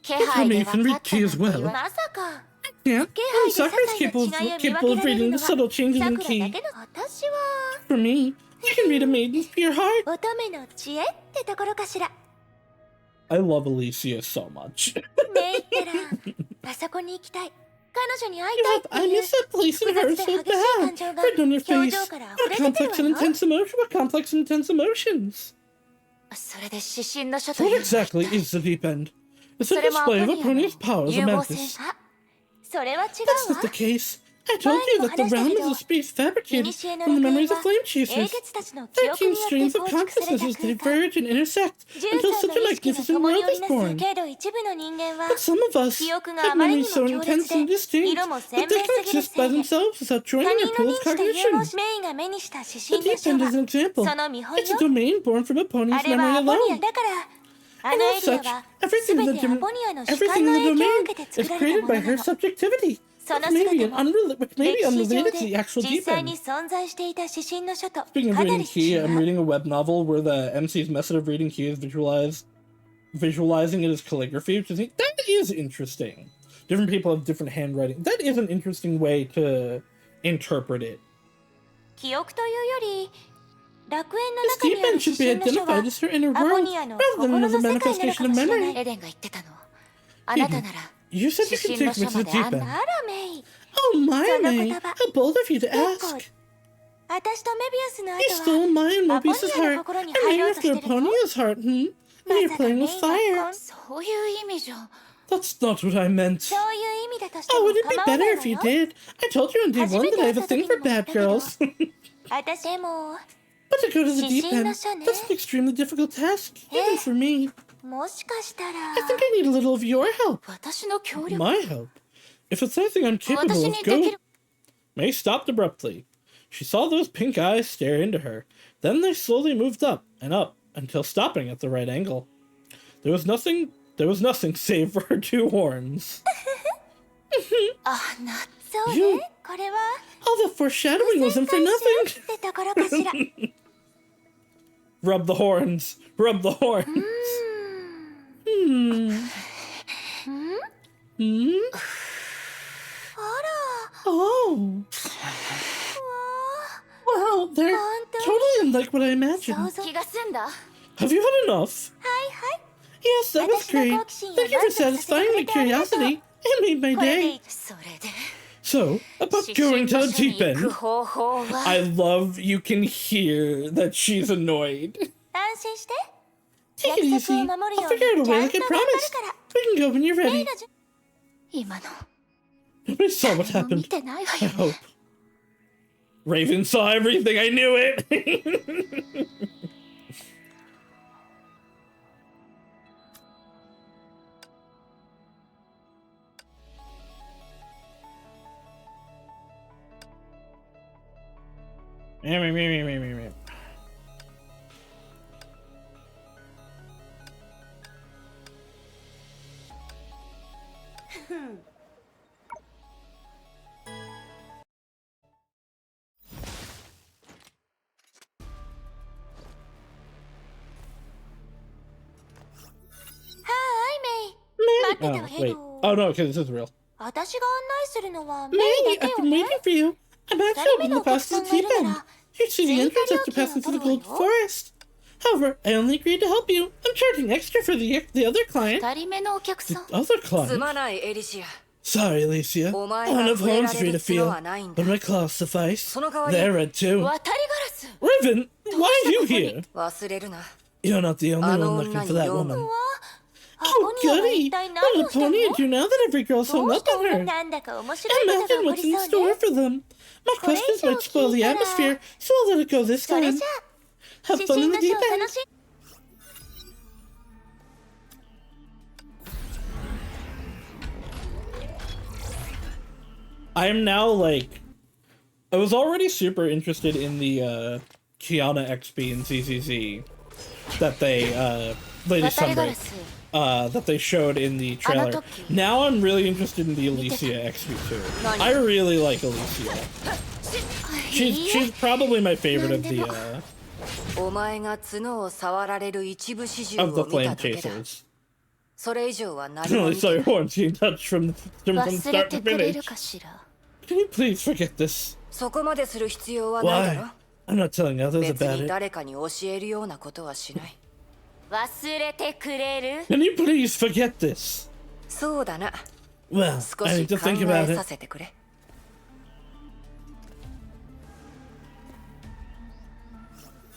気 Tell 配 me で you 分 can か read った tea as なんて well. まさか Yeah, 気 and 配で些 Sakura's 細 capable な違いを見 capable 分 of けられ reading る the の subtle は changes さ in くらだ key. けの私は For me, you can read a maiden's pure heart. 乙女の知恵ってところかしら I love Alicia so much. ねえったらあそこに行きたい彼女に会い Yeah, たい I っていう miss that place in 複 her 雑 so で激しい bad. 感情が Written on your 表 face. 情から What 溢れ出てる complex わ and よ intense emotion? What complex and intense emotions? それで指針の書と What いうのは exactly is the deep end? It's そ a れもアポ display of ニ a アの pony's powers of 融合戦 mantis. 士あそれは違 That's う not わ the case. I told you that the realm is a space fabricated 古の from the 楽園 memories は of flame 英 chasers. 傑たちの記憶 13によって streams of 構築された consciousness 空間 diverge and intersect until 13 such の a 意識が magnificent 共に world 織 is りなす born. けど一部の人間は But some of us 記憶が have あまりに memories も so 強 intense 烈 and で distinct 色も that 鮮 they 明 can すぎる exist せ by いで themselves without 他 joining 人 their の pool 認 of 知と融合 cognition. しメイが目にした指 The 針の deep 書 end は is an example. その見本 It's よ a domain born from a あ pony's れは memory アポニア alone. だからあ And のエ as リア such, は everything 全 in て the アポニアの主 everything 観 in の the 影響を domain 受けて is 作られた created も by のな her の subjectivity, その which may 姿 be も which may 歴 be 史上 unrelated で to the actual 実 deep 際 end. に存在していた指針の書と Speaking of かな reading り key, 違 I'm う reading a web novel where the MC's method of reading key is visualizing it as calligraphy, which that is interesting. Different people have different handwriting. That is an interesting way to interpret it. 記憶というより楽園の This 中 deep にある end should 指 be 針の書は identified as her inner アポ world ニアの rather 心 than の as a 世界になる manifestation か of もしれな memory. いエデンが言ってたのあなたなら You said 指 you could 針の take 書 me to ま the で deep あんた end. あらメイ Oh my, Son of May, a- how bold of you to 結構 ask. 私とメビウスの You 後 stole は mine, アポニ Mobius's アの heart, 心に and 入 now ろ you're うとして after るの Ponya's heart, hmm? ま And you're さか playing メイ with が fire. そういう意味じゃ That's not what I meant. そういう意味だとして Oh, も would it be 構わな better い if わ you よ did? I told you in D1 that I have a thing for bad girls. But 私でも to go to the deep end, 指針の書ね。 that's an extremely difficult task, even for me. もしかしたら I think I need a little of your help. 私の協力 My help? If it's anything I'm capable 私 of, にでき go. る May stopped abruptly. She saw those pink eyes stare into her. Then they slowly moved up and up until stopping at the right angle. There was nothing save for her two horns. あそうね You- これは All the foreshadowing wasn't for 旋回 nothing. 集ってところかしら Rub the horns. Rub the horns. Hmm? あら Oh. Wow, they're 本当 totally unlike what I 想 imagined. 像気が済んだ Have you had enough? はいはい Yes, that was 私の great. 好奇心を Thank you for 満足させて satisfying く my れてありがとう curiosity. It made my これ day. でそれで So, about 指 going 針 to の the 書に deep 行く end. 方法は I love you can hear that she's annoyed. 安心して Take it 約 easy. 束を守る I'll ように figure out a ち way ゃん like と I 頑張る promised. から We can go when you're メイ ready. の今の Nobody saw what 誰も見 happened. てないわ I よ hope. ね Raven saw everything. I knew it. Me. Oh, wait. Oh, no, because this is real. 私が案内するのはメ May, イだ I've け been よね waiting for you. I'm actually open the pass to the deep end. You see the entrance after passing through the Gold Forest. However, I only agreed to help you. I'm charging extra for the other client. 二人目のお客さ The ん other す client? まないエリシア Sorry, Alicia. お I 前 don't が have 触れ horns ら for れ you る to 角 feel, はないんだ but my claws suffice. その代わり They're red too. 渡りガラス Raven, why are you here? 忘れるな You're not the only one あの looking 女 for に that 読む woman. ア Oh, ポニアは goody! 一体 What 何 did をしたの Pony do now that every girl's ど hung う up して on her? なんだか面白いことが Imagine 起こ what's り in そう store ね for them. My これ以 questions 上 might spoil 聞 the いたら atmosphere, so I'll let it go this それ time. じゃあ Have 指 fun 針 in の the 書 deep を楽 end. し I am now like, I was already super interested in the Kiana XP and ZZZ that they Lady Sunbreak that they showed in the trailer. Now I'm really interested in the Alicia XP too. I really like Alicia. She's probably my favorite of the お前が角を触られる一部始終 of the を見た flame だけだ chasers. それ以上は何 I も only 見 saw て your horns being touched from忘れ start て to くれ finish. るかしら。 Can you please forget this? そこまでする必要はないだ Why? ろ I'm not telling others 別 about に it. 誰かに教えるようなことはしない 忘れてくれる？ Can you please forget this? そうだな Well, 少 I し need to 考 think about え it. させてくれ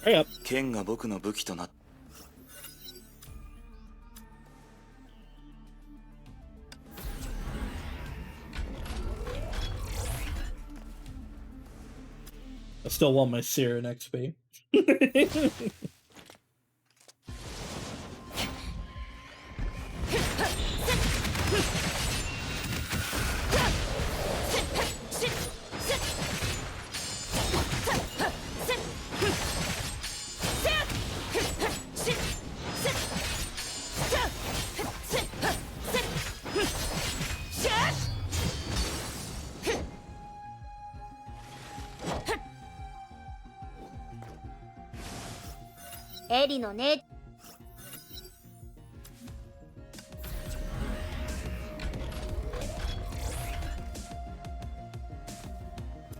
Hurry up. 剣が僕の武器となっ I still want my Siren XP.「エリのね」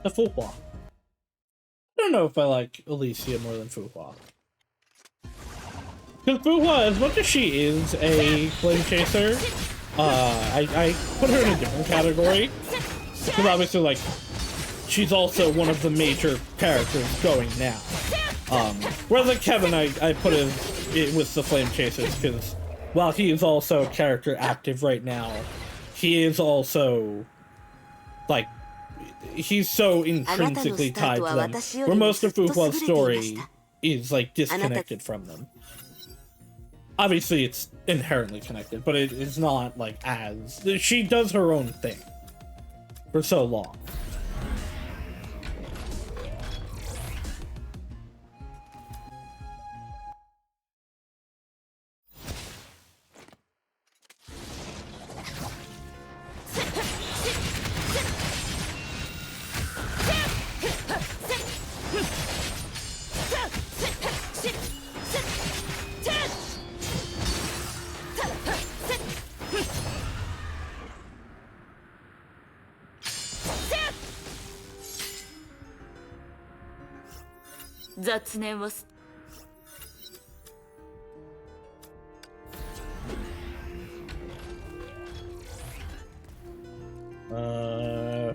The Fuhua. I don't know if I like Alicia more than Fuhua. Because Fuhua, as much as she is a flame chaser, I put her in a different category. Because obviously, like, she's also one of the major characters going now. Whereas like Kevin, I put it with the flame chasers, because while he is also a character active right now, he is also, like, he's so intrinsically tied to them, where most of Fuhua's story is like disconnected from them. Obviously it's inherently connected, but it is not like as she does her own thing for so long.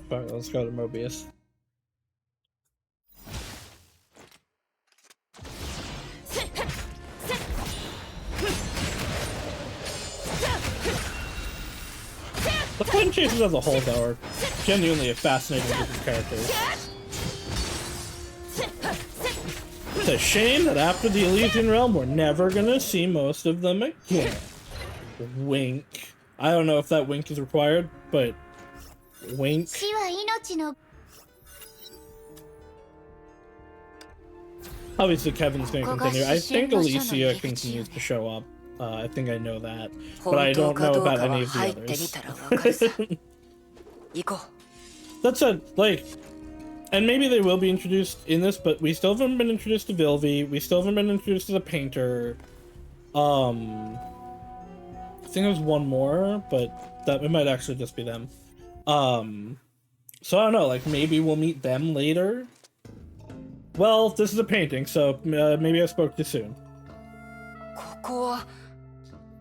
Fuck, let's go to Mobius. The Flame Chasers as a whole, though, are genuinely a fascinating group of characters. It's a shame that after the Elysian Realm, we're never gonna see most of them again. Wink. I don't know if that wink is required, but wink. 死は命の Obviously, Kevin's gonna continue. I think Alicia continues to show up. I think I know that, but I don't know about any of the others. 行こ That said, like, and maybe they will be introduced in this, but we still haven't been introduced to Vilvi. We still haven't been introduced to the painter. I think there's one more, but that it might actually just be them. So I don't know. Like, maybe we'll meet them later. Well, this is a painting, so maybe I spoke too soon. うここは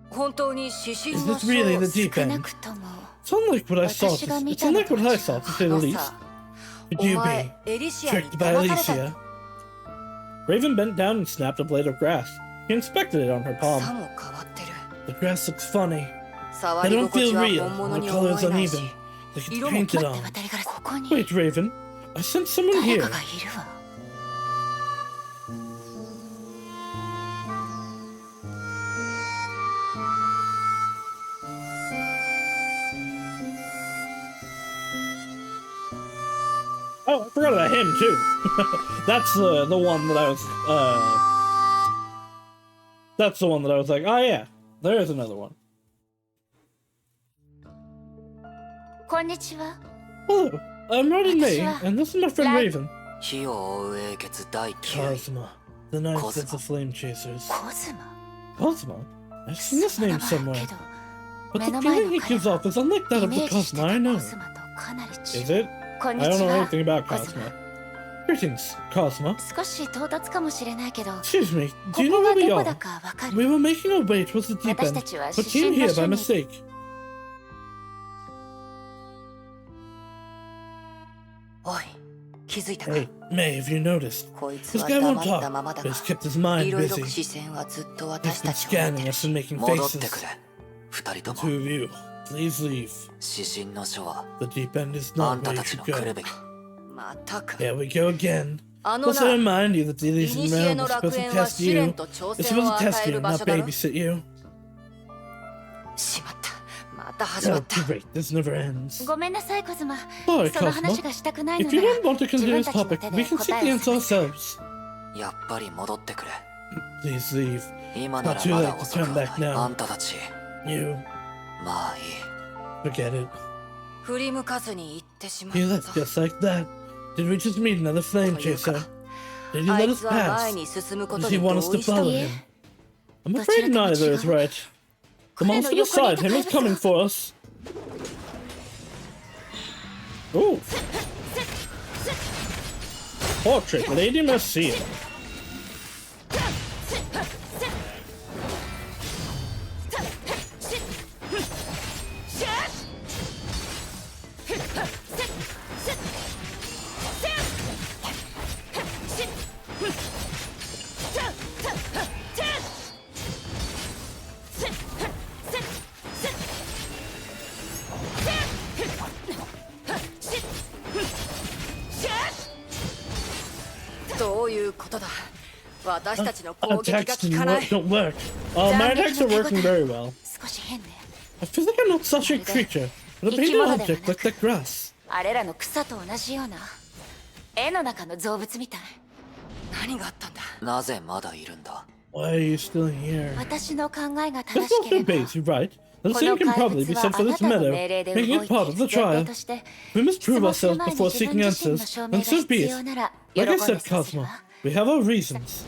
本当に指針 Is の this really the 書 deep 少な end? くとも It's unlike what I saw. 私が見 It's たの unlike と what I 違 saw, う to say the あの least. さ Could お you 前 be エリシアに tricked by 騙された Alicia? Raven bent down and snapped a blade of grass. He inspected it on her さ palm. も変わってる The grass looks funny. 触 They り don't 心 feel 地は real. 本物 The に color 思 is えないし uneven. Like it's 色も painted 待 on. って渡りガラスここに Wait, Raven. I sent someone 誰 here. かがいるわ Wait, Oh, I forgot about him too. That's the one that I was that's the one that I was like, oh yeah, there is another one. こんにちは。 Hello, I'm Roddy May, and this is my friend Raven. 火を追う英傑第9位 Cosma, the ninth of the Flame Chasers. コズマ。 Cosma? I've seen this 名 name 前 somewhere, けど but 目 the の前 feeling の it gives 彼 off is unlike that イ of メ the ージしてた Cosma I know. コズマとかなり違う。 Is it? こんに I ち don't know は。 anything about コズマ。 Cosma. Greetings, Cosma. 少し唐突かもしれないけど、 Excuse me, こ do you こ know が where we どこ are? だかわかる。 We were making our way towards the deep 私 end, たちは but 指 came 針の here by 書に mistake. Oi, 気づいたか Hey, May, have you noticed? こいつ This は guy 黙 won't ったまま talk, だ but が he's kept his mind 色々 busy. 視線はずっと He's 私 been たちを見 scanning てる us and making 戻ってく faces. れ二人と The も two of you, please leave. 指針の書は The deep end is あ not んた where you たち should の来る go. べき またか Here we go again. あの Let's to な remind you that the Elysian 古 realm の is supposed 楽 to 園は test 試練 you. と挑 It's 戦を supposed to 与 test え you, る場 not 所だろ babysit you. しまったまた始ま Oh, った great, this never ends. ごめんなさいコズマ。 Sorry, その話 Cosmo. がしたくないの If な you ら don't want to 自 consider 分 this たちの topic, 手 we で can seek 答 the えを answer 探す。 ourselves. やっぱり戻ってくれ Please leave. 今な Not ら too ま late だ to 遅 turn くは back ない now. あんたたち You, まあいい forget it. 振り向かずに行ってしまっ You left た just like that. Did we just meet another flame というか chaser? Did he あ let い us つは前 pass? に進むこ Does と he に want 同 us to 意した follow の him? I'm どちら afraid とも neither 違う。 is right. The 彼の monster 横にい beside た him 怪 is 物 coming が for us. Ooh. Portrait, Lady Mercia.「どういうことだ私たちの Our 攻撃が attacks 効かない don't work. Oh, my attacks are working very well. 少し変ね。 I feel like I'm not such a creature, but a painted object like that grass. あれらの草と同じような絵の中の造物みたい。何があったんだなぜまだいるんだ Why are you still here? 私の考えが That's 正し not け the れば base, you're right. The こ same の can 怪 probably 物 be は said あ for な this たの meadow, 命令で making 動 it い part て of い the る前 trial. 提として We must 質 prove 問する ourselves 前に before 自 seeking 分自身 answers, の証明 and が so be 必 it. 要なら喜 Like ん I で said, させる Cosmo, わ。 we have our reasons.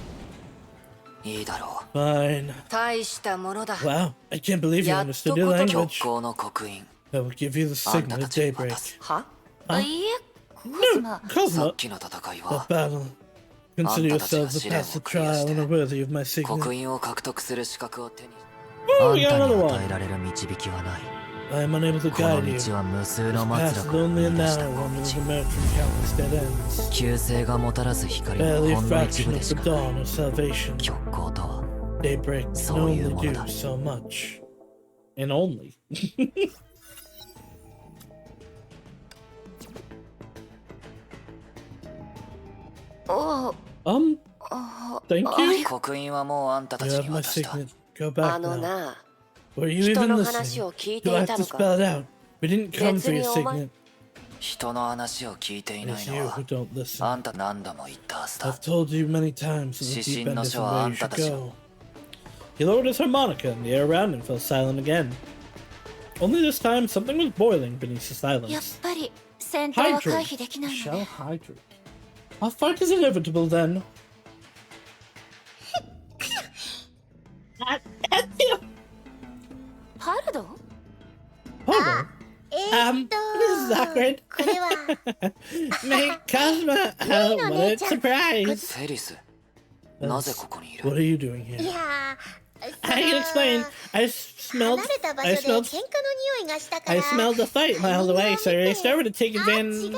いいだろ Fine. 大したものだ Wow, I can't believe you Yeah, understood your う language. 極光の刻印 I will give you the あん signal た at たちに渡 daybreak. すは Huh? いいえコズ No, マ。さ Cosmo, っきの戦い the は battle. Consider yourselves to pass the trial and are worthy of my 刻 signet. 印を獲得する資格を手に Oh, あ we ん got たに another 与え one. られる導きはない。 I am unable to この guide you. 道は無数 This の path 末 is 路を only a 見出した narrow 道 one that has emerged from countless dead ends. 旧星がもたらす光の Barely a ほんの一 fraction 部 of で the しかない。 dawn of salvation. 極光とは Daybreak can そういう only もの do だ。 so much. And only. Thank you. 刻印はもうあんたた You ち have に my 渡した signet. Go あ back の now. な Were you 人 even の話 listening? を聞い Do て I い have た to のか spell it out? We didn't come for your 別にお前 signet. 人の話を聞いてい It ない is の you は who don't listen. あんた何度も言ったはずだ I've told you many times that the 指 deep 針 end の isn't 書は where あ you んた should たち go. He lowered his harmonica, and the air around him fell silent again. Only this time, something was boiling beneath the やっ silence. ぱり戦闘は回 Hydrate. 避できないの Shall ね。 hydrate. Our fight is inevitable then. Pardon? パルドン this is awkward. これは Make Cosma. What a surprise. フェリスなぜここにい What る are you doing here? いやー I can explain. I 離 smelled. れた場 I 所で喧嘩の smelled. 匂いがしたから I smelled the fight miles away, so I raced over to take あ、違 advantage. う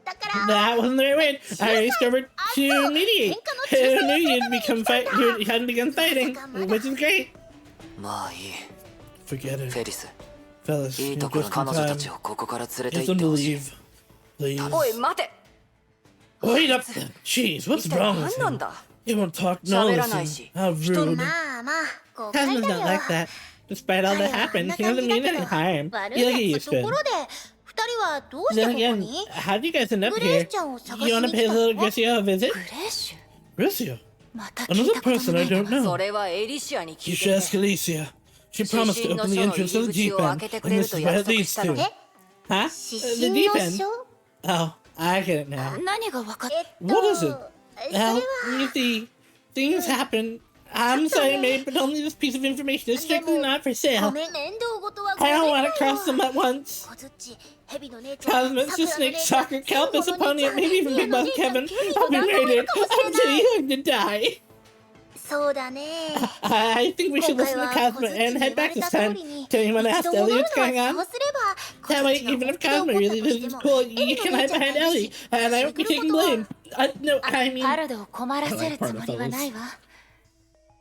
だから That wasn't the right way. I raced over to mediate. Who knew you'd become fight? You hadn't begun fighting, which is great. まあいい Forget フ it, ェリス fellas. いい You're ところ just 彼 in 女 time. たちをここから連れて Get 行っ them て to ほしい leave, please. おい待て Wait up. Jeez, what's 一体 wrong 何 with なん him? だ He won't talk. No, 喋らない listen. し How 人の rude. まあまあ誤解 Cosmo's だ not よ like that. Despite all that 彼はあん happened, な he 感 doesn't じだ mean け any ど harm. 悪 You'll い get や used つ to とこ it. ろで二はどうして Then ここ again, に how do you guys end up グレ here? ーちゃんを探 You し wanna に pay 来た little の Grissia a visit? グレーシュ Grissia? また聞い Another たこと person な I いわ don't know. それはエリシアに聞 You い should て ask て Alicia. She promised to 指針の open the 書の entrance 入 to り the 口 deep を end, 開けてく and れ this ると is where 約 it 束 leads したの to. え Huh? 指 The 針 deep の end? 書 Oh, I get it now. 何が分かっ What is it? それは Well, you see, things happen. I'm sorry, mate, but only this piece of information is strictly not for ご sale. めん面倒事はご I めん don't だ want よ to cross them at once. 小槌ヘビの姉ちゃん Cosmos, the 桜の snake, 姉ちゃん soccer, サンゴ Calpus, の姉 Opponent, ちゃん maybe even ミ Big アの Boss 姉ちゃん Kevin. ケリー I'll の be 旦那もい murdered. るかもし I'm れな too い young to die. そうだね I think we should listen to Cosmo and head back this time. Tell him when I asked Ellie what's going on. That way, even if Cosmo really loses cool, you can hide behind Ellie, and I won't be taking blame. No, I mean, パルドを困らせるつもりはないわ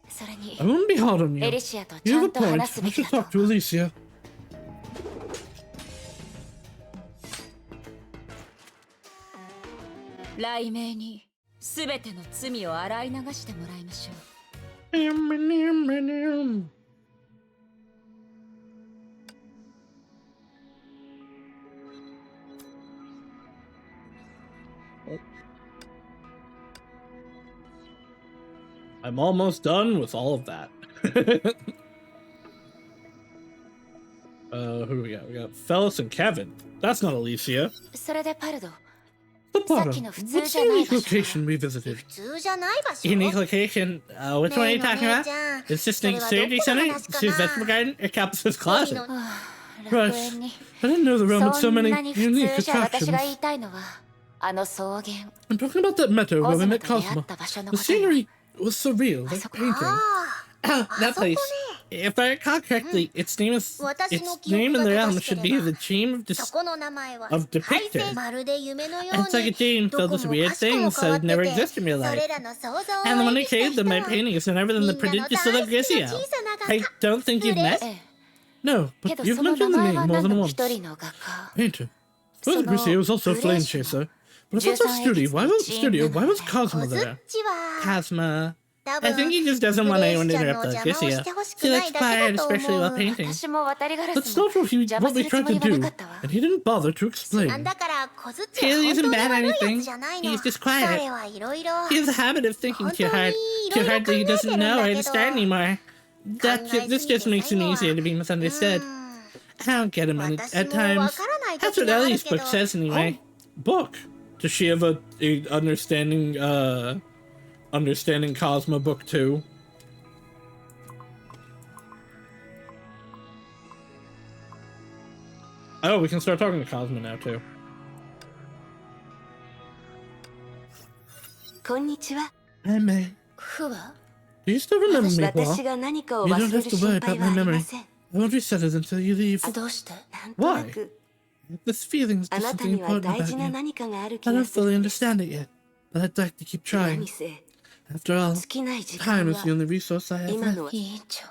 それに I won't be hard on エ you. リシアとち You ゃ have a んと point. 話す I べき should だ talk と to Alicia. 雷鳴に全ての罪を洗い流してもらいましょう I'm almost done with all of that. Who do we got? We got Fellis and Kevin. That's not Alicia. それでパルド The bottom. Saki no What's futsu the janai unique basho. location we visited? 普通じゃない場所 Unique location? Which one are you talking about? Is this the surgery center? Sue's vegetable garden? Or Campus's closet? 楽 Right. 園に I didn't know the realm had そ so ん many なに普 unique 通じゃ私 attractions. が言いたいのはあの草原 I'm talking about that meadow where we met コズ Cosmo. モと出会った場所の The ことよ scenery was surreal, like そこ painting. あ That place. If I recall correctly, its name is 私の its 記憶 name in が the 正 realm しけ should れ be ば the dream of そこの名前は of depicted. 海星まるで夢のよう It's like a に dream ど filled こ with も weird かしこも things 変わ that って never て exist in real そ life. れらの想像を And the one who 演じた created 人 them, my は painting is none other than み the んなの prodigious 大 little 好きな Grisio. 小さな画 I 家 don't think you've グレ met? ええ No, け but ど you've その名 mentioned the 前 name は more 何 than 度も once. 一人の画家 Painter. Suppose Grisio was also a flame chaser. But if that's a studio, why was Cosmo 小づ there? っちは Cosmo. 多 I 分 think he just doesn't グ want レー anyone ス to ちゃんの interrupt the 邪魔をし Grisio. てほしく She な likes いだけ quiet, だと especially 思 while う painting. 私も渡りガラス That's も not what we 邪魔するつ tried も to りはな do, かったわ and he didn't bother to なん explain. だから小づっちは Kaylee 本 isn't 当に bad 悪い or や anything. つじゃないの He's just quiet. 彼はいろいろ He has a habit of thinking too hard that he doesn't know where to start anymore. This just makes him easier to be misunderstood. I don't get him at times. That's what Ellie's book says anyway. Book? Does she have a understanding Cosmo book too? Oh, we can start talking to Cosmo now too. こんにちは Hi, May. ふわ Do you still remember me, 私 Paul? が何かを You 忘 don't れ have る to 心 worry 配 about は my ありま memory. せん I won't reset it until you leave. どうしてなんとなく This feeling is あ just なた something には important 大 about 事な you. 何かがある I 気が don't する fully んです understand it yet, but I'd like to keep 何 trying. せ After all, 尽きない時 time 間 is the は only resource I have 今 left. のは委員長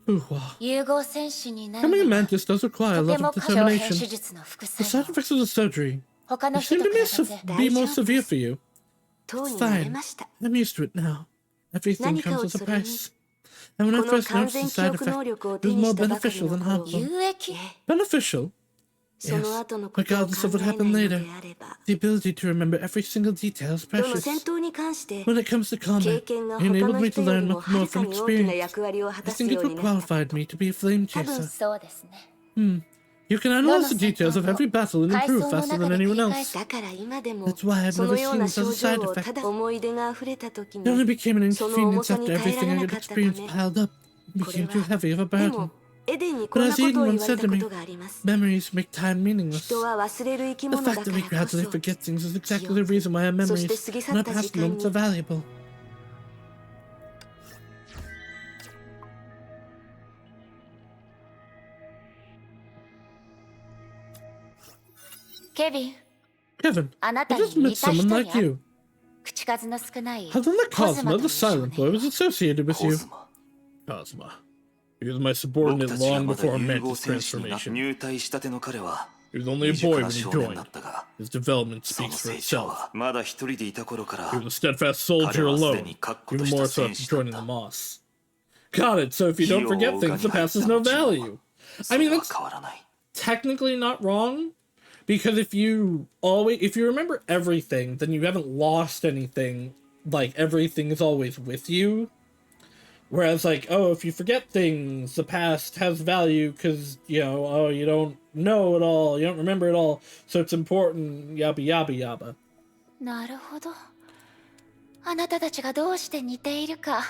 Ooh, 融合戦士になる becoming a のは mantis does require a とて lot も of 過剰変手 determination. 術の副 The 作 side 用 effects of the surgery 他の they 人 seem と to 比 be, べて be more severe for you. とうに慣れ Fine. ました I'm used to it now. Everything 何か comes を with a それに price. And when I この first 完 noticed 全 the 記 side 憶能 effect, 力を it 手 was に more したばかり beneficial の than 頃 harmful. 有益 Beneficial? その Yes, 後のことを考 regardless of what えない happened の later. であれば The ability to remember every single detail is どの precious. 戦闘に関して When it comes to 経 combat, 験が it 他 enabled の me 人 to より learn も much は more るか from に大きな experience. 役割を果 I たす think よ it's うに what なった qualified me to be a flame 多分 chaser. そうですね You can analyze the details of every battle and improve faster than anyone else. だから今でも That's why I've その never よう seen な this as 症 a side 状を effect. ただ思い出が溢れた時 It only に became an その重 inconvenience さに after 耐えら everything れ I な had かったた experienced め piled up. It これ became too は heavy of a で burden. もエデンにこん But な as ことを Eden 言 once われ said た to こ me, とがあります memories make time meaningless. 人は忘れる生き The 物だ fact か that we らこそ gradually forget things is exactly the reason why our memories and our past moments are valuable. Kevin Kevin, あな I たに just met 似た人 someone に like 会う you. 口数の少ない How come that コズマ Cosmo, という the 少 silent 年 boy, was associated with コ you? ズマ Cosmo. He was my 僕 subordinate たちが long まだ before 融合 Mantis 戦士に transformation. 入隊したての彼は He was only a 身近 boy な when he 少年 joined. だったが His development その speaks for 成長 itself. はまだ一人でいた頃から He was a steadfast 彼 soldier はすで alone, に確固と even した more so 戦 after 士だっ joining the た Moss. Got it, so if you don't forget things, the past has no value. そ I mean, れは that's 変わらない technically not wrong, Because if you remember everything, then you haven't lost anything. Like, everything is always with you. Whereas, like, oh, if you forget things, the past has value because, you know, oh, you don't know it all, you don't remember it all, so it's important, yabba yabba yabba. なるほど。あなたたちがどうして似ているか、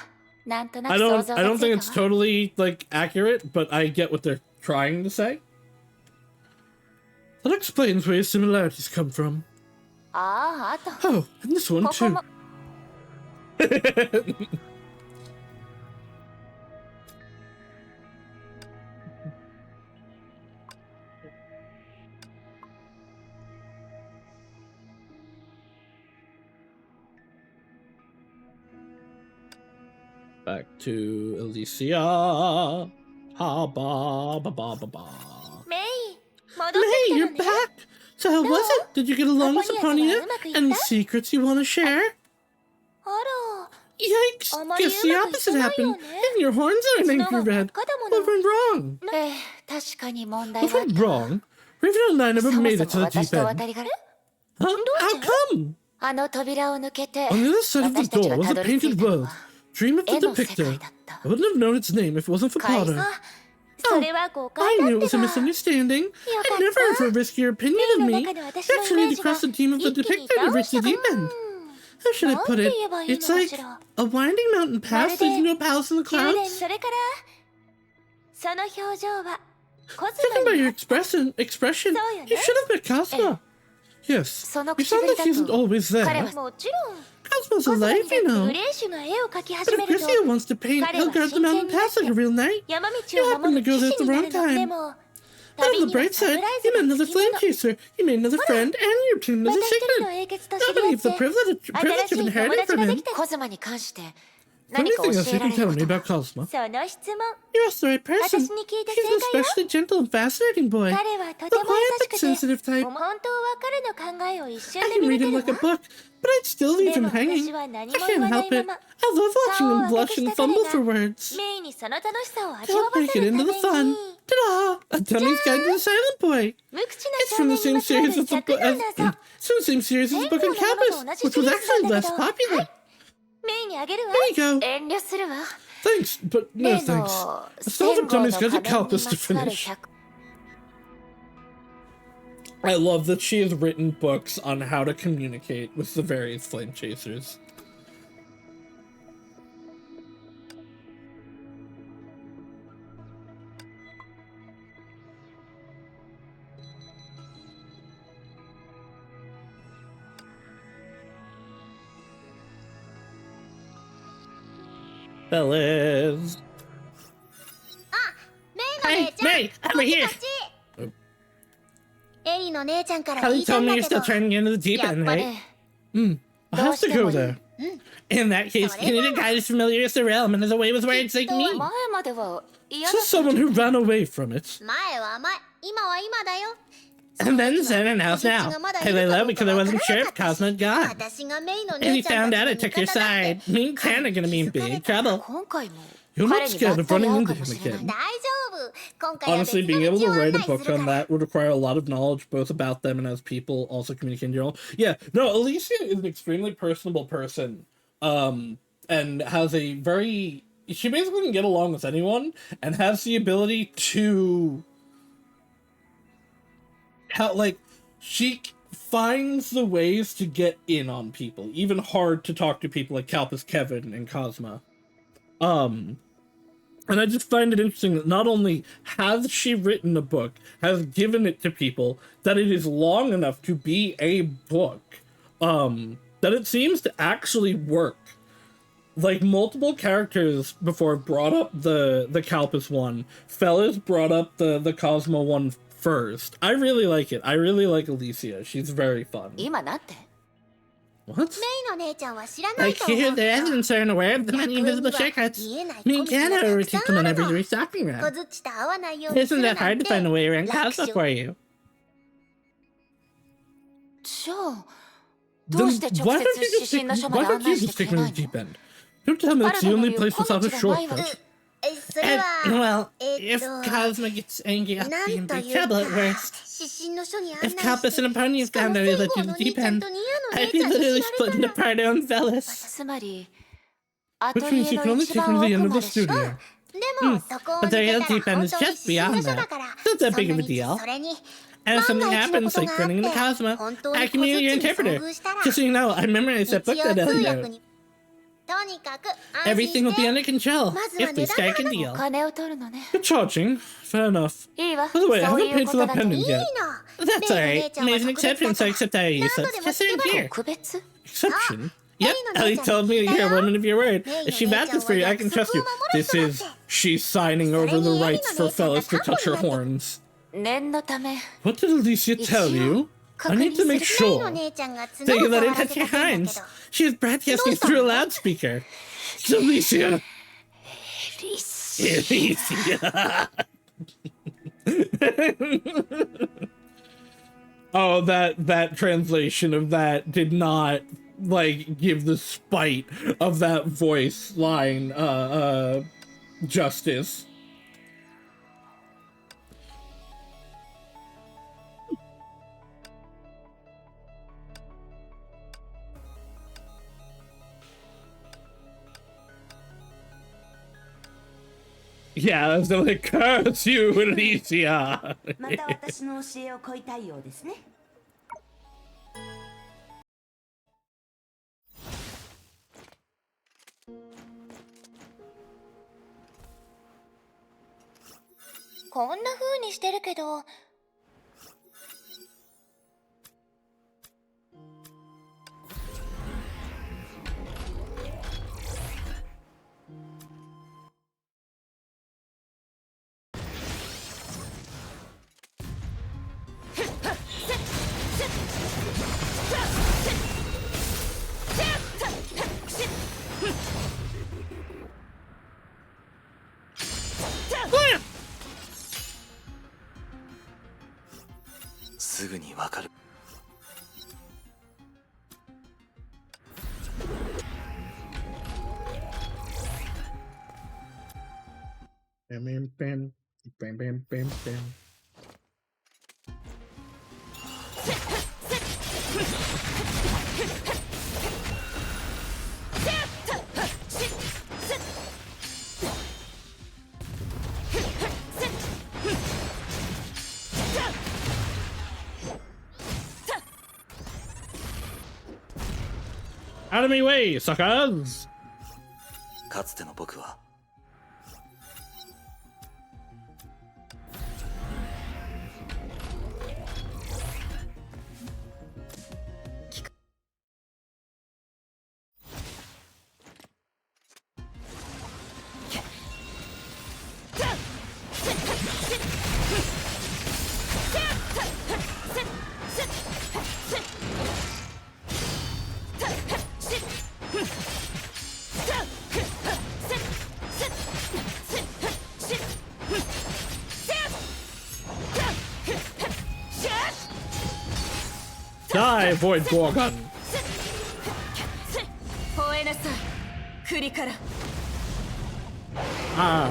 なんとな I く想 don't 像 I が don't つい think た it's わ。 totally, like, accurate, but I get what they're trying to say. That explains where your similarities come from. ああ、あと。 Oh, and this one ここ too. も Back to Alicia. Ha ba ba ba ba ba. メイ、戻って May, きた you're のね。 back! So how was it? Did you get along with Pontiac Pontiac? はうまくいった？ Any secrets you want to share? あら、 Yikes! あまり Guess the うまくいか opposite ないよ happened. ね。 And your horns are an うちの angry は真っ red. 赤だも What の。 went wrong? ええ、確かに問題 What はあっ went たわ。 wrong? Raven and I そ never も made そ it to も the 私 deep と end. 渡りが Huh? How come? あの扉を抜けて On the other side of the 私たち door が was た a どり着い painted たの world. は Dream of the 絵の世 depictor. 界だった I wouldn't have known its name if it wasn't for カイ Potter. さ、それは誤解 I だ knew っ it て was a ば。 misunderstanding. I'd never ever risk your opinion of メイの me. 中で You 私のイ actually メー need ジ to が cross the team of the 一気に depictor to 倒 reach し the た。 deep end. How should I put it? なんて言えばいいの It's か like しら。 a winding mountain path まるで leading to a palace in the 宮殿、 clouds. それからその表情はコズ Judging マ by に your expression, So, you should have met Cosmo. Yes, その you 口 sound ぶり like だ he isn't と always 彼 there. はもちろん Cosmo's コズマに alive, だっ you て know. グレーシュが絵を描き But 始 if めると Gracia wants to paint, 彼 he'll は guard the 真剣 mountain になっ path like a て real knight. 山道 You を happened 守 to る go there 騎 at 士 the にな wrong るの。で time. も But 旅 on に the は bright サプ side, ライズ you met が another つきも flame の。 chaser. You made another friend, and your tomb ま is た a 一人の secret. 英傑と I 知り合 believe っ the て privilege 新し you've い友 inherited 達 from がで him. きた。コズマに関して Let 何 me か think 教 else え you ら can れる tell こ me と about は。 Cosmo. その質問。 You asked the right person. 私に聞いて He's 正 an 解よ。 especially gentle and fascinating boy. 彼はと The ても quiet 優し but くて、 sensitive type. 本当は彼の考えを一瞬 I で can 見 read 抜 him け like る a わ。 book, but I'd still leave で him も hanging. 私は I 何も can't 言わな help いま it. ま I love watching 顔を him 赤 blush くし and た彼 fumble が for words. メイにその楽しさを味 To わ help わ break せ it るた into め the に fun. Ta-da! A Dummy's Guide to the Silent Boy. 無口な It's 少 from 年 the に same まつわる series as the 作 book 品だぞ。 it's from the same series as the 天 book 皇 on のもの campus, と同じ which シ was リーズな actually んだ less けど、 popular. メイにあげるわ。 There you go. 遠慮するわ。 Thanks, but no 例 thanks. の I still 戦 have 後 a の Dummy's 仮 Guide 面 to に Calculus ま to つわる finish. 100 I love that she has written books on how to communicate with the various flame chasers. Fellas. メイの姉ちゃん、 May, over here. エリの姉ちゃんから聞 Kelly いた told ん me だ you're けど still turning into the deep やっ end, ぱり right? I'll have to go there. In that case, you need a guy who's familiar with the realm and has a way with words like me. 前までは嫌だ So ったん someone じゃ who ran away from it. 前は前、今は今だよ。 And then Zen and how's now? I lay low because I wasn't sure if Cosmo had gone. 私がメイの And he 姉ちゃん found た out ち I の took 味 your 方だって。 side. Me and Tan are gonna be in big trouble. 今回も You're 彼 not に scared ば of ったり running 会う into かも him しれない again. 大丈夫。今回は別 Honestly, の being 道 able to を write 案 a 内する book か on ら。 that would require a lot of knowledge, both about them and as people also communicate in general. Yeah, no, Alicia is an extremely personable person, and has a very... She basically can get along with anyone, and has the ability to... she finds the ways to get in on people, even hard to talk to people like Calpus Kevin and Cosma. And I just find it interesting that not only has she written a book, has given it to people, that it is long enough to be a book, that it seems to actually work. Like, multiple characters before brought up the Calpus one. Fellas brought up the Cosmo one first. I really like it. I really like Alicia. She's very fun. 今なんて What? メイの姉ちゃんは知らない Like と思 here, う the けど。 residents aren't aware of the many invisible shortcuts. Me and Ken are teach them on every restocking 小 round. づちと合わないようにす Isn't るな that ん hard て to find a way around 楽 Cosmo 勝 for you? じゃあどう Then して直 why 接 don't you 指 just 針の書 stick, ま why で案 don't 内 you し just てく stick れ with ない the の deep end? Don't tell me it's the only place without a shortcut. それは well, if Cosmo gets angry at な being んと big いうか trouble at worst, 指針の書に案 if 内 Compass して and Pony's しかも found out 戦 that 後 you're の the 兄 deep ちゃん end, とニアの I'd 姉 be ちゃんに literally 知られ splitting たら apart on Velas. つまりアト Which リ means エ you の can only 一 take 番 them to the 奥 end of ま the でしか studio. でもそこを But 抜 the け real たら deep end 本 is 当に just 指針の beyond 書 that. だから It's not that そ big ん of な a に deal. それに And if 万 something が一の happens, こと like があっ burning the て Cosmo, 本当 I に can 小 be 槌 your に interpreter. 遭遇したら Just so you know, I memorized that 一 book 応 that 通 Ellie 訳 wrote. にとにかく安 Everything 心 will し be て under control まずは if we 値段の strike a 話 deal. 金を取るのね Good charging. Fair enough. いいわ By the way, I そう haven't いう paid こ for と the だと pendant いい yet. の That's 例の姉 alright. ちゃんは Made an 特別 exception, だ so か I ら accept that you 何 said 度でも just 聞け in ば here. 特別 Exception? Hey, Yep, no, Ellie no, told me no, you're a no. woman of your word. Hey, If she no, vouches for you, I can trust you. This is she's signing over the rights for fellas to touch her horns. 念のため What did Alicia tell you? I need to make レイ sure. の姉ちゃんが So 角 you を let 触 it らせ touch た your 件だけ hands. ど She is broadcasting through a loudspeaker. It's Alicia. Alicia. Oh, that translation of that did not like give the spite of that voice line justice. Yeah, I was like, curse you, Alicia. また私の教えを乞いたいようですね。こんな風にしてるけどすぐにわかる。Bam, bam, bam, bam, bam, bam, bam. Out of me way, suckers! かつての僕はDie, Void Gorgon! 吠えなさいクリから Ah.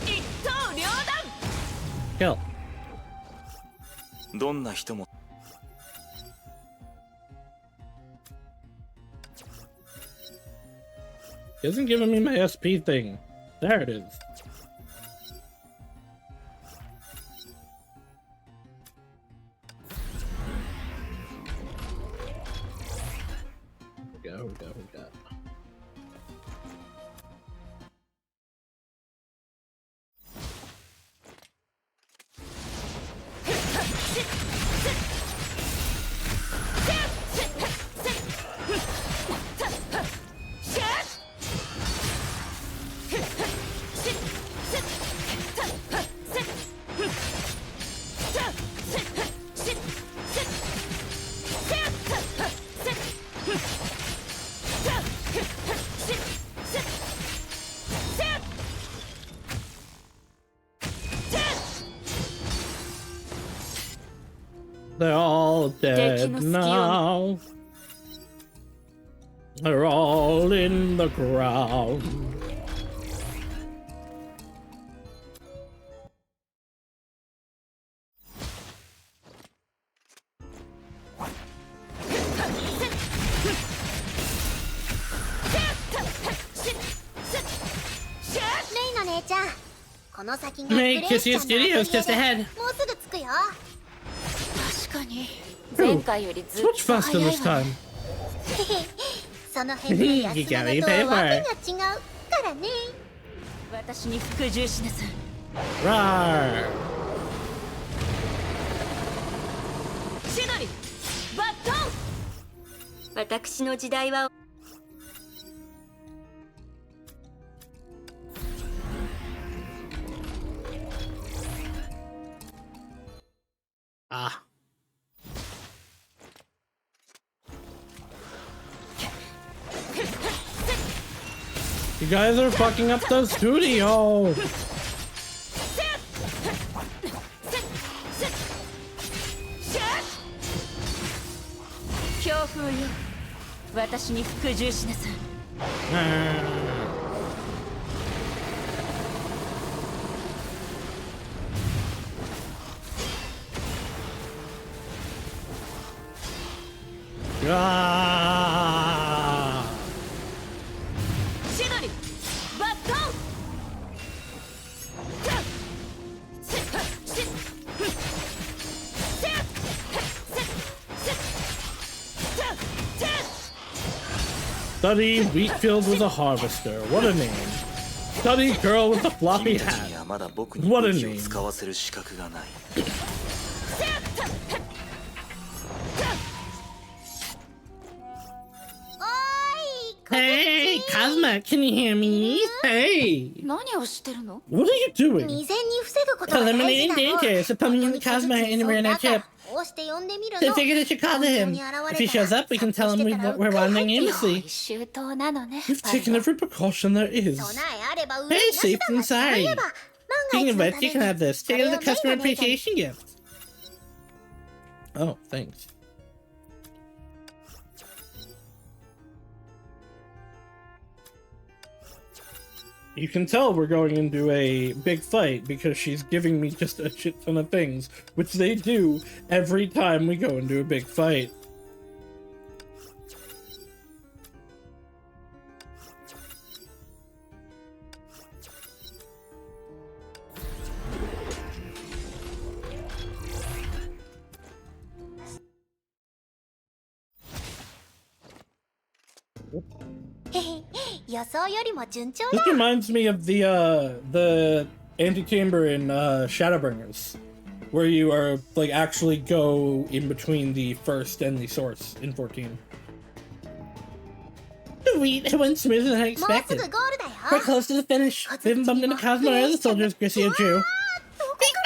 一刀両断 Kill. どんな人も He isn't giving me my SP thing. There it is. Go. They're all dead now. They're all in the ground. Hey, Kissy Studios just ahead. もうすぐ着くよ。確かに Ooh, 前回よりずっ much と faster 早い this わ time. その辺の安物とはわけが違うからね。私に服従しなさい Rawr. シノリバットン。私の時代は Ah. You guys are fucking up the studio. 強風よ私に服従しなさい Ah. シノリバットン。Study Wheatfield was a harvester. What a name. Study girl with a floppy 君たちに hat. はまだ僕に What a 武器を name. 使わせる資格がない Hey, Cosma, can you hear me? Hey, 何をしてるの what are you doing? 未然に防ぐことが大事 Eliminating なの。 danger. So put me in the Cosma anywhere in our chip. こうして呼んでみる They の。 figured they should call to him. If he shows up, we can tell him we're wandering aimlessly. 周到なのね You've taken every precaution there is. 備えあれば憂い Hey, なし safe だが、そういえ inside. ば、万が Speaking 一 of の which, た you め can に have this. そ Take れ it を as a customer メイドに appreciation gift. Oh, thanks. You can tell we're going into a big fight because she's giving me just a shit ton of things, which they do every time we go into a big fight. Hehe 予想よりも順調 This だ。 reminds me of the antechamber in Shadowbringers, where you are like actually go in between the first and the source in 14. Sweet, it went smoother than I もうす expected. ぐゴールだよ。 We're close to the finish. We haven't bumped into Cosmo or the soldiers, Chrissy or Drew.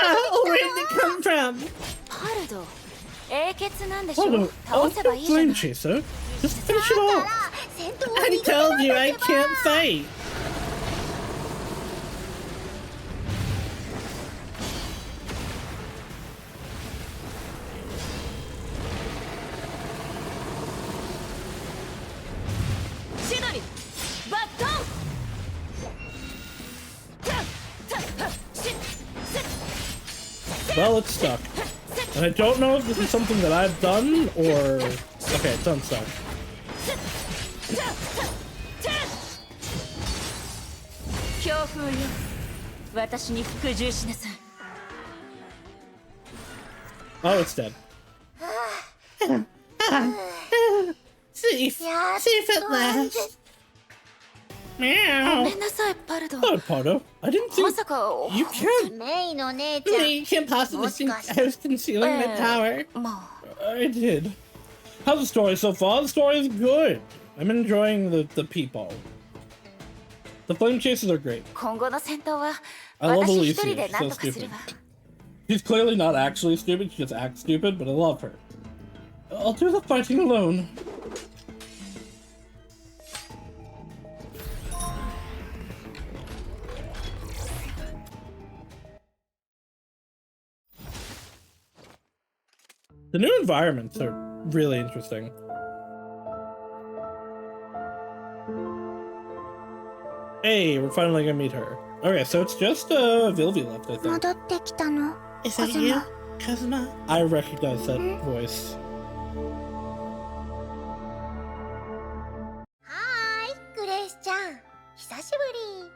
Oh, where did they come from? パルド英傑なんでしょ Oh, 倒せばいいじゃない flame chaser. Just finish it だ off. から戦闘を I 逃がさ told な you け I れば can't fight. シノリバットン。 Well, it's stuck. And I don't know if this is something that I've done or... Okay, it's unstuck. 強風よ私に服従しなさい Oh, it's dead. Safe. やっ Safe at と安全 last. ご Meow. めんなさいパルド Hello, Pardo. I didn't ま think... さか You can't... メイの姉ちゃん You can't possibly think I was concealing my power. まあ I did. How's the story so far? The story is good. I'm enjoying the people. The flame chases are great. 今後の戦闘は I love 私一 Alicia. 人で She's 何 so とかす stupid. るわ She's clearly not actually stupid, she just acts stupid, but I love her. I'll do the fighting alone. The new environments are really interesting. Hey, we're finally gonna meet her. Okay, so it's just Vilvi left, I think. 戻ってきたの Is that you, Kazuma? I recognize that voice. はーいグレイスちゃん久しぶり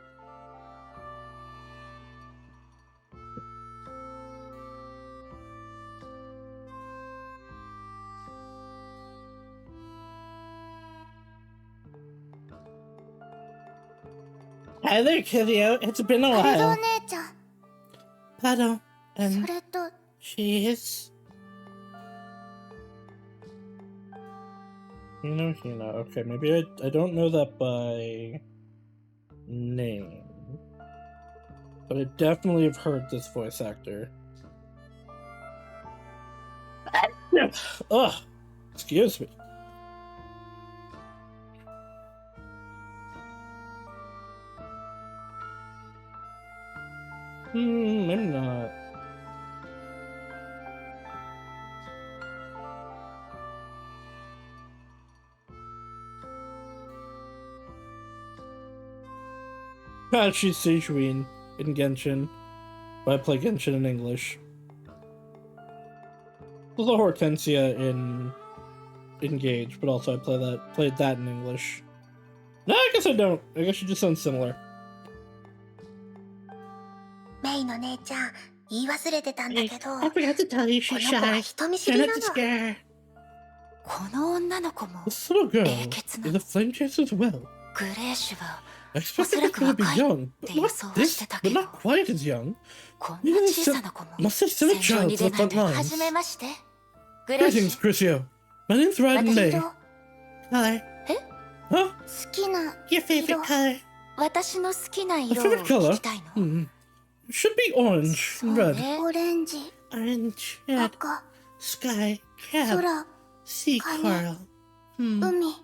Hi there, Kiddo. It's been a あれだお while. 姉ちゃん Pardon. そ And れと she is... Hina. Okay, maybe I don't know that by name. But I definitely have heard this voice actor. Ugh! Excuse me. Maybe not. She's Sichuan in Genshin, but I play Genshin in English. There's a Hortensia in Engage, but also I played that in English. No, I guess I don't. I guess she just sounds similar. メイの姉ちゃん言い忘れてたんだけど I forgot to tell you こ she's の子は shy. 人見知 Try り not な to の scare her. この女の子も This little girl It's is a flame chase as well. グレーシュは I expected What's her to be that young, but they not saw this, us but together. not quite as young. こんな Even 小さな子も must have sent a 戦場 child に to 出 the ない front ではじ lines. めましてグレーシ Greetings, ュ Crucio. My name's Ryan 私 May. と Hi. Huh? 好きな Your favorite 色 color? 私の好きな My 色を favorite 聞 color? きたいの Should be orange そ and う red. ねオレンジ Orange, red, 赤 sky, crab, 空 sea coral. 海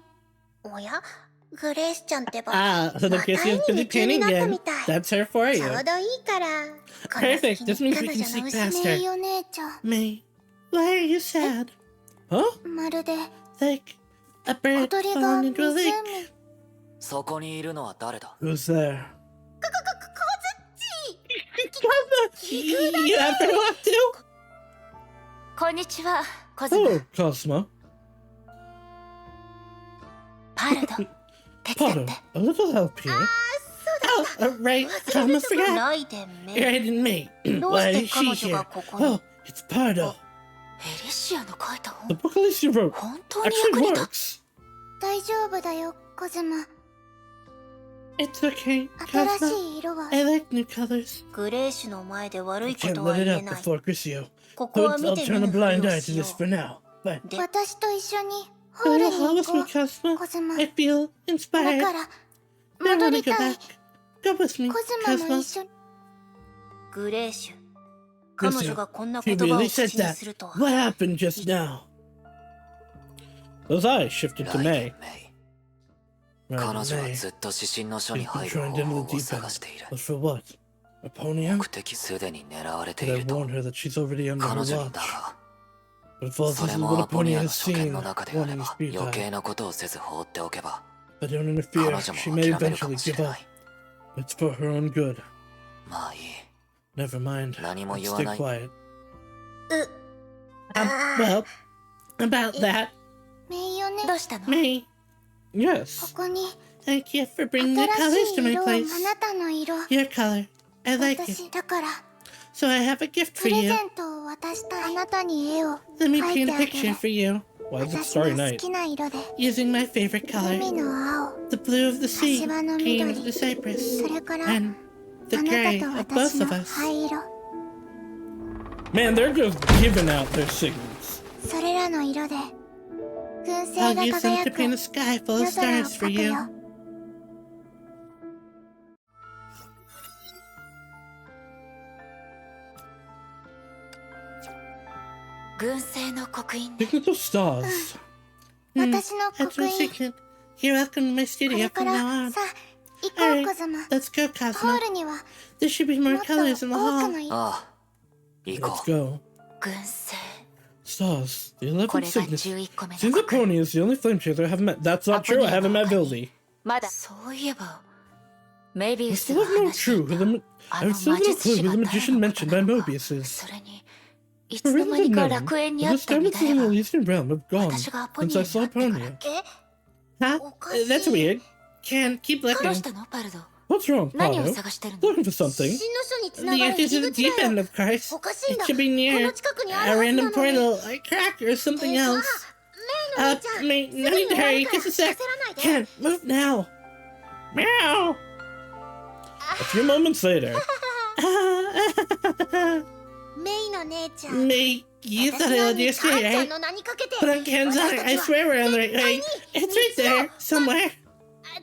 おやグレイスちゃんってば Ah, so the また Casey 絵 is に busy 夢中に painting なった again. みたい That's her for ち you. ょうどいいからこんな Perfect. 隙 This に means 彼 we 女 can の sneak 薄 past め her. いお姉ちゃん May, why are you sad? Huh? まるで Like a 小 bird 鳥が falling 湖 into a lake. そこにいるのは誰だ Who's there? You have to walk too? こんにちはコズマ Oh, Cosmo. パルド手伝っ Potter, て a little help here. Oh, right. I almost 忘れてた forgot. ないで You're hiding me. どう Why して is 彼 she 女が here? ここに Oh, it's Pardo. エリシアの書いた The 本 book Alicia wrote 本当に actually 役に立 works. 大丈夫だよコズマ It's okay, 新 Cosmo. しい色は I like new colors. グレーシュの前で悪 I いこ can't とは let 言 it え out ない before Crucio. ここは I'll 見て turn 見 a ぬふ blind り eye を to しよ this for now. But う私と一緒にホー will ル you に help 行 us こ me, う Cosmo? コズマ I feel だ inspired. から I 戻 want り to go たい back. Go with me, コズマも Cosmo. 一緒にグレーシュ彼 Listen, 女がこんな she 言葉を really 口 said に that. するとは What happened just now? Those eyes shifted ラ to イデン May. メイ Right, 彼女は May. ずっと指針の書 She's に been 入る trying 方 into 法 the を deep 探 end. している But for what? A pony? 目的すでに狙われて Did い I ると warn her that she's already under 彼 her 女に watch? だが But if all そ this れ is も what ア a ポニ pony アの has 所見 seen, の中であ wanting れ to ば speed 余 time. 計なことをせず放っておけば But don't interfere. 彼女も She 諦 may めるか eventually もし give れな up. い It's for her own good. まあいい Never mind. 何も Let's 言わ stay ない quiet. う Well, about that, メイよねどうしたの May. こ Yes. こに Thank you for bringing the 新 colors し to い my 色を place. あなたの色 Your color. I like it. 私だから So I have a gift プ for レ you. ゼントを渡したいあなたに絵を Let me 描 paint いて a あげ picture る for you. Why is it 私 Starry の好 Night? きな色で Using my favorite color. 海の青 The blue of the sea, 柏の green 緑 of the cypress, それから and the あな gray た of と both 私 of の us. 灰色 Man, they're just giving out their signals. それらの色で燻製 I'll が use them 輝 to く paint a sky full 夜 of 空を stars for 描く you. よ軍政の刻印ね Signet of stars. 私の That's 刻 my 印 signet. You're welcome to my こ studio れか from ら now on. さ行こう Alright, コズマ let's go, ホ Cosmo. ールには There should be も more っと多 colors in the く hall. の色ああ行 Let's こう go. 軍政 Saus, the こ 11th れが signature. 11個目の Seems that 告白 Pony is the only flame chaser I haven't met. That's not true, I haven't met Vildy. まだそういえばメビ I ウス still が have no 話して clue い who た the... あ I の still 魔 have no 術 clue 師 who が the 誰 magician のこと mentioned な by のか Mobius is. それにい I つの間 really に didn't か know. 楽園にあ The ったみ disturbance た in い the わ Elysian realm have gone 私がアポニ since ア I に saw 会ってから Ponia. え Huh? おかしい That's weird. Can't keep どう looking. したのパルド What's wrong, 何を Pato? 探してるの Looking for something? 真の書につ The ながる answer's 入 in り the 口 deep だ end よ of Christ. おかしいん It だ should be こ near の近くにあ a るはずな random のに portal, a crack, or で something さ else. メイの姉ちゃん Mate, す no ぐ need に to 終わ hurry. るから Just a 焦ら sec. ないで Can't move now. Meow. A few moments later. メイの姉ちゃん Mate, you 私 thought の it に was 母 yesterday, ちゃん right? の名にかけて Put on cans on it. I swear we're on the right way. It's right there, somewhere.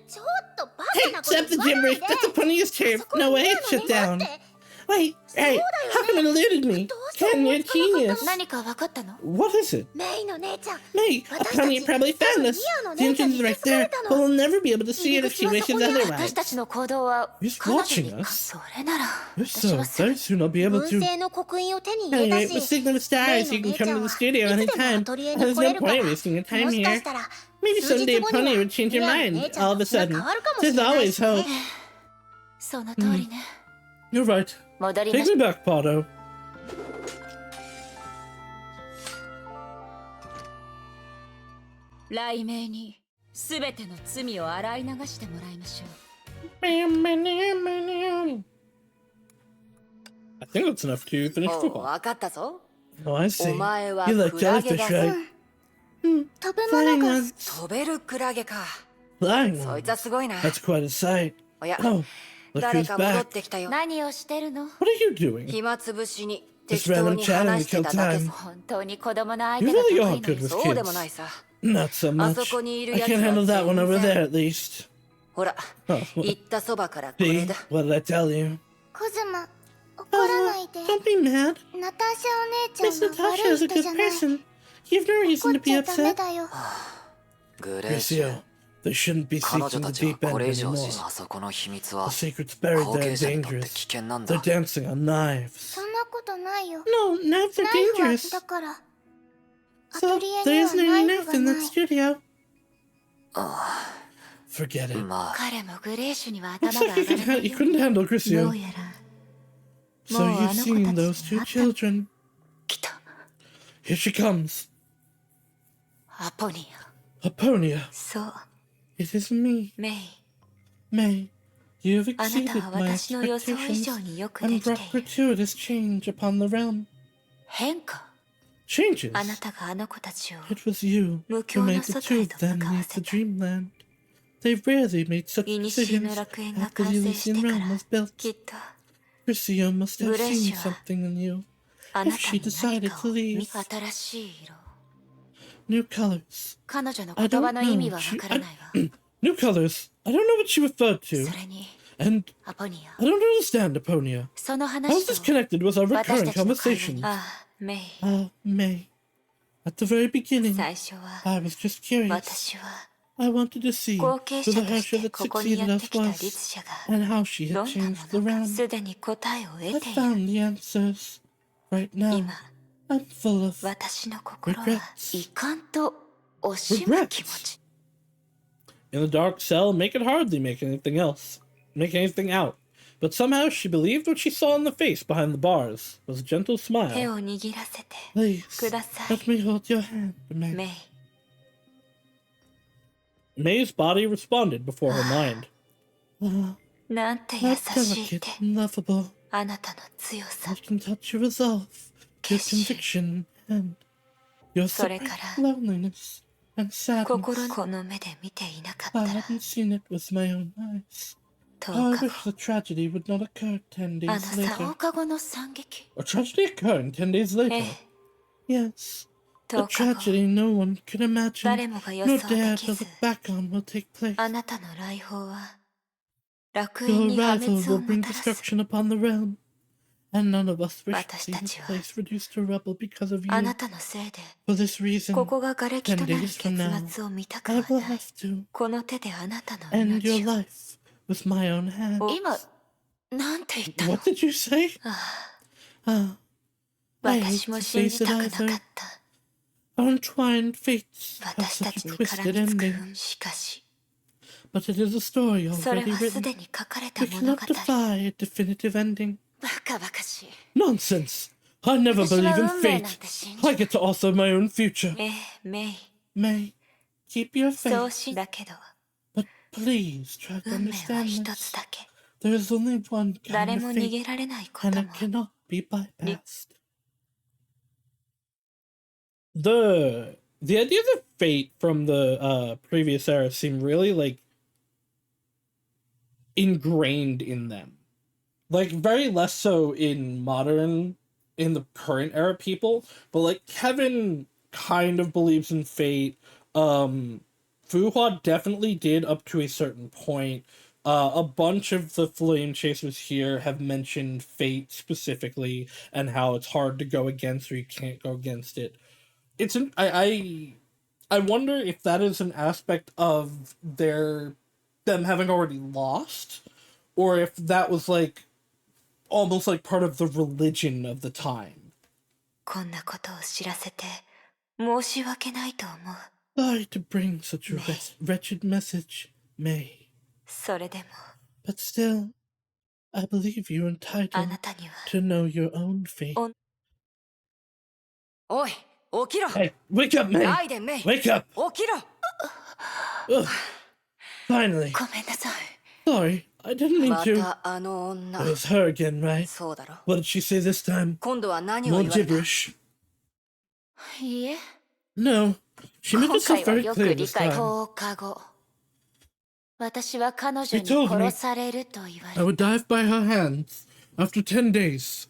ちょっとバカなこと Except the 言わない gibberish. で That's the funniest term. そこに No way, 嫌 it's な shut のがあっ down. て Wait, hey, how come it eluded me? どうして Ken, 思 you're いつかなかったの genius. 何か分かったの What is it? メイの姉ちゃん Mate, a 私た pony ち probably 多 found 分 us. ミアの The 姉ちゃん engine's に right 気づかれ there, た but の we'll never be able to see it if she 入り wishes 口はそこにある。私 otherwise. たちの行動は He's 彼女 watching に us. それなら If 私 so, はす very ぐ soon I'll be able 文 to. 政の刻印を手に入れ Anyway, た with し Signal of メイ Stars, の you can 姉ちゃ come ん to は the いつ studio でも anytime. アトリエに There's 来れ no るから point wasting your も time しか here. したら Maybe 数日 someday 後 Pony には would change your ミアの mind 姉ちゃん all の of a 気が sudden. 変わるかもし There's れない always しね hope. その通りね You're right. 戻りま Take し me back, Pato. 雷鳴に全ての罪を洗い流してもらいましょう I think that's enough to finish おう football. 分かったぞ Oh, I see. お前は You like クラゲ jellyfish, だ right? 飛ぶも Flying のが ones. 飛べるクラゲか Flying そいつは ones. すごいな That's quite a sight. おや Oh, look 誰 who's か戻っ back. てきたよ何をしてるの What are you doing? 暇つぶしに Just 適当 random に chatting 話 to して kill ただけ time. さ本当に子供の相 You 手が really 得 are 意な good with そうでもない kids. さ Not so あそ much. こにいる I やつ can't は handle that one over 全然 there, at least. ほら Oh, 行ったそばからこれ see? だ What did I tell you? コズマ怒らないで Don't be mad. ナターシャお姉 Miss ちゃんは Natasha 悪 is い a 人 good じゃない person. You've no 怒 reason っ to ち be ゃダメ upset. だよグレーシア Lucio, they shouldn't be 彼女 seeking た the ちは deep end これ以上 anymore. あそこの秘密は The secret's buried 後 there 継 and 者にとって dangerous. 危険なん They're だ dancing on knives. そんなことないよ No, knives are ナイフは dangerous. だからア So トリエ there に isn't はナ any イフ knife が in な that い studio. あ Forget あ it. まあ彼もグレーシュには頭 Looks が like 上 you, がらな you いよ couldn't handle ど Crucio. うやら So もう you've あの子 seen た those ち two に会った children. 来た Here she comes. アポニア Aponia. そう It is me, メイ May. You have あなた exceeded は my 私の予想以上 expectations によくで and きて brought いる gratuitous change upon the realm. 変化 Changes? あなたがあの子たちを It was you who 無境の made the 世 two 界 of と them 向かわ leave せ the た dreamland. They rarely made such 古の decisions 楽園が after 完 the 成し Elysian てか realm ら was built. きっと Crucio must have seen Gracia. something in you. あな If た she に何 decided か to を見 leave. 新しい色 New colors. 彼女の I 言葉 don't の意味 know. はわ She, からないわ New colors. I don't know what she referred to. それに And アポニア I don't understand, Aponia. その How's 話 this と connected with our 私 recurring たちの会話 conversation? にああメイ May. At the very beginning, 最初は I was just curious. 私は I wanted to see 後継 who 者 the とし Hersher て that ここに succeeded やっ us てきた律 was, 者が and how she ど had んな changed the ものか realm. すでに答えを I 得ている found the answers. Right now, 今 I'm full of 私の心は Regrets. 遺憾と惜しむ気持ち in the dark cell. Make it hardly make anything else, make anything out. But somehow she believed what she saw in the face behind the bars was a gentle 手 smile. を握らせて Please, ください let me hold your hand, May. メイ May's body responded before her mind. Ah, なんて優 how しい delicate 手 and lovable. あなたの強さ I can touch your resolve, your Kiss you. conviction, and your それ supreme から loneliness and 心 sadness. のこの目で見ていなかっ I たら hadn't seen it with my own eyes. 10 How I 日 wish 後 the tragedy would not occur 10あの days 3 later. 日後の惨劇 A tragedy occurring 10 days え later? え Yes. 10 A 日後 tragedy no one could imagine, 誰もが予 nor 想 dare で to きず look back on will take place. あなたの来訪は楽 Your 園に破 arrival 滅を will も bring たらす destruction upon the realm, and none of us wish to 私 see た this ちは place reduced to rubble because of あ you. なたのせいで For this reason, ここが瓦礫となる 10 days 結 from now, 末を見たく I は will ない have to この手であなたの end your 命を life with my own hand. 今なんて言ったの What did you say? ああ Ah, I hate 私も to 信 face じ it たくなか either, った Our entwined fates have 私た such ち a に twisted 絡みつく ending, しかし but it is a story それ already はす written. でに書かれた We 物 cannot 語 defy a definitive ending. バカバカしい Nonsense! I never 私 believe は in 運命なん fate. て信じ I get to author my own future. ええメイ May, keep your そう faith, しだけど but please try to 運命は understand 一 this. つだけ There is only one 誰 kind も of 逃 fate, げられないこ and と it も cannot be bypassed. The ideas of fate from the previous era seem really like ingrained in them. Like very less so in the current era people, but like Kevin kind of believes in fate. Fuhua definitely did up to a certain point. A bunch of the flame chasers here have mentioned fate specifically and how it's hard to go against or you can't go against it. I wonder if that is an aspect of them having already lost, or if that was like almost like part of the religion of the time. こんなことを知らせて申し訳ないと思う Sorry to bring such a wretched message, May. それでも But still, I believe you're あ entitled なたには to know your own fate. おい起きろ Hey, wake up, May! ライデンメイ Wake up! 起きろ Ugh. Finally. ごめんなさい Sorry, I didn't mean ま to. たあの女 It was her again, right? そうだろ What did she say this time? 今度は何を More 言われた gibberish. いいえ No, she made 今 herself 回は very よく clear 理 this 解 time. 10日後私は彼女 She に told me 殺されると言わ I れ would die by her hands after 10 days.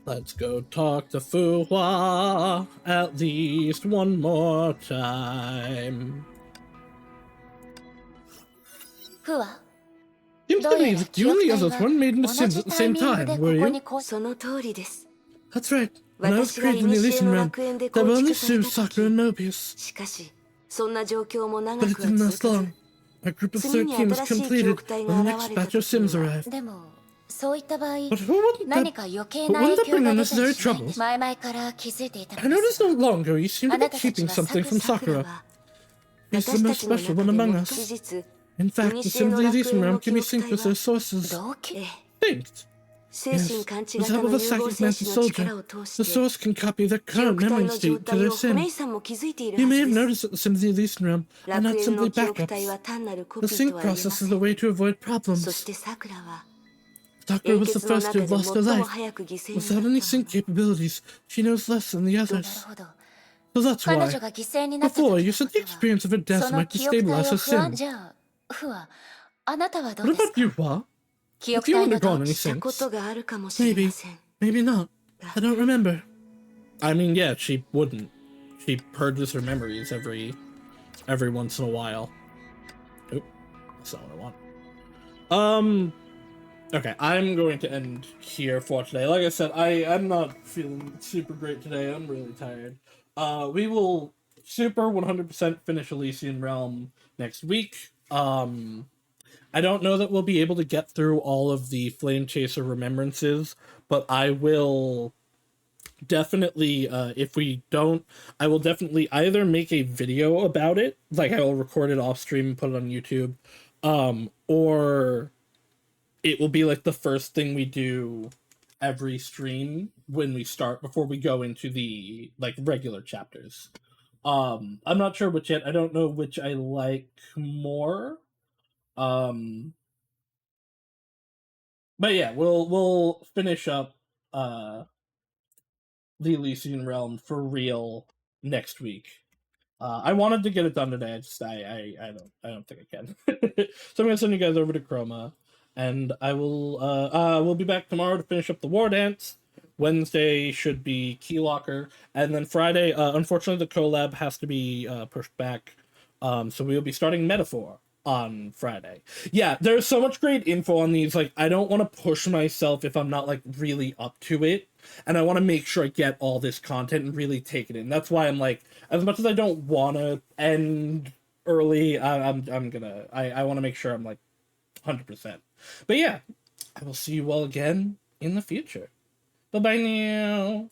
Let's go talk to Fuhua at least one more time. ふわ Seems ど to うや me ら that 記 you 憶 and the 体 others は weren't made 同 into sins じ at the タイ same ミング time, でこ were こ you? にこその通りです That's right. When I was 私は created in the 古 Elysian の realm, 楽園で there 構 were only 築され Sue, た Sakura, and 時 Mobius. しかしそんな状況も長 But it くは didn't 続 last かず long. A group of 次に 13 was 新しい記 completed 憶体 when が the 現 next れた batch of 時に Sims は arrived. でもそういった場合 But who wouldn't 何 that? か余計 But な wouldn't 影 that 響 bring が出たり unnecessary しないんで troubles? す前々から気づいていた I のです noticed no longer you seem to be あなたたち keeping は something from さくら Sakura. は He's 私 the た most ちの special 中 one で among も us. 事実 In fact, the Sims of the Elysian realm can be synced with their sources. 動機 Synced? 精 Yes. 神感知 With 型 the help の of a 融合 psychic 戦 man 士 to の力 soldier, を通 the して source can copy their 記 current 憶体 memory の状 state to 態 their をメイ sim. さんも気づいている You は may ず have です noticed that the Sims of the Elysian realm are 楽 not 園の simply 記憶体 backups. は単なるコ The ピー sync とは言えま process せ is the ん way to avoid そ problems. してさくらは Sakura 円 was the 結の first to 中 have で lost her 最も life. 早く犠牲 Without に any なった sync capabilities, she knows less than the なる others. ほど So that's 彼 why. 女が犠牲になった時 Before, の you こ said the とは experience of her death その might 記憶 destabilize 体を her 不安 sim. じゃあふわあなたはどう What です about you, か Hua? 記 If 憶 you 体の undergone 動 any 機したこ syncs? とがあるかもしれ Maybe, ません maybe not. I don't remember. I mean, yeah, she wouldn't. She purges her memories every once in a while. Oop, that's not what I want. Okay, I'm going to end here for today. Like I said, I'm not feeling super great today. I'm really tired. We will super 100% finish Elysian Realm next week. I don't know that we'll be able to get through all of the Flame Chaser remembrances, but I will definitely, if we don't, I will definitely either make a video about it, like I will record it off stream and put it on YouTube, or it will be like the first thing we do every stream when we start, before we go into the like regular chapters. I'm not sure which yet. I don't know which I like more. But yeah, we'll finish up the Elysian Realm for real next week. I wanted to get it done today. I don't think I can. So I'm gonna send you guys over to Chroma, and I will we'll be back tomorrow to finish up the War Dance. Wednesday should be Keylocker, and then Friday, unfortunately, the collab has to be pushed back. So we'll be starting Metaphor on Friday. Yeah, there's so much great info on these. Like, I don't want to push myself if I'm not like really up to it, and I want to make sure I get all this content and really take it in. That's why I'm like, as much as I don't want to end early, I'm gonna I want to make sure I'm like 100%. But yeah, I will see you all again in the future. Bye bye now.